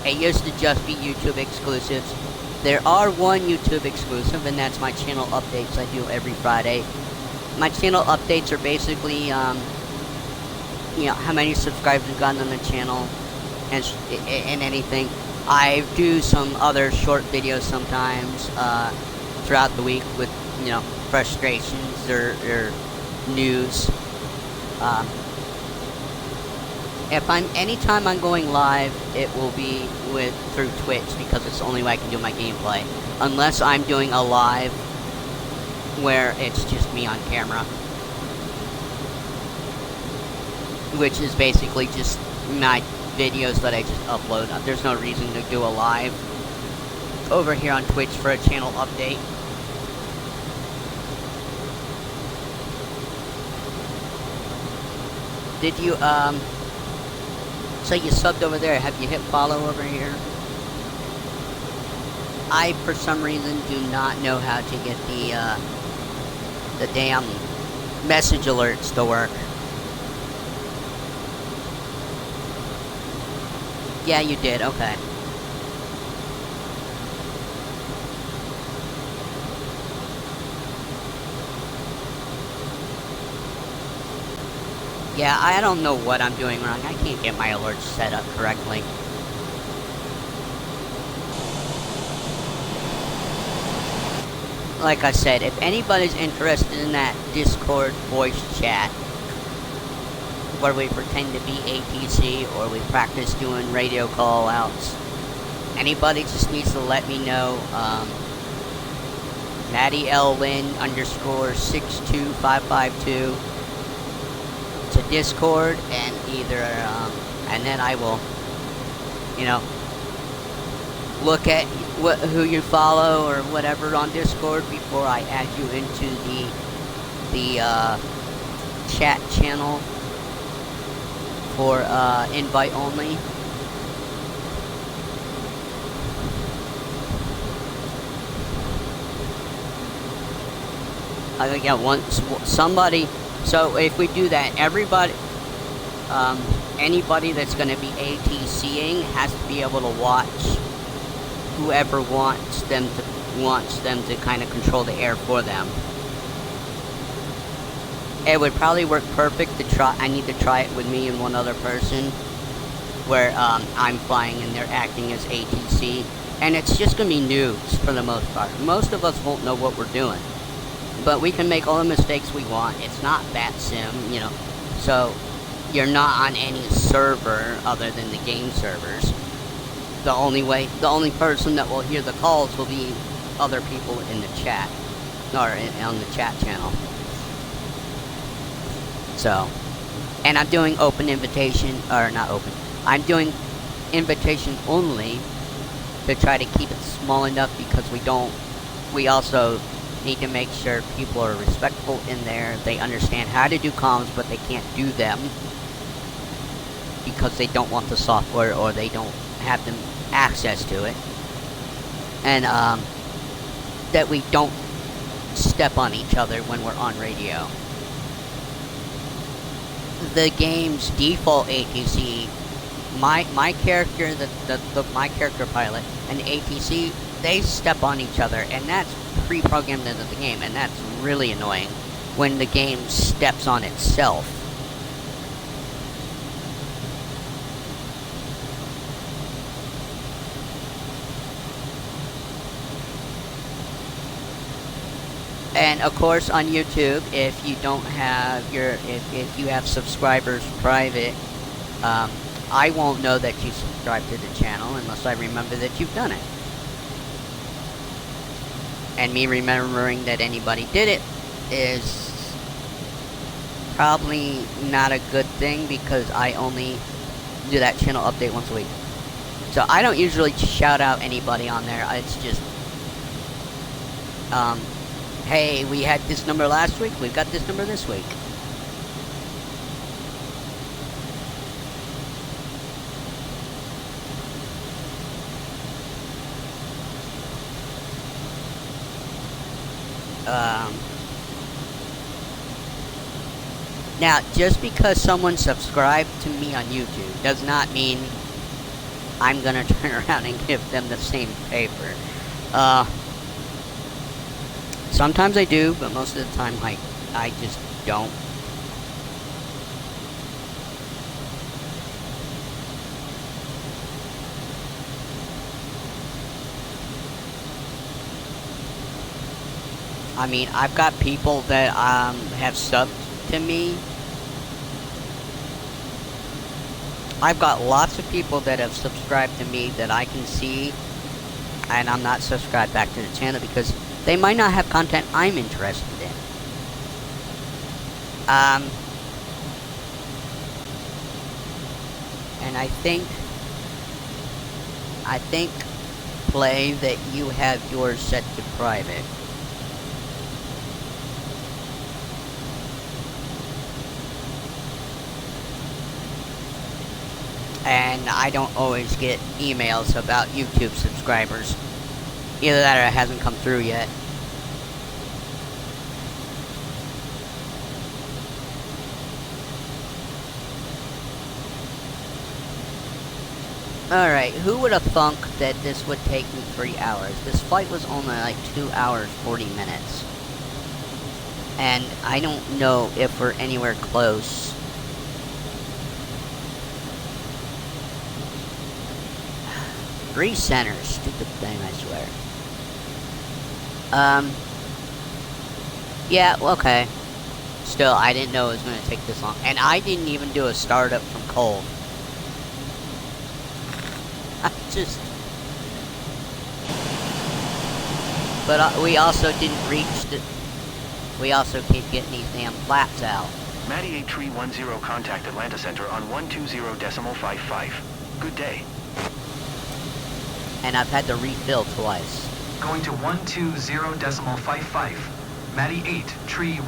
It used to just be YouTube exclusives. There are one YouTube exclusive, and that's my channel updates I do every Friday. My channel updates are basically, you know, how many subscribers we've gotten on the channel, and anything. I do some other short videos sometimes throughout the week with, you know, frustrations or news. Anytime I'm going live, it will be through Twitch because it's the only way I can do my gameplay. Unless I'm doing a live where it's just me on camera, which is basically just my videos that I just upload. There's no reason to do a live over here on Twitch for a channel update. Did you looks like you subbed over there. Have you hit follow over here? I, for some reason, do not know how to get the damn message alerts to work. Yeah, you did. Okay. Yeah, I don't know what I'm doing wrong. I can't get my alerts set up correctly. Like I said, if anybody's interested in that Discord voice chat, where we pretend to be ATC or we practice doing radio call outs, anybody just needs to let me know. Maddie L. Lynn _ 62552 to Discord, and either, and then I will, you know, look at who you follow or whatever on Discord before I add you into the chat channel for invite only. I think somebody. So if we do that, everybody, anybody that's going to be ATCing has to be able to watch whoever wants them to kind of control the air for them. It would probably work perfect to try. I need to try it with me and one other person, where I'm flying and they're acting as ATC, and it's just gonna be noobs for the most part. Most of us won't know what we're doing, but we can make all the mistakes we want. It's not bat sim, you know. So you're not on any server other than the game servers. The only person that will hear the calls will be other people in the chat, or on the chat channel. So, and I'm doing open invitation, or not open, I'm doing invitation only to try to keep it small enough, because we also need to make sure people are respectful in there. They understand how to do comms, but they can't do them because they don't want the software, or they don't have them access to it. And that we don't step on each other when we're on radio. The game's default ATC, my character, my character pilot, and the ATC, they step on each other, and that's pre-programmed into the game, and that's really annoying when the game steps on itself. And of course on YouTube, if you don't have if you have subscribers private, I won't know that you subscribe to the channel unless I remember that you've done it. And me remembering that anybody did it is probably not a good thing, because I only do that channel update once a week. So I don't usually shout out anybody on there. It's just, hey, we had this number last week, we've got this number this week. Now, just because someone subscribed to me on YouTube does not mean I'm gonna turn around and give them the same favor. Sometimes I do, but most of the time I just don't. I mean, I've got people that have subbed to me. I've got lots of people that have subscribed to me that I can see, and I'm not subscribed back to the channel because they might not have content I'm interested in. And I think play that you have yours set to private. and I don't always get emails about YouTube subscribers. Either that or it hasn't come through yet. Alright, who would have thunk that this would take me 3 hours? This flight was only like 2 hours, 40 minutes. And I don't know if we're anywhere close. Recenter, stupid thing, I swear. Yeah, okay. Still, I didn't know it was going to take this long. And I didn't even do a startup from cold. Just... But we also didn't reach the... We also keep getting these damn flaps out. Matty 8310, contact Atlanta Center on 120.55. Good day. And I've had to refill twice. Going to 120.55. Matty 8, tree 10.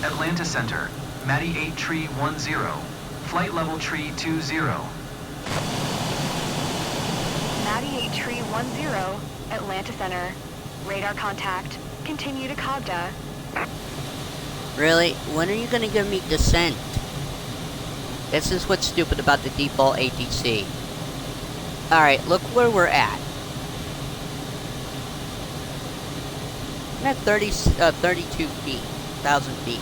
Atlanta Center, Matty 8, tree 10. Flight level tree 20. Matty 8 tree 10, Atlanta Center. Radar contact. Continue to Kdca. Really? When are you gonna give me descent? This is what's stupid about the default ATC. Alright, look where we're at. I'm at 32 feet. 1,000 feet.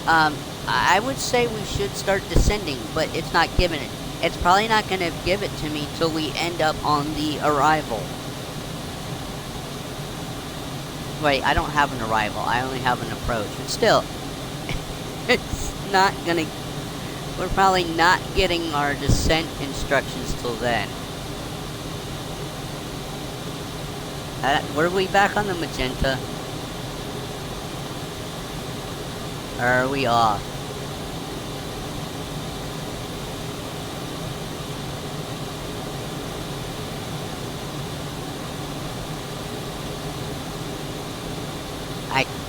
I would say we should start descending, but it's not giving it. It's probably not going to give it to me till we end up on the arrival. Wait, I don't have an arrival. I only have an approach. But still, it's not going to... We're probably not getting our descent instructions till then. Were we back on the magenta? Or are we off?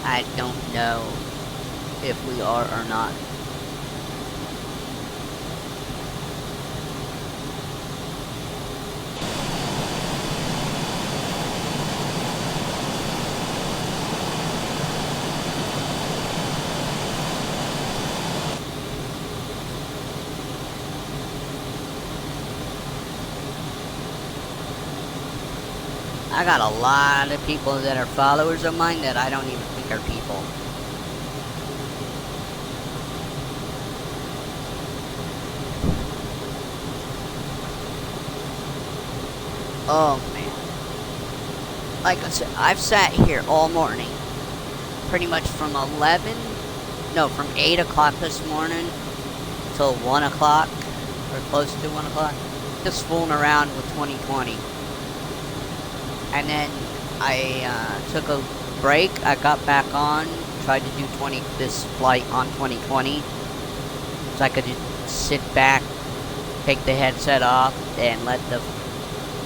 I don't know if we are or not. I got a lot of people that are followers of mine that I don't even think are people. Oh man. Like I said, I've sat here all morning. Pretty much from 8 o'clock this morning till 1 o'clock, or close to 1 o'clock. Just fooling around with 2020. And then I took a break. I got back on, tried to do this flight on 2020, so I could just sit back, take the headset off, and let the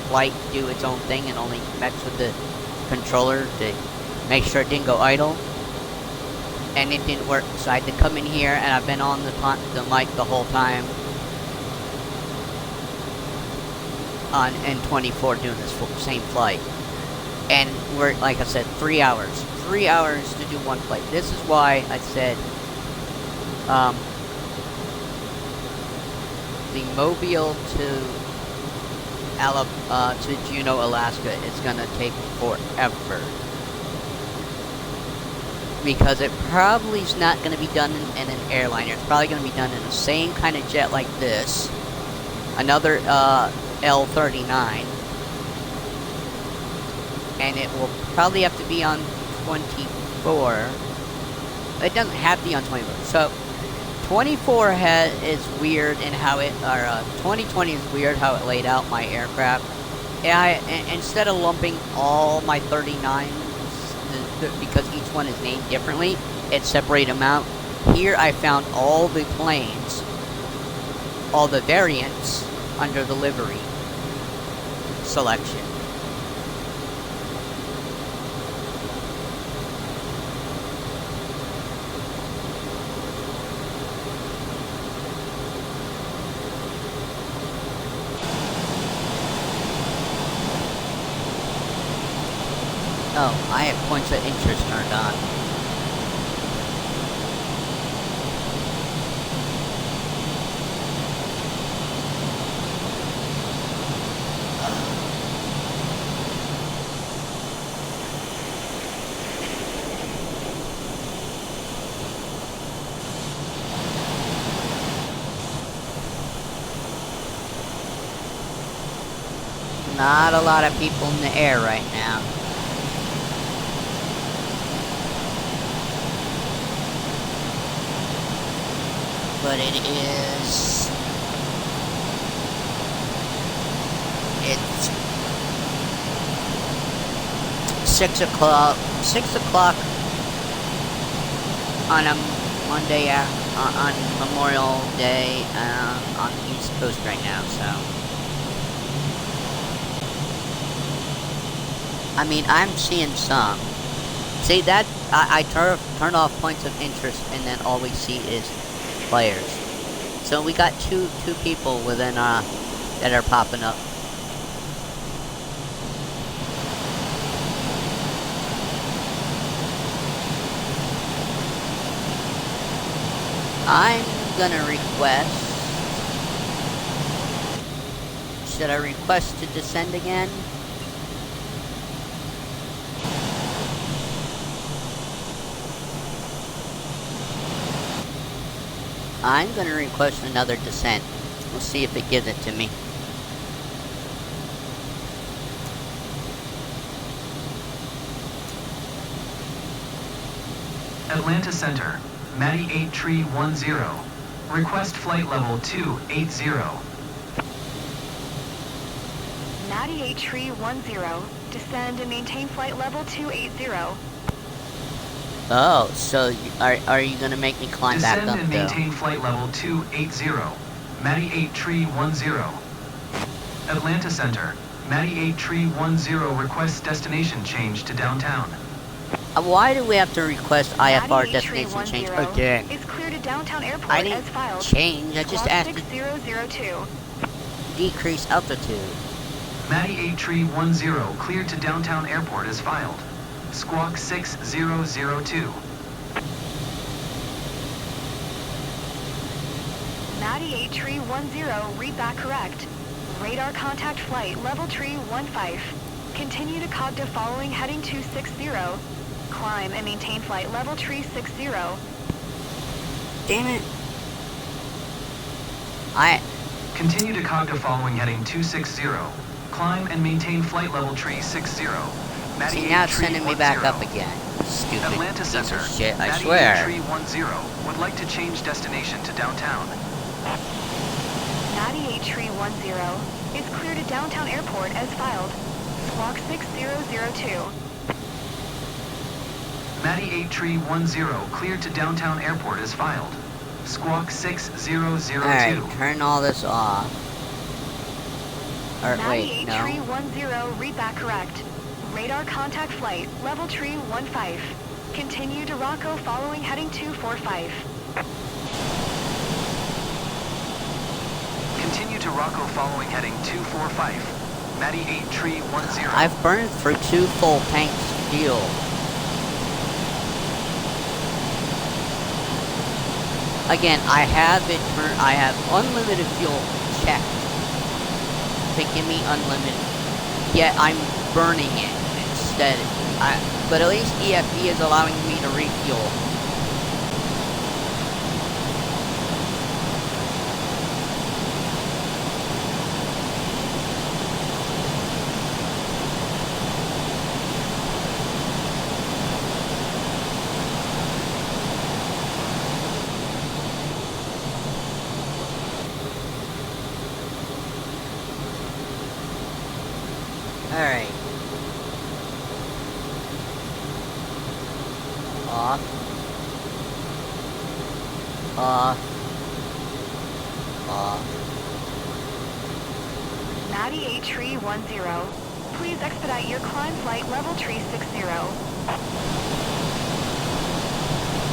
flight do its own thing, and only mess with the controller to make sure it didn't go idle. And it didn't work, so I had to come in here, and I've been on the mic the whole time on N24 doing this same flight. And we're, like I said, 3 hours. 3 hours to do one flight. This is why I said the Mobile to Juneau, Alaska is gonna take forever. Because it probably is not gonna be done in an airliner. It's probably gonna be done in the same kind of jet like this. Another L-39. And it will probably have to be on 24. It doesn't have to be on 24. So 24 is weird in how it, or 2020 is weird how it laid out my aircraft. And instead of lumping all my 39s, because each one is named differently, it separated them out. Here I found all the planes, all the variants under the livery selection. Oh, I have points of interest turned on. Not a lot of people in the air right now. But it's 6 o'clock, 6 o'clock on a Monday, on Memorial Day, on the East Coast right now, so. I mean, I'm seeing some. See, that, I turn off points of interest, and then all we see is players. So we got two people within, that are popping up. I'm gonna request... Should I request to descend again? I'm gonna request another descent. We'll see if it gives it to me. Atlanta Center, Matty 8 Tree 10. Request flight level 280. Matty 8 Tree 10. Descend and maintain flight level 280. Oh, so are you gonna make me climb back Descend up and though? maintain flight level 280. Matty 8 Tree 10. Atlanta Center, Matty 8 Tree 10 requests destination change to downtown. Why do we have to request IFR Matty 8 destination Tree change 10 again? is clear to downtown airport I as didn't filed. change, I just Squawk asked to 6002. decrease altitude. Matty 8 Tree 10 cleared to downtown airport as filed. Squawk 6002. Matty 8 Tree 10, read back correct. Radar contact flight level tree 15. Continue to Kdca following heading 260. Climb and maintain flight level tree 60. Damn it. Continue to Kdca following heading 260. Climb and maintain flight level tree 60. Matty See, 8 now it's Tree sending me 10. back up again. Stupid Atlanta piece Center, of shit, I Matty 8 swear. Tree 10 would like to change destination to downtown. Matty 8 Tree 10 is clear to downtown airport as filed. Squawk 6002. Matty 8 Tree 10 cleared to downtown airport as filed. Squawk 6002. Alright, turn all this off. Or Matty wait, 8 no. Tree 10, read back correct. Radar contact flight level tree 15. Continue to Rocco following heading 245. Continue to Rocco following heading 245. Matty 8 Tree 10. I've burned through 2 full tanks of fuel. Again, I have unlimited fuel checked to give me unlimited. Yet I'm burning it instead. But at least EFB is allowing me to refuel. Alright. Off. Off. Off. Matty 8 Tree 10. Please expedite your climb flight level tree 60.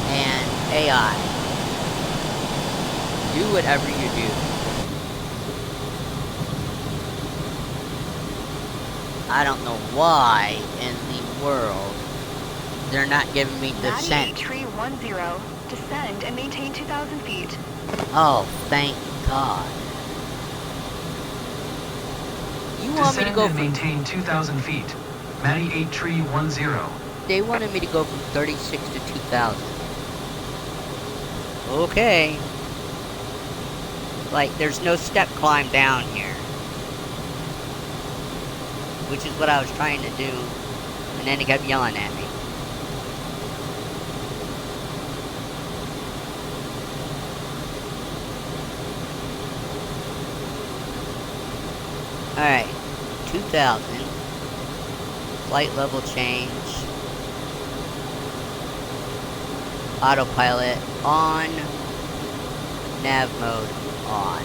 And AI. Do whatever you do. I don't know why in the world, they're not giving me descent. 98-tree-10, descend and maintain 2,000 feet. Oh, thank God. You want me to Descend go and from... maintain 2,000 feet. Matty 8 tree 10. They wanted me to go from 36 to 2,000. Okay. Like, there's no step climb down here. Which is what I was trying to do. And then he kept yelling at me. Alright. 2,000. Flight level change. Autopilot on. Nav mode on.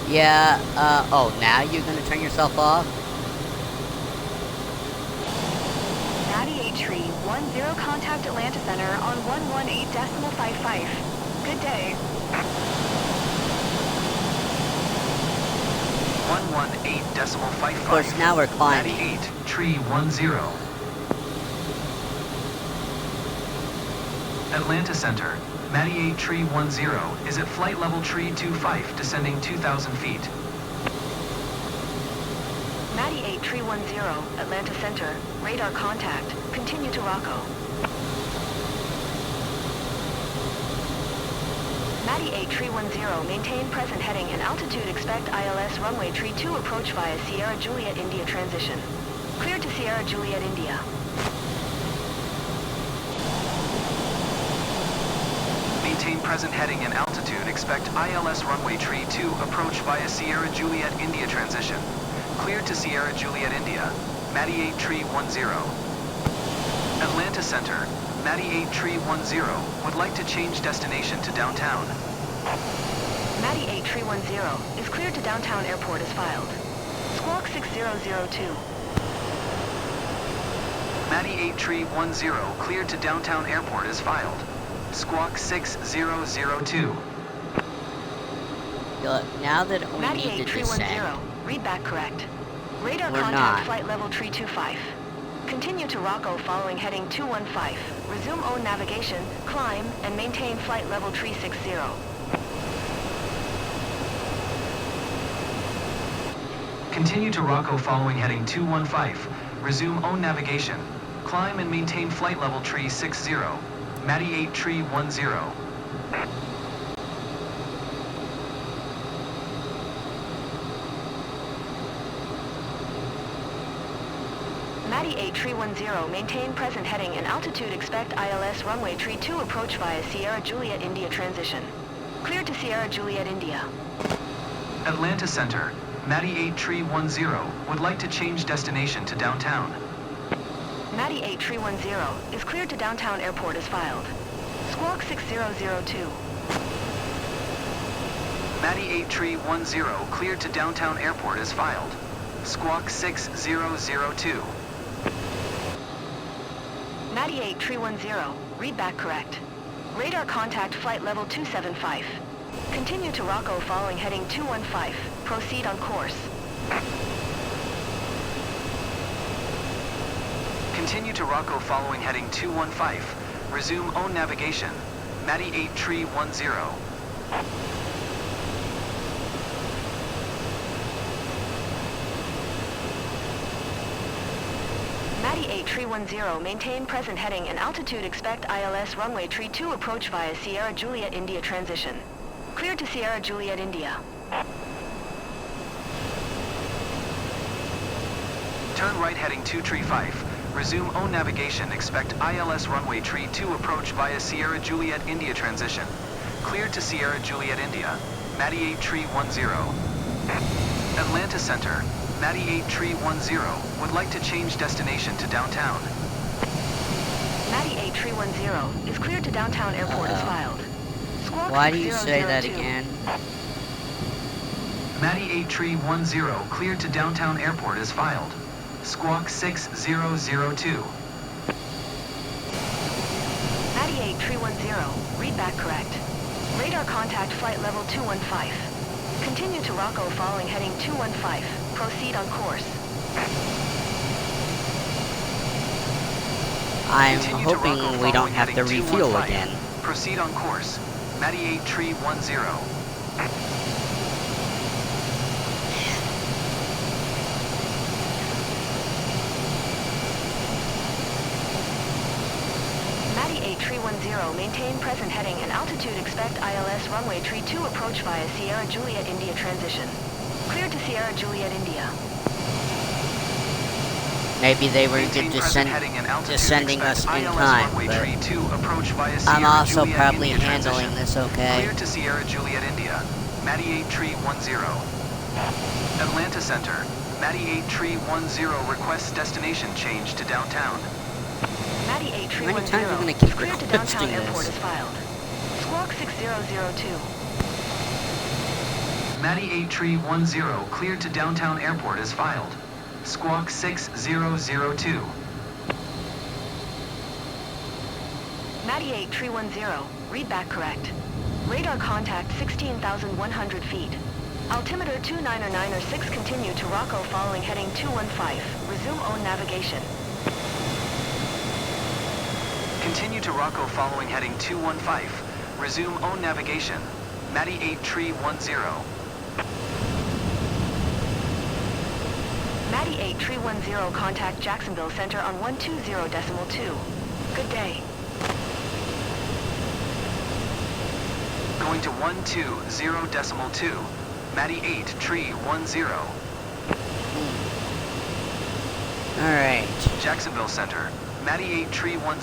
Yeah, oh, now you're gonna turn yourself off? 98-tree-10, contact Atlanta Center on 118.55. Good day. 118.55. Of course, now we're climbing. Matty 8 tree 10. Atlanta Center, Matty 8 tree 10 is at flight level tree 25, descending 2,000 feet. Matty 8-tree-10, Atlanta Center, radar contact. Continue to Rocco. Matty 8-tree-10, maintain present heading and altitude, expect ILS runway tree 2 approach via Sierra Juliet India transition. Clear to Sierra Juliet India. Maintain present heading and altitude, expect ILS runway tree 2 approach via Sierra Juliet India transition. Clear to Sierra Juliet India, Matty 8 tree 10. Atlanta Center, Matty 8 tree 10 would like to change destination to downtown. Matty 8-tree-10 is cleared to downtown airport as filed. Squawk 6002. Matty 8 tree 10 cleared to downtown airport as filed. Squawk 6002. Look, now that we Matty need to 8-tree-10, descend, read back correct. Radar We're contact not. flight level tree 25. Continue to Rocco following heading 215. Resume own navigation, climb, and maintain flight level tree 60. Continue to Rocco following heading 215. Resume own navigation. Climb and maintain flight level tree 60. Matty 8 tree 10. Matty 8-tree-10, maintain present heading and altitude, expect ILS runway tree 2 approach via Sierra Juliet India transition. Clear to Sierra Juliet India. Atlanta Center, Matty 8 tree 10 would like to change destination to downtown. Matty 8-tree-10 is cleared to downtown airport as filed. Squawk 6002. Matty 8 tree 10 cleared to downtown airport as filed. Squawk 6002. Matty 8-tree-10, read back correct. Radar contact flight level 275. Continue to Rocco following heading 215. Proceed on course. Continue to Rocco following heading 215. Resume own navigation. Matty 8 tree 10. Matty 8-tree-10, maintain present heading and altitude, expect ILS runway tree 2 approach via Sierra Juliet India transition. Clear to Sierra Juliet India. Turn right heading 235. Resume own navigation. Expect ILS runway tree 2 approach via Sierra Juliet India transition. Cleared to Sierra Juliet India. Matty 8 tree 10. Atlanta Center, Matty 8 tree 10 would like to change destination to downtown. Matty 8-tree-10 is cleared to downtown airport as filed. Squawk why do you say that 6002. again? Matty 8 tree 10 cleared to downtown airport as filed. Squawk 6002. Matty 8-tree-10, read back correct. Radar contact flight level 215. Continue to Rocco following heading 215. Proceed on course. I'm Continue to hoping Rocco we don't following have to heading refuel 215. again. Proceed on course. Matty 8 tree 10. Matty 8 tree 10, maintain present heading and altitude, expect ILS runway tree 2 approach via Sierra Juliet India transition. Cleared to Sierra Juliet India. Maybe they were Maintain present heading and altitude, descending us expect in ILS time, runway but tree 2 approach via I'm Sierra also Juliet probably India handling transition. this okay. Cleared to Sierra Juliet India. Matty 8 tree 10. Atlanta Center. Matty 8 tree 10 requests destination change to downtown. Matty 8 tree How many 10, times are we gonna keep cleared to downtown requesting airport this? is filed. Squawk 6002. Matty 8 tree 10 cleared to downtown airport is filed. Squawk 6002. Matty 8 tree 10, read back correct. Radar contact 16,100 feet. Altimeter 29906, continue to Rocco following heading 215. Resume own navigation. Continue to Rocco following heading 215. Resume own navigation. Matty 8 tree 10. Matty 8 tree 10, contact Jacksonville Center on 120.2. Good day. Going to 120.2. Matty 8 tree 10. Alright. Jacksonville Center. Matty 8 tree 10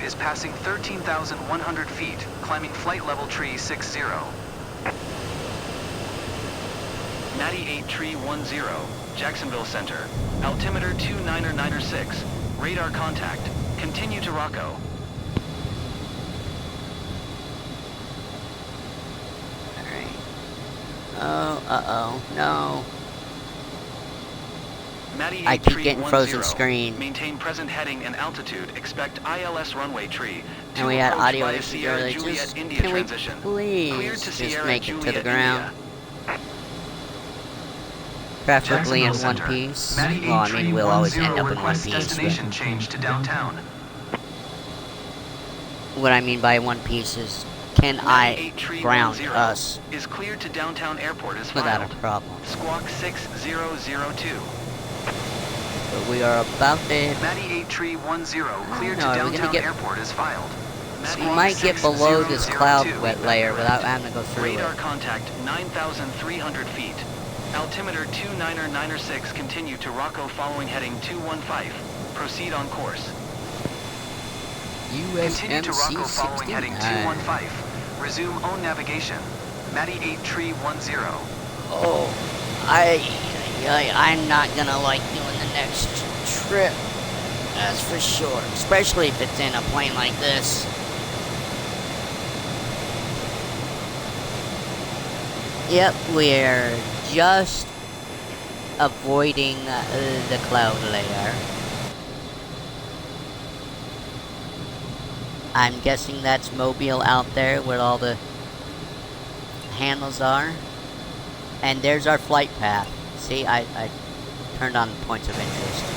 is passing 13,100 feet, climbing flight level tree 60. Matty 8 tree 10, Jacksonville Center. Altimeter 29906. Radar contact. Continue to Rocco. Alright. Oh, uh-oh. No. Matty I 8 keep tree getting 10. frozen screen. Maintain present heading and altitude. Expect ILS runway tree. And we had approach audio via issues Sierra earlier. Juliet Just, India can we transition. please Cleared to just Sierra make it to Juliet the ground? India. Preferably in Jacksonville one Center. piece. Matty 8 Well, I mean, we'll always end up in one requests piece, destination but change to downtown. what I mean by one piece is, can I Matty 8 tree ground 10 us is cleared to downtown airport is without filed. a problem? Squawk 6002. But we are about to... Matty 8 tree 10 cleared No, to are we gonna downtown get- airport is filed. We Squawk might get below this cloud 6002. wet layer without having to go through Radar it. contact 9,300 feet. Altimeter 29906, continue to Rocco following heading 215. Proceed on course. Continue to Rocco following heading 215. Resume own navigation. Matty 8 tree 10. Oh, I'm not gonna like doing the next trip. That's for sure. Especially if it's in a plane like this. Yep, we're just avoiding the cloud layer. I'm guessing that's Mobile out there where all the handles are. And there's our flight path. See, I turned on points of interest.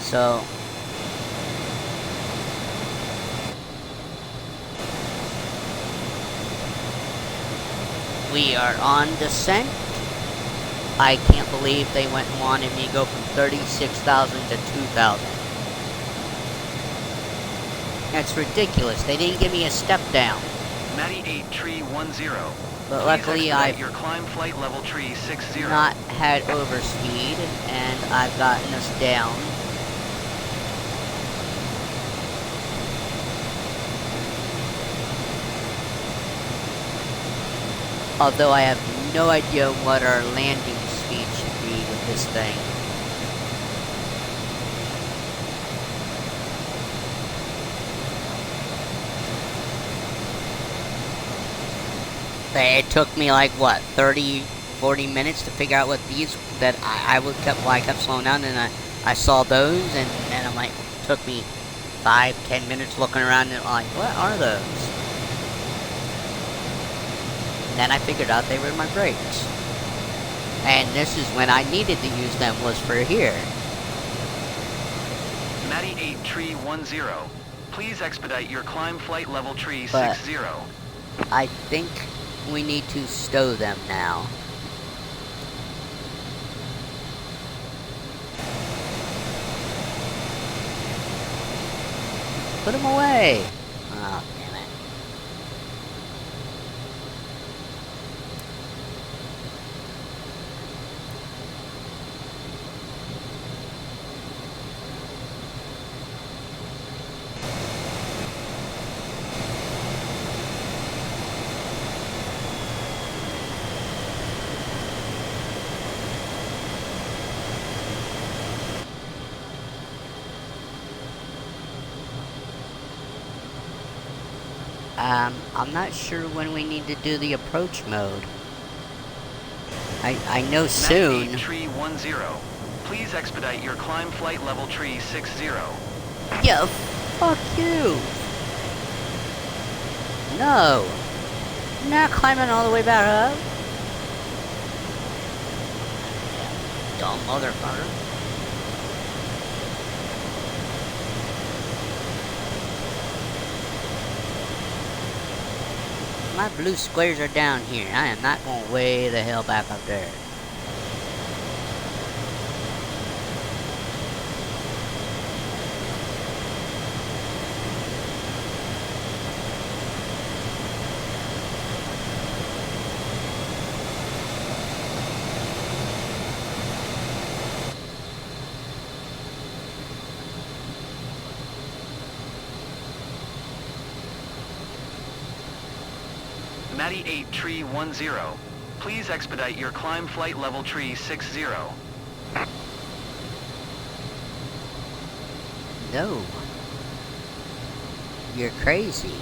So, we are on descent. I can't believe they went and wanted me to go from 36,000 to 2,000. That's ridiculous. They didn't give me a step down. Matty 8 tree 10. But Please luckily expedite I've your climb flight level tree 60. not had overspeed and I've gotten us down. Although I have no idea what our landing speed should be with this thing. It took me like, what, 30, 40 minutes to figure out what these, that I kept slowing down, and I saw those, and I'm like, it took me 5, 10 minutes looking around, and I'm like, what are those? then I figured out they were my brakes. And this is when I needed to use them, was for here. Matty 8 tree 10. Please expedite your climb flight level tree But 60. I think we need to stow them now. Put them away! Oh, damn it. I'm not sure when we need to do the approach mode. I know soon. Matty 8 tree 10. Please expedite your climb flight level tree 60. Yo, fuck you! No! I'm not climbing all the way back up. Dumb motherfucker. My blue squares are down here. I am not going way the hell back up there. Matty 8 tree 10. Please expedite your climb flight level tree 60. No. You're crazy.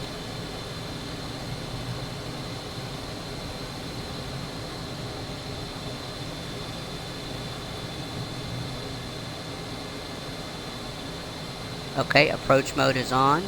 Okay, approach mode is on.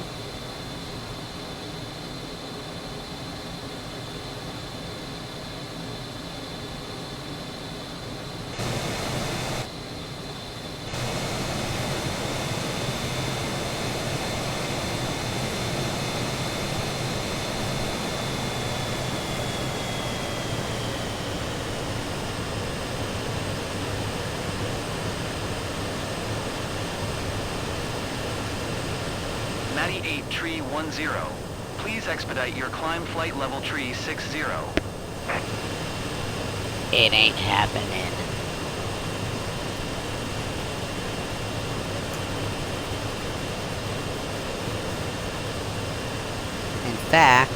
Matty 8 tree 10. Please expedite your climb flight level tree 60. It ain't happening. In fact,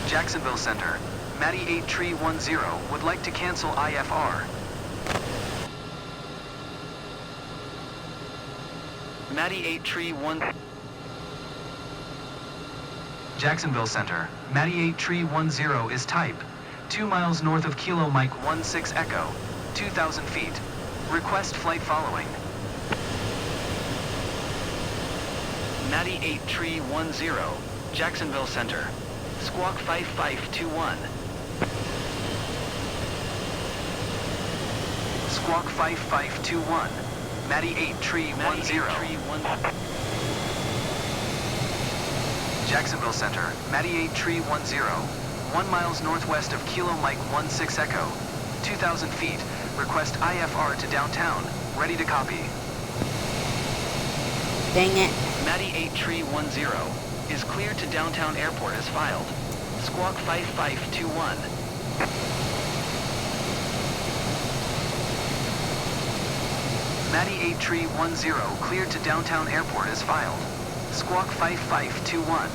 Jacksonville Center. Matty 8 tree 10 would like to cancel IFR. Matty 8 tree 1. Jacksonville Center. Matty 8 tree 10 is type. 2 miles north of Kilo Mike 16 Echo. 2,000 feet. Request flight following. Matty 8 tree 10. Jacksonville Center. Squawk 5521. Squawk 5521. Matty 8 tree 10. Jacksonville Center. Matty 8 tree 10. 1 miles northwest of Kilo Mike 16 Echo. 2,000 feet. Request IFR to downtown. Ready to copy. dang it. Matty 8 tree 10 is cleared to downtown airport as filed. Squawk 5521. Matty 8 tree 10 cleared to downtown airport as filed. Squawk 5521.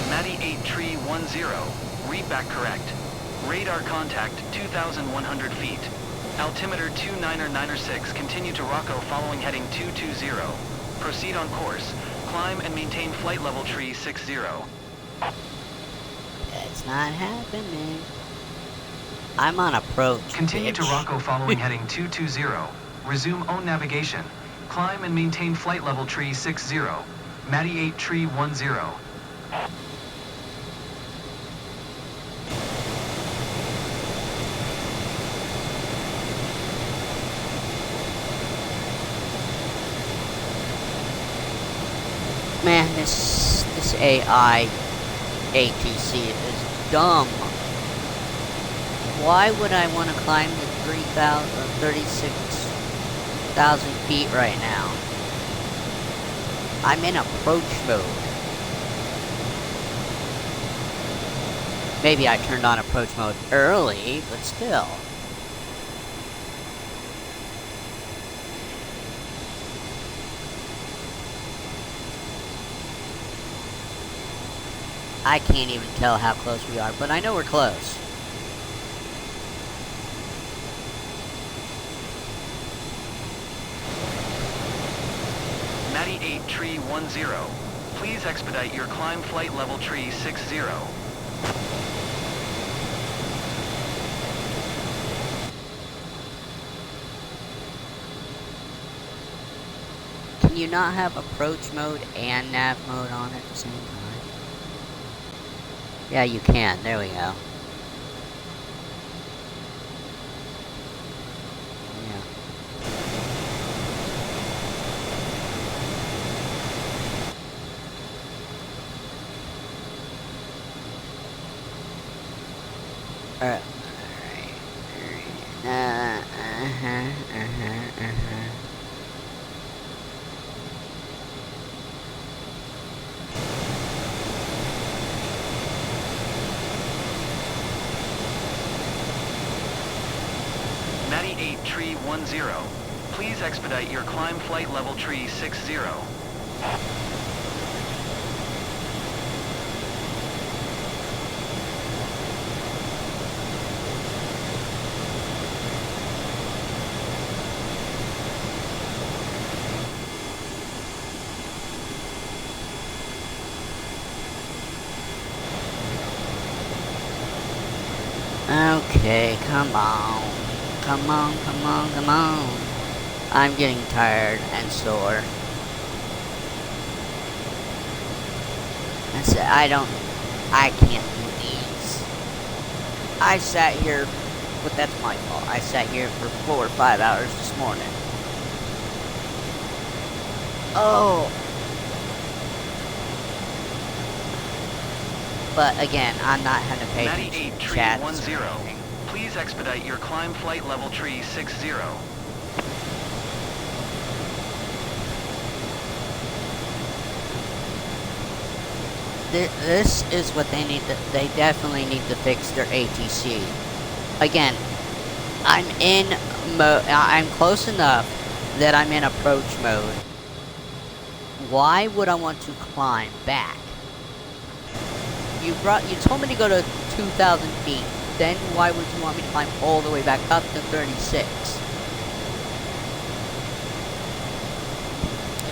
Matty 8 tree 10. Read back correct. Radar contact 2,100 feet. Altimeter 2996. Continue to Rocco following heading 220. Proceed on course. Climb and maintain flight level tree 60. That's not happening. I'm on approach, Continue bitch. to Rocco following heading 220. Resume own navigation. Climb and maintain flight level tree 60. Matty 8 tree 10. Man, this AI ATC is dumb. Why would I want to climb the 36,000 feet right now? I'm in approach mode. Maybe I turned on approach mode early, but still. I can't even tell how close we are, but I know we're close. Matty 8 tree 10. Please expedite your climb flight level tree 60. Can you not have approach mode and nav mode on at the same time? Yeah, you can. There we go. Yeah. Alright. Matty 8 tree 10. Please expedite your climb flight level tree 60. Okay, come on. Come on, come on, come on. I'm getting tired and sore. I can't do these. I sat here, but that's my fault. I sat here for 4 or 5 hours this morning. Oh. But again, I'm not having to pay Matty attention 8 to tree chats 10. or anything. Please expedite your climb flight level tree 60. This is what they need to, they definitely need to fix their ATC. Again, I'm close enough that I'm in approach mode. Why would I want to climb back? You told me to go to 2,000 feet. Then why would you want me to climb all the way back up to 36?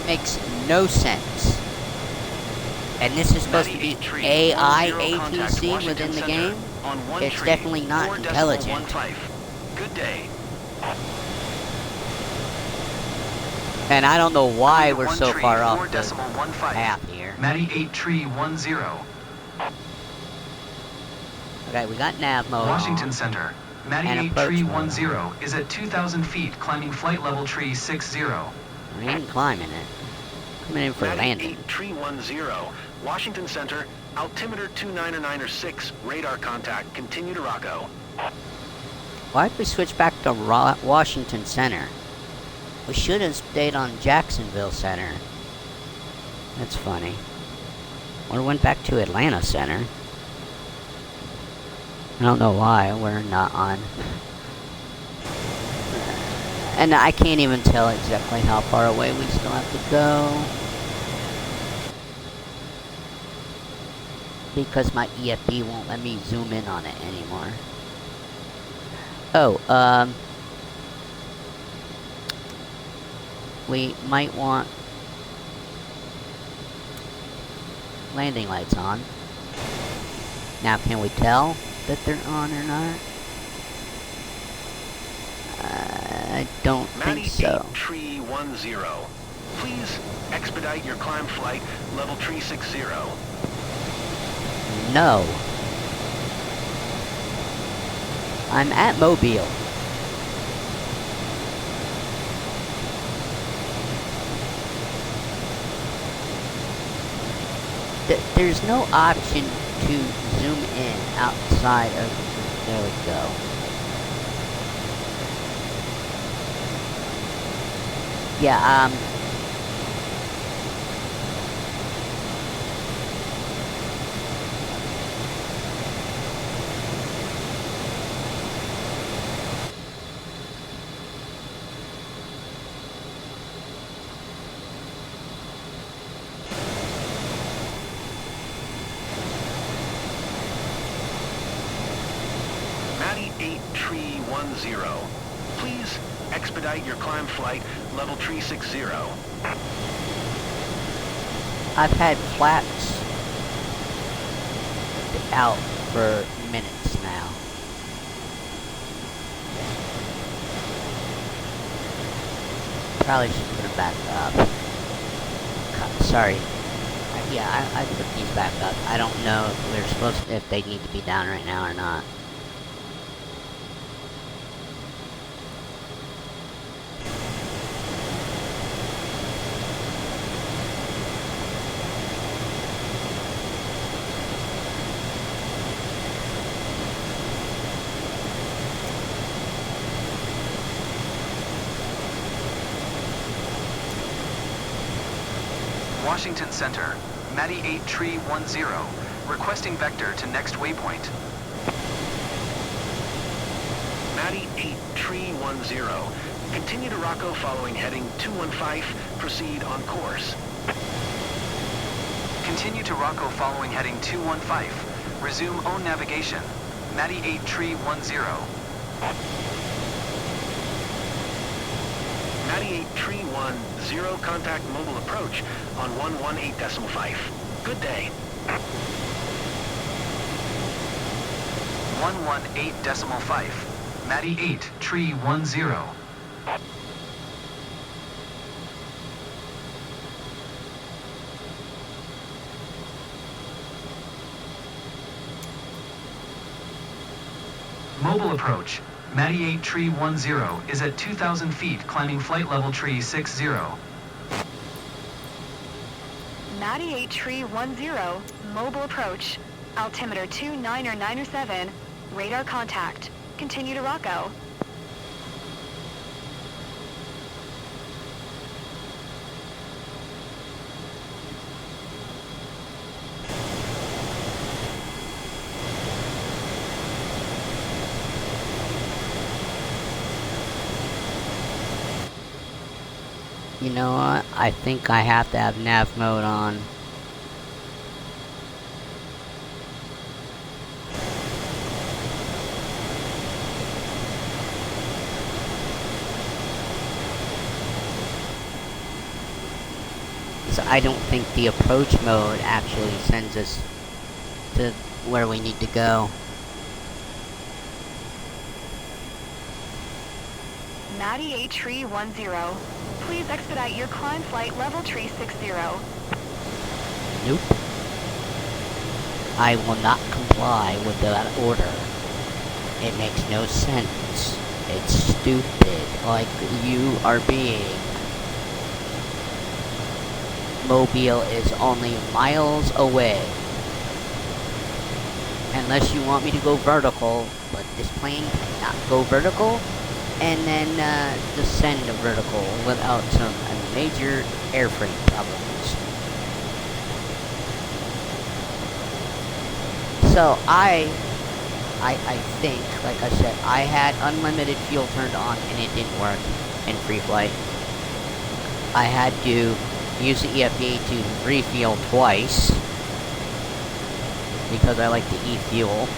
It makes no sense. And this is supposed to be AI ATC within the game? It's definitely not intelligent. Good day. And I don't know why we're so far off the 4.15. path here. Matty 8 tree 10. Okay, we got nav mode Washington on. Center. Matty And 8 approach tree mode 10 is at 2,000 feet, climbing flight level tree 60. We ain't climbing it. Coming in for Matty landing. 8 tree 10. Washington Center, altimeter 299 radar contact, continue to Rocco. Why'd we switch back to Washington Center? We should have stayed on Jacksonville Center. That's funny. Or went back to Atlanta Center. I don't know why we're not on. And I can't even tell exactly how far away we still have to go. Because my EFB won't let me zoom in on it anymore. Oh, we might want landing lights on. Now, can we tell that they're on or not? I don't think Matty so. 8 Tree 10. Please expedite your climb flight level tree 60. No. I'm at Mobile. There's no option to zoom in outside of... There we go. Yeah, Matty 8 Tree 10. Please expedite your climb flight level tree 60. I've had flaps out for minutes now. Probably should put them back up. Sorry. Yeah, I put these back up. I don't know if they're supposed to, if they need to be down right now or not. Washington Center, Matty 8 Tree 10, requesting vector to next waypoint. Matty 8 Tree 10. Continue to Rocco following heading 215. Proceed on course. Continue to Rocco following heading 215. Resume own navigation. Matty 8 Tree 10. Matty 8 Tree 10. Contact mobile approach on 118.5. Good day. 118.5. Matty 8 Tree 10. Mobile approach. Matty 8 Tree 10 is at 2,000 feet climbing flight level tree 60. Matty 8 Tree 10, mobile approach. Altimeter 2997, radar contact. Continue to Rocco. You know what? I think I have to have nav mode on. So I don't think the approach mode actually sends us to where we need to go. Matty 8 Tree 10, please expedite your climb flight level tree 60. Nope. I will not comply with that order. It makes no sense. It's stupid, like you are being. Mobile is only miles away. Unless you want me to go vertical, but this plane cannot go vertical, and then descend vertical without some major airframe problems. So I think, like I said, I had unlimited fuel turned on and it didn't work in free flight. I had to use the EFB to refuel twice because I like to e-fuel.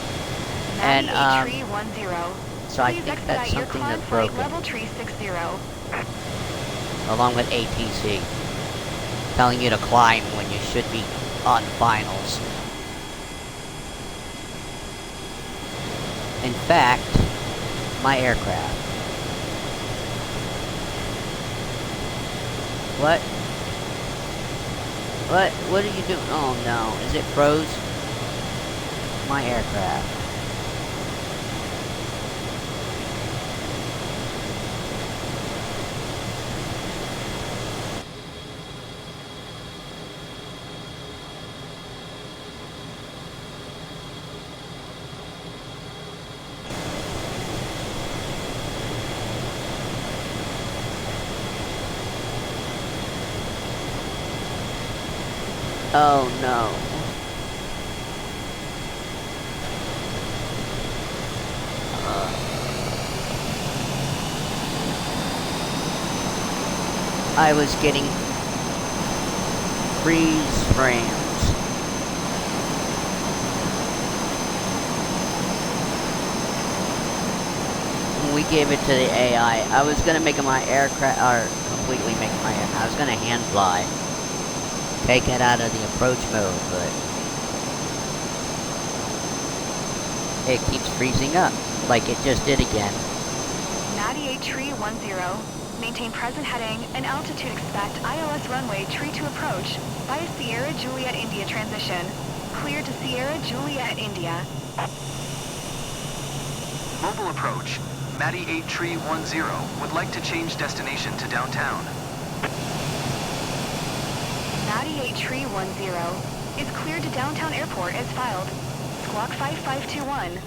And Matty 8 Tree 10. so I Please think that's expedite your something climb that's flight broken, level tree 60. along with ATC, telling you to climb when you should be on finals. In fact, my aircraft What? What are you doing? Oh no, is it froze? My aircraft. Oh no. I was getting freeze frames. When we gave it to the AI, I was gonna make my aircraft, or completely make my aircraft. I was gonna hand fly. Take it out of the approach mode, but it keeps freezing up, like it just did again. 98 tree 10. Maintain present heading and altitude expect ILS runway tree to approach via Sierra Juliet India transition. Clear to Sierra Juliet India. Mobile approach. Matty 8 Tree 10 would like to change destination to downtown. Matty 8 tree 10 is cleared to downtown airport as filed. Squawk 5521.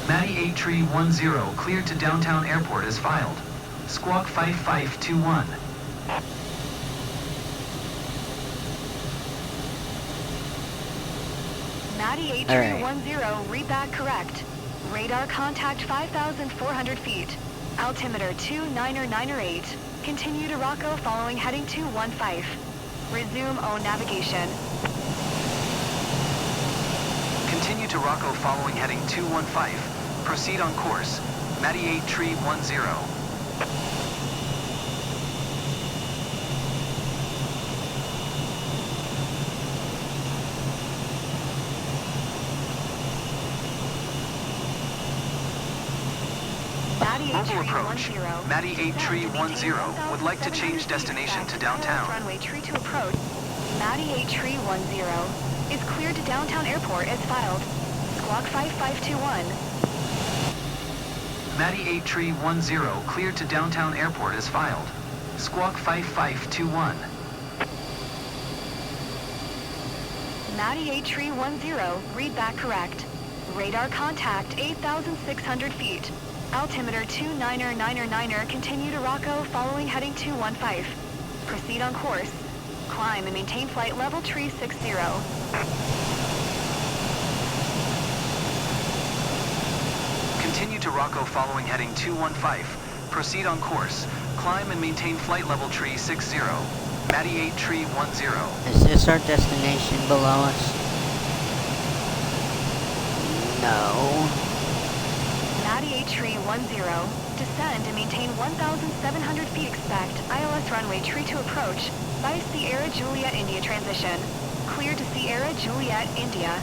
Matty 8 Tree 10 cleared to downtown airport as filed. Squawk 5521. Matty 8 All tree right. 10, read back correct. Radar contact 5,400 feet. Altimeter 29908. Continue to Rocco following heading 215. Resume own navigation. Continue to Rocco following heading 215. Proceed on course. Matty 8 Tree 10. Mobile approach. Matty 8 Tree 10 would like to change destination to downtown. Runway tree to approach. Matty 8 Tree 10 is cleared to downtown airport as filed. Squawk 5521. Matty 8 Tree 10 cleared to downtown airport as filed. Squawk 5521. Matty 8 Tree 10, read back correct. Radar contact 8,600 feet. Altimeter 29909, continue to Rocco following heading 215. Proceed on course. Climb and maintain flight level tree 60. Continue to Rocco following heading 215. Proceed on course. Climb and maintain flight level tree 60. Matty 8 Tree 10. Is this our destination below us? No. Matty 8 Tree 10, descend and maintain 1,700 feet expect ILS runway tree to approach via Sierra Juliet India transition. Clear to Sierra Juliet India.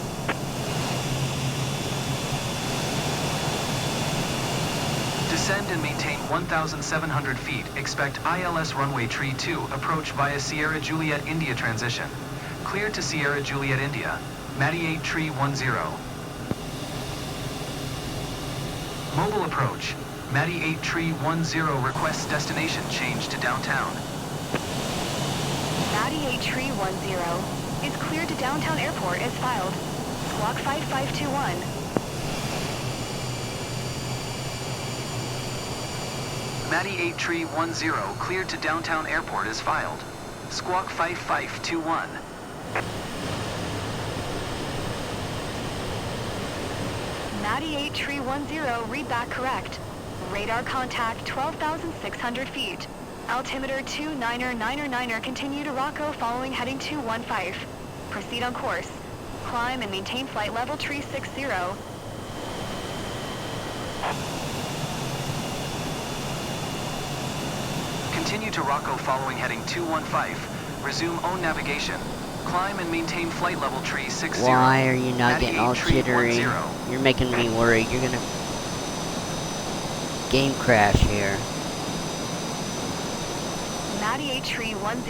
Descend and maintain 1,700 feet. Expect ILS runway tree 2 approach via Sierra Juliet India transition. Clear to Sierra Juliet India. Matty 8 Tree 10. Mobile approach. Matty 8 Tree 10 requests destination change to downtown. Matty 8 Tree 10 is cleared to downtown airport as filed. Squawk 5521. Matty 8 Tree 10 cleared to downtown airport as filed. Squawk 5521. Matty 8 Tree 10, read back correct. Radar contact 12,600 feet. Altimeter 29909, continue to Rocco following heading 215. Proceed on course. Climb and maintain flight level tree 60. Continue to Rocco following heading 215. Resume own navigation. Climb and maintain flight level tree 60. Why are you not getting all tree jittery? 10. You're making me worried. You're gonna game crash here. Matty 8 tree 10.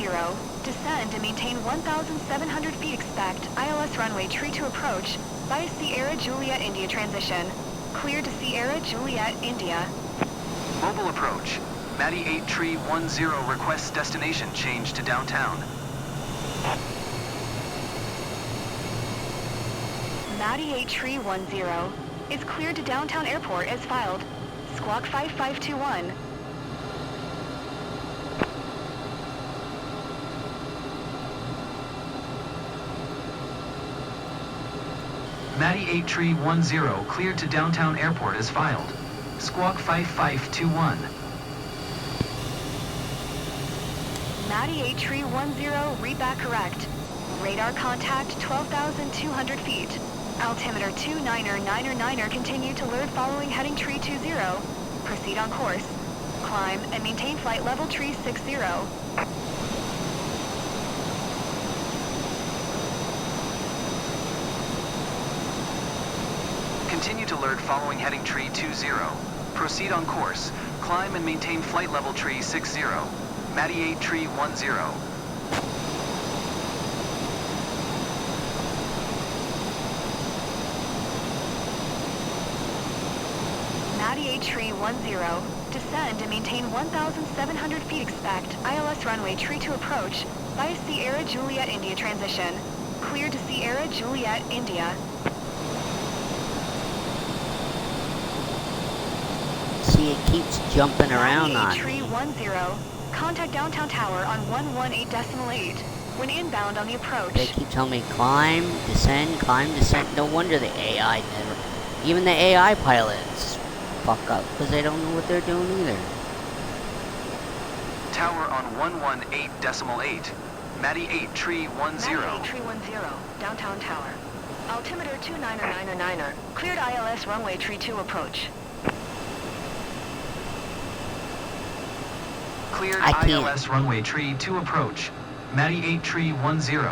Descend and maintain 1,700 feet. Expect ILS runway tree to approach via Sierra Juliet India transition. Clear to Sierra Juliet India. Mobile approach. Matty 8 tree 10 requests destination change to downtown. Matty 8 tree 10 is cleared to downtown airport as filed. Squawk 5521. Matty 8 tree 10 cleared to downtown airport as filed. Squawk 5521. Matty 8 tree 10, read back correct. Radar contact 12,200 feet. Altimeter 29er, continue to leeward following heading tree 20. Proceed on course. Climb and maintain flight level tree 60. Continue to leeward following heading tree 20. Proceed on course. Climb and maintain flight level tree 60. Matty 8 tree 10. Matty 8 tree 10. Descend and maintain 1,700 feet. Expect ILS runway tree to approach via Sierra Juliet India transition. Clear to Sierra Juliet India. See, it keeps jumping around on Matty 8 tree me. 10. Contact downtown tower on 118.8 when inbound on the approach. They keep telling me climb, descend, climb, descend. No wonder the AI never... Even the AI pilots fuck up, because they don't know what they're doing either. Tower on 118.8. Matty 8 tree 10. Matty 8 tree 10, downtown tower. Altimeter 29er, cleared ILS runway tree 2 approach. Cleared I can't. ILS runway tree 2 approach. Matty 8 tree 10.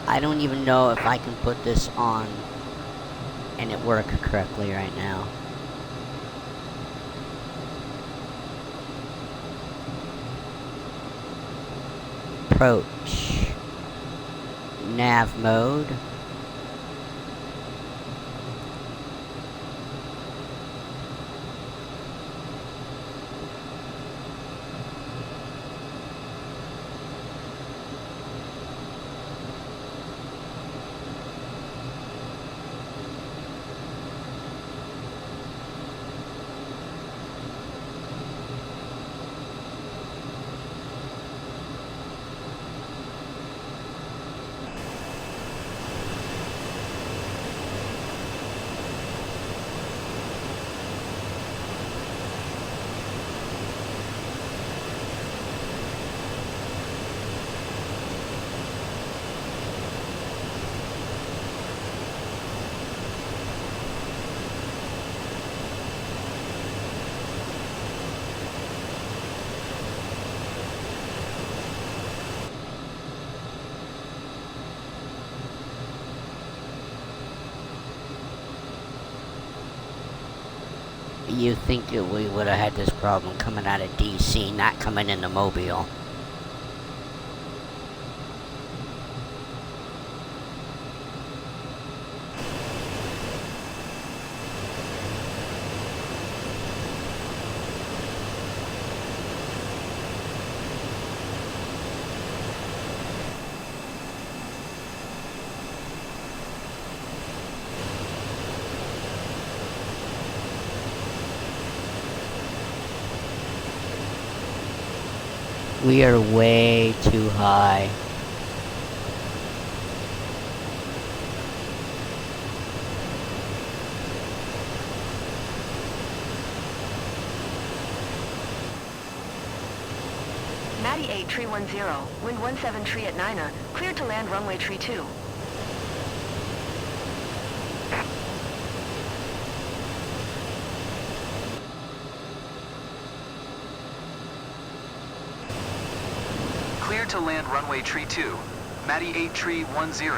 I don't even know if I can put this on and it work correctly right now. Approach. Nav mode. You think that we would have had this problem coming out of DC, not coming into Mobile. We are way too high. Matty 8 tree 10, wind 17 tree at 9er, cleared to land runway tree 2. Cleared Cleared to land runway tree 2, Matty 8 tree 10.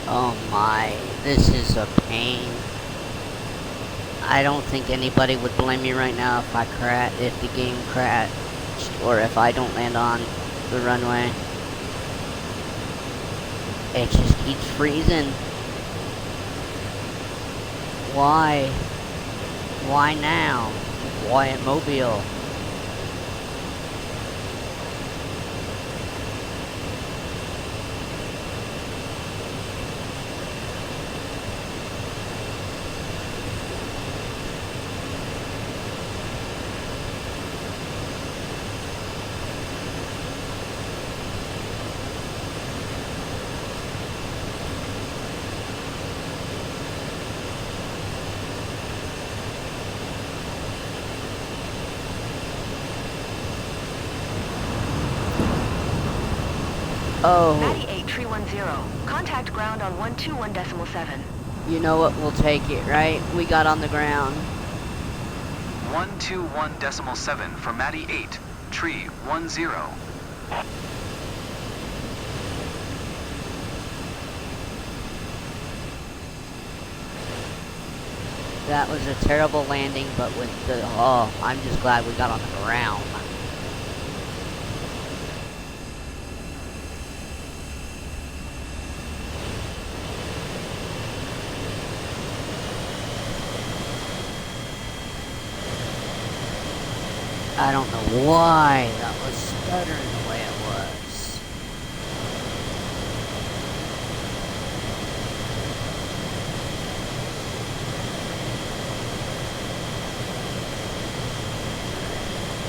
Oh my, this is a pain. I don't think anybody would blame me right now if the game crashed, or if I don't land on the runway. It just keeps freezing. Why? Why now? Why at Mobile? Oh, Matty 8 tree 10. Contact ground on 121.7. you know what? We'll take it, right? We got on the ground. 121.7 for Matty 8, tree 10. That was a terrible landing, but with the, oh, I'm just glad we got on the ground. I don't know why that was stuttering the way it was.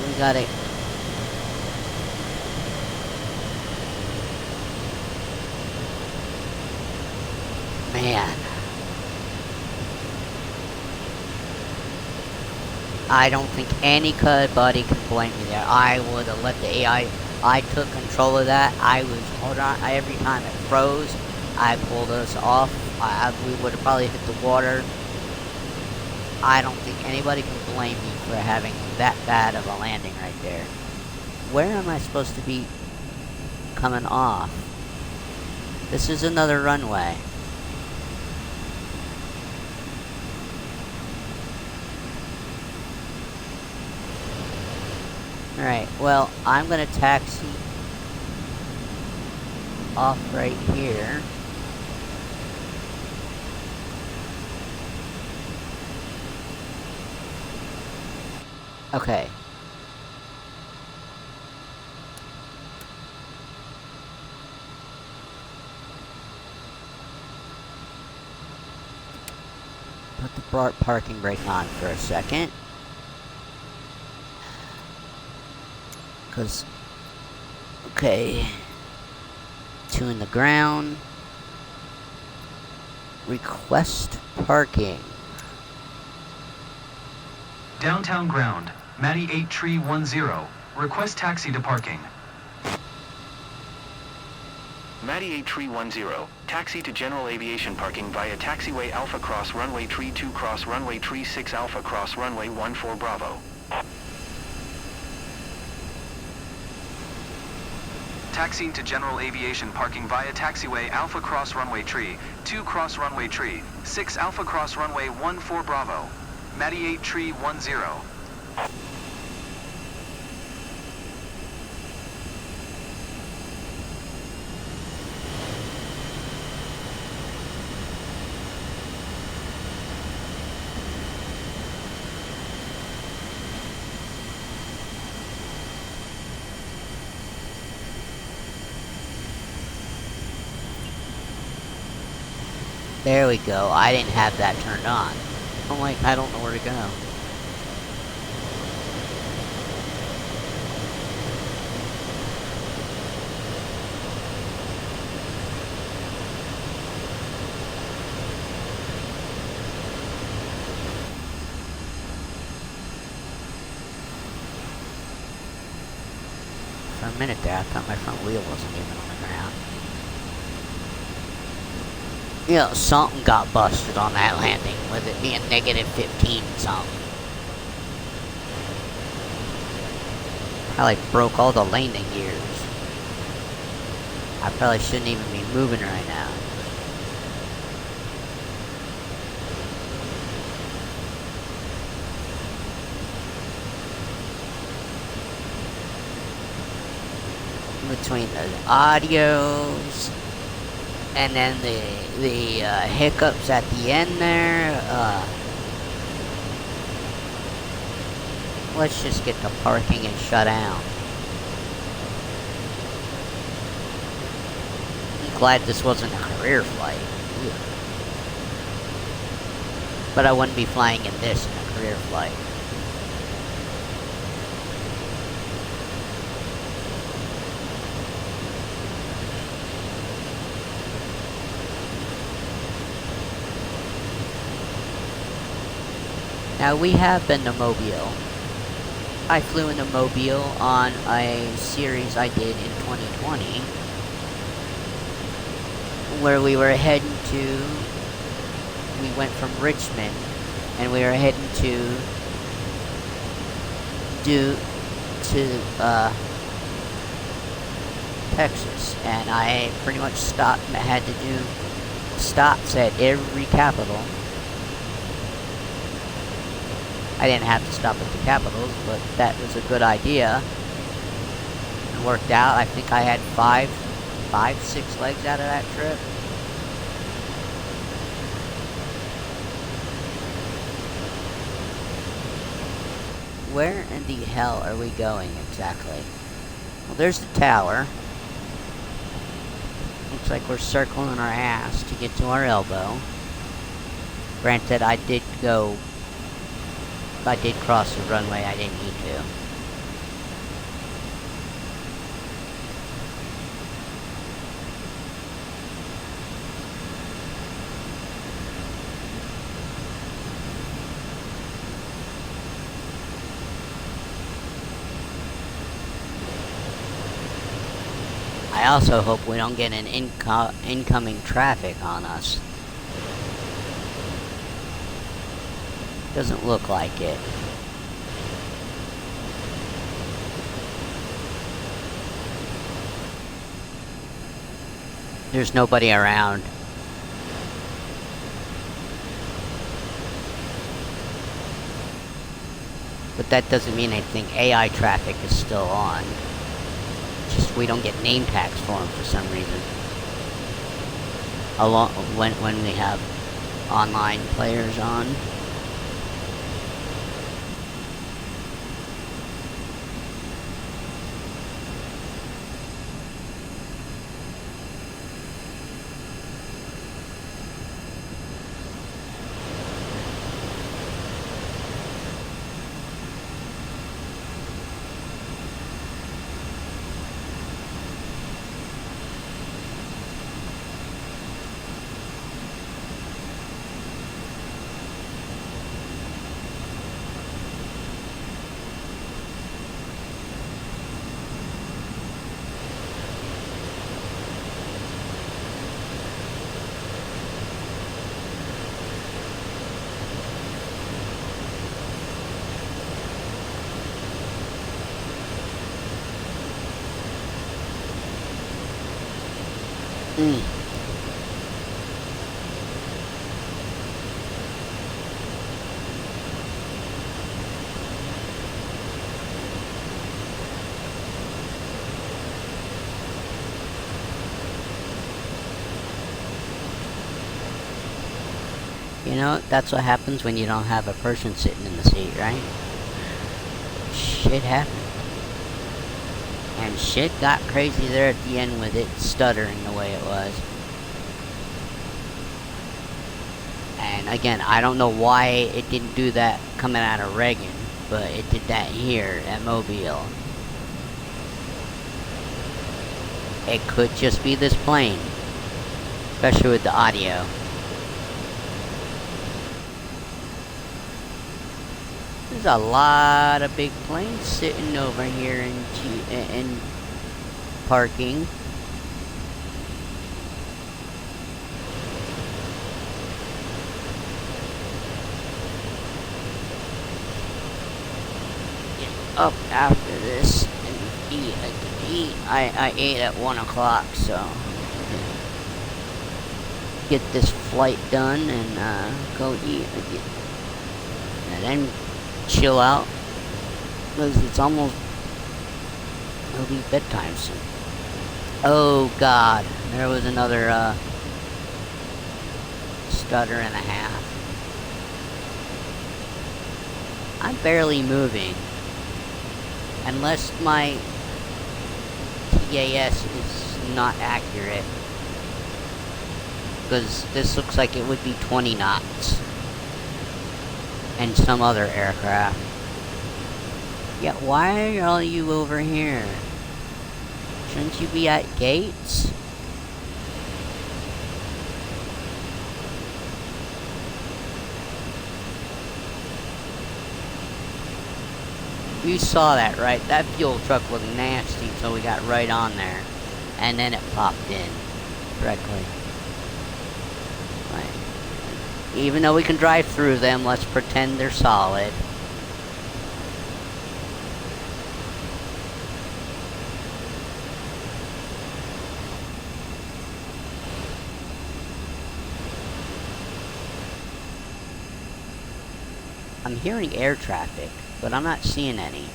We got it. Man. I don't think anybody can blame me there. I would have let the AI. I took control of that. I was holding on. Every time it froze, I pulled us off. We would have probably hit the water. I don't think anybody can blame me for having that bad of a landing right there. Where am I supposed to be coming off? This is another runway. Alright, well, I'm gonna taxi off right here. Okay. Put the parking brake on for a second. Because, okay, 2 in the ground, request parking. Downtown ground, Matty 8 tree 10. Request taxi to parking. Matty 8 Tree 10, taxi to general aviation parking via taxiway Alpha Cross runway Tree 2 cross runway Tree 6 Alpha cross runway 14 Bravo. Taxiing to general aviation parking via taxiway Alpha Cross runway Tree 2 cross runway Tree 6 Alpha cross runway 14 Bravo. Matty 8 Tree 10. There we go. I didn't have that turned on. I'm like, I don't know where to go. For a minute there, I thought my front wheel wasn't even on the ground. You know, something got busted on that landing, with it being negative 15 something. Probably broke all the landing gears. I probably shouldn't even be moving right now. Between the audios and then the hiccups at the end there, let's just get the parking and shut down. I'm glad this wasn't a career flight. But I wouldn't be flying in this in a career flight. Now, we have been to Mobile. I flew into Mobile on a series I did in 2020, where we were heading to, we went from Richmond, and we were heading to Texas, and I pretty much stopped, I had to do stops at every capital. I didn't have to stop at the capitals, but that was a good idea. It worked out. I think I had 6 legs out of that trip. Where in the hell are we going exactly? Well, there's the tower. Looks like we're circling our ass to get to our elbow. Granted, I did cross the runway, I didn't need to. I also hope we don't get an incoming traffic on us. Doesn't look like it. There's nobody around. But that doesn't mean anything. AI traffic is still on. Just we don't get name tags for them for some reason. When we have online players on. Mm. You know, that's what happens when you don't have a person sitting in the seat, right? Shit happens. And shit got crazy there at the end with it stuttering the way it was. And again, I don't know why it didn't do that coming out of Reagan, but it did that here at Mobile. It could just be this plane, especially with the audio. There's a lot of big planes sitting over here in parking. Get up after this and eat. I ate at 1 o'clock, so get this flight done and go eat. And then chill out, because it's almost, it'll be bedtime soon. Oh god, there was another stutter and a half. I'm barely moving, unless my TAS is not accurate, because this looks like it would be 20 knots. And some other aircraft. Yeah, why are all you over here? Shouldn't you be at gates? You saw that, right? That fuel truck was nasty, so we got right on there. And then it popped in correctly. Right. Even though we can drive through them, let's pretend they're solid. I'm hearing air traffic, but I'm not seeing any.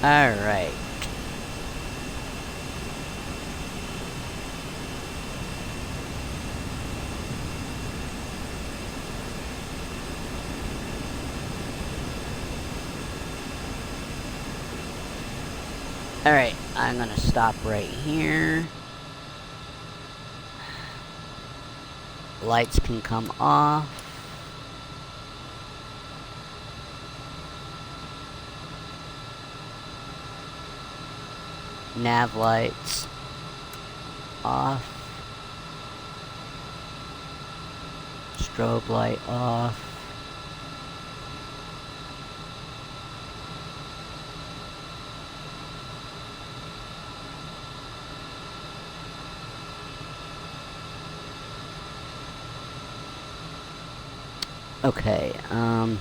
Alright. Alright, I'm gonna stop right here. Lights can come off. Nav lights off. Strobe light off. Okay, alright.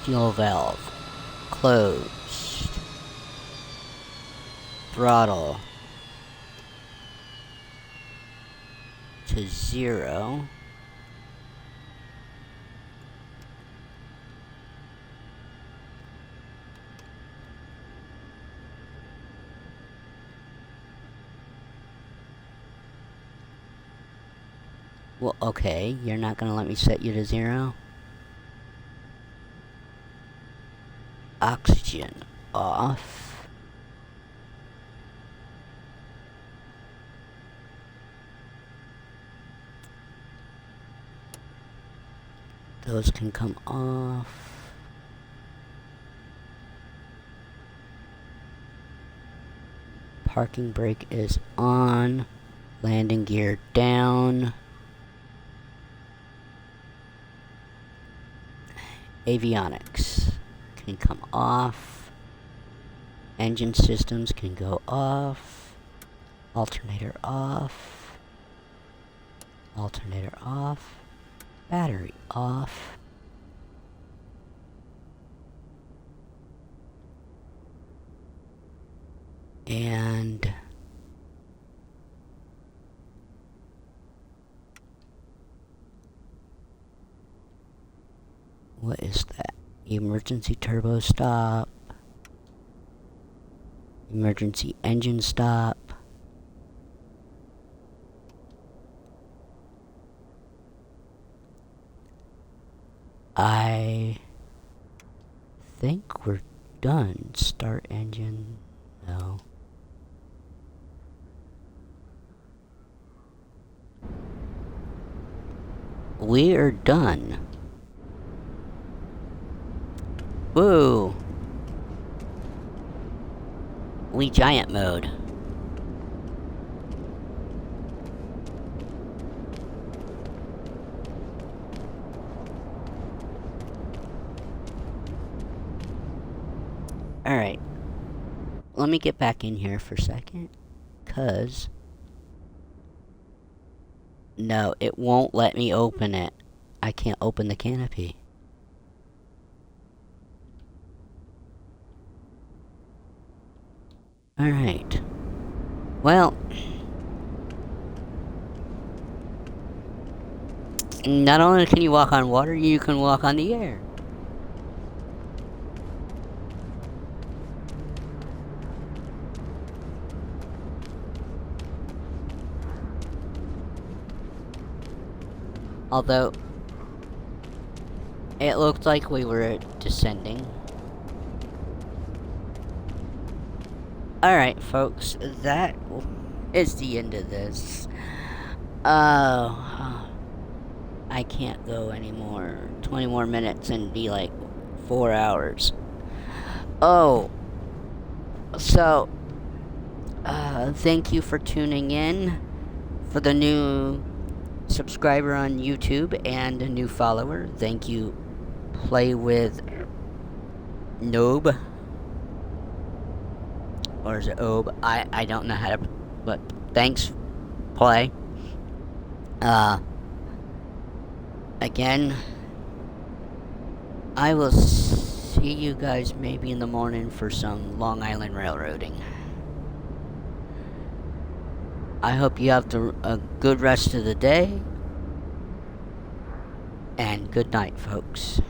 Fuel valve closed. Throttle to 0. Well, okay, you're not gonna let me set you to 0? Oxygen off. Those can come off. Parking brake is on. Landing gear down. Avionics can come off. Engine systems can go off. Alternator off. Alternator off. Battery off. And what is that? Emergency turbo stop. Emergency engine stop. I think we're done. Start engine. No. We are done. Woo! We giant mode. Alright. Let me get back in here for a second. 'Cause... no, it won't let me open it. I can't open the canopy. Alright. Well... not only can you walk on water, you can walk on the air. Although, it looked like we were descending. Alright, folks, that is the end of this. I can't go anymore. 20 more minutes and be like 4 hours. Oh, so, thank you for tuning in. For the new subscriber on YouTube and a new follower, thank you. Play with Noob. Or is it Obe? I don't know how to, but thanks, play. Again, I will see you guys maybe in the morning for some Long Island railroading. I hope you have a good rest of the day, and good night, folks.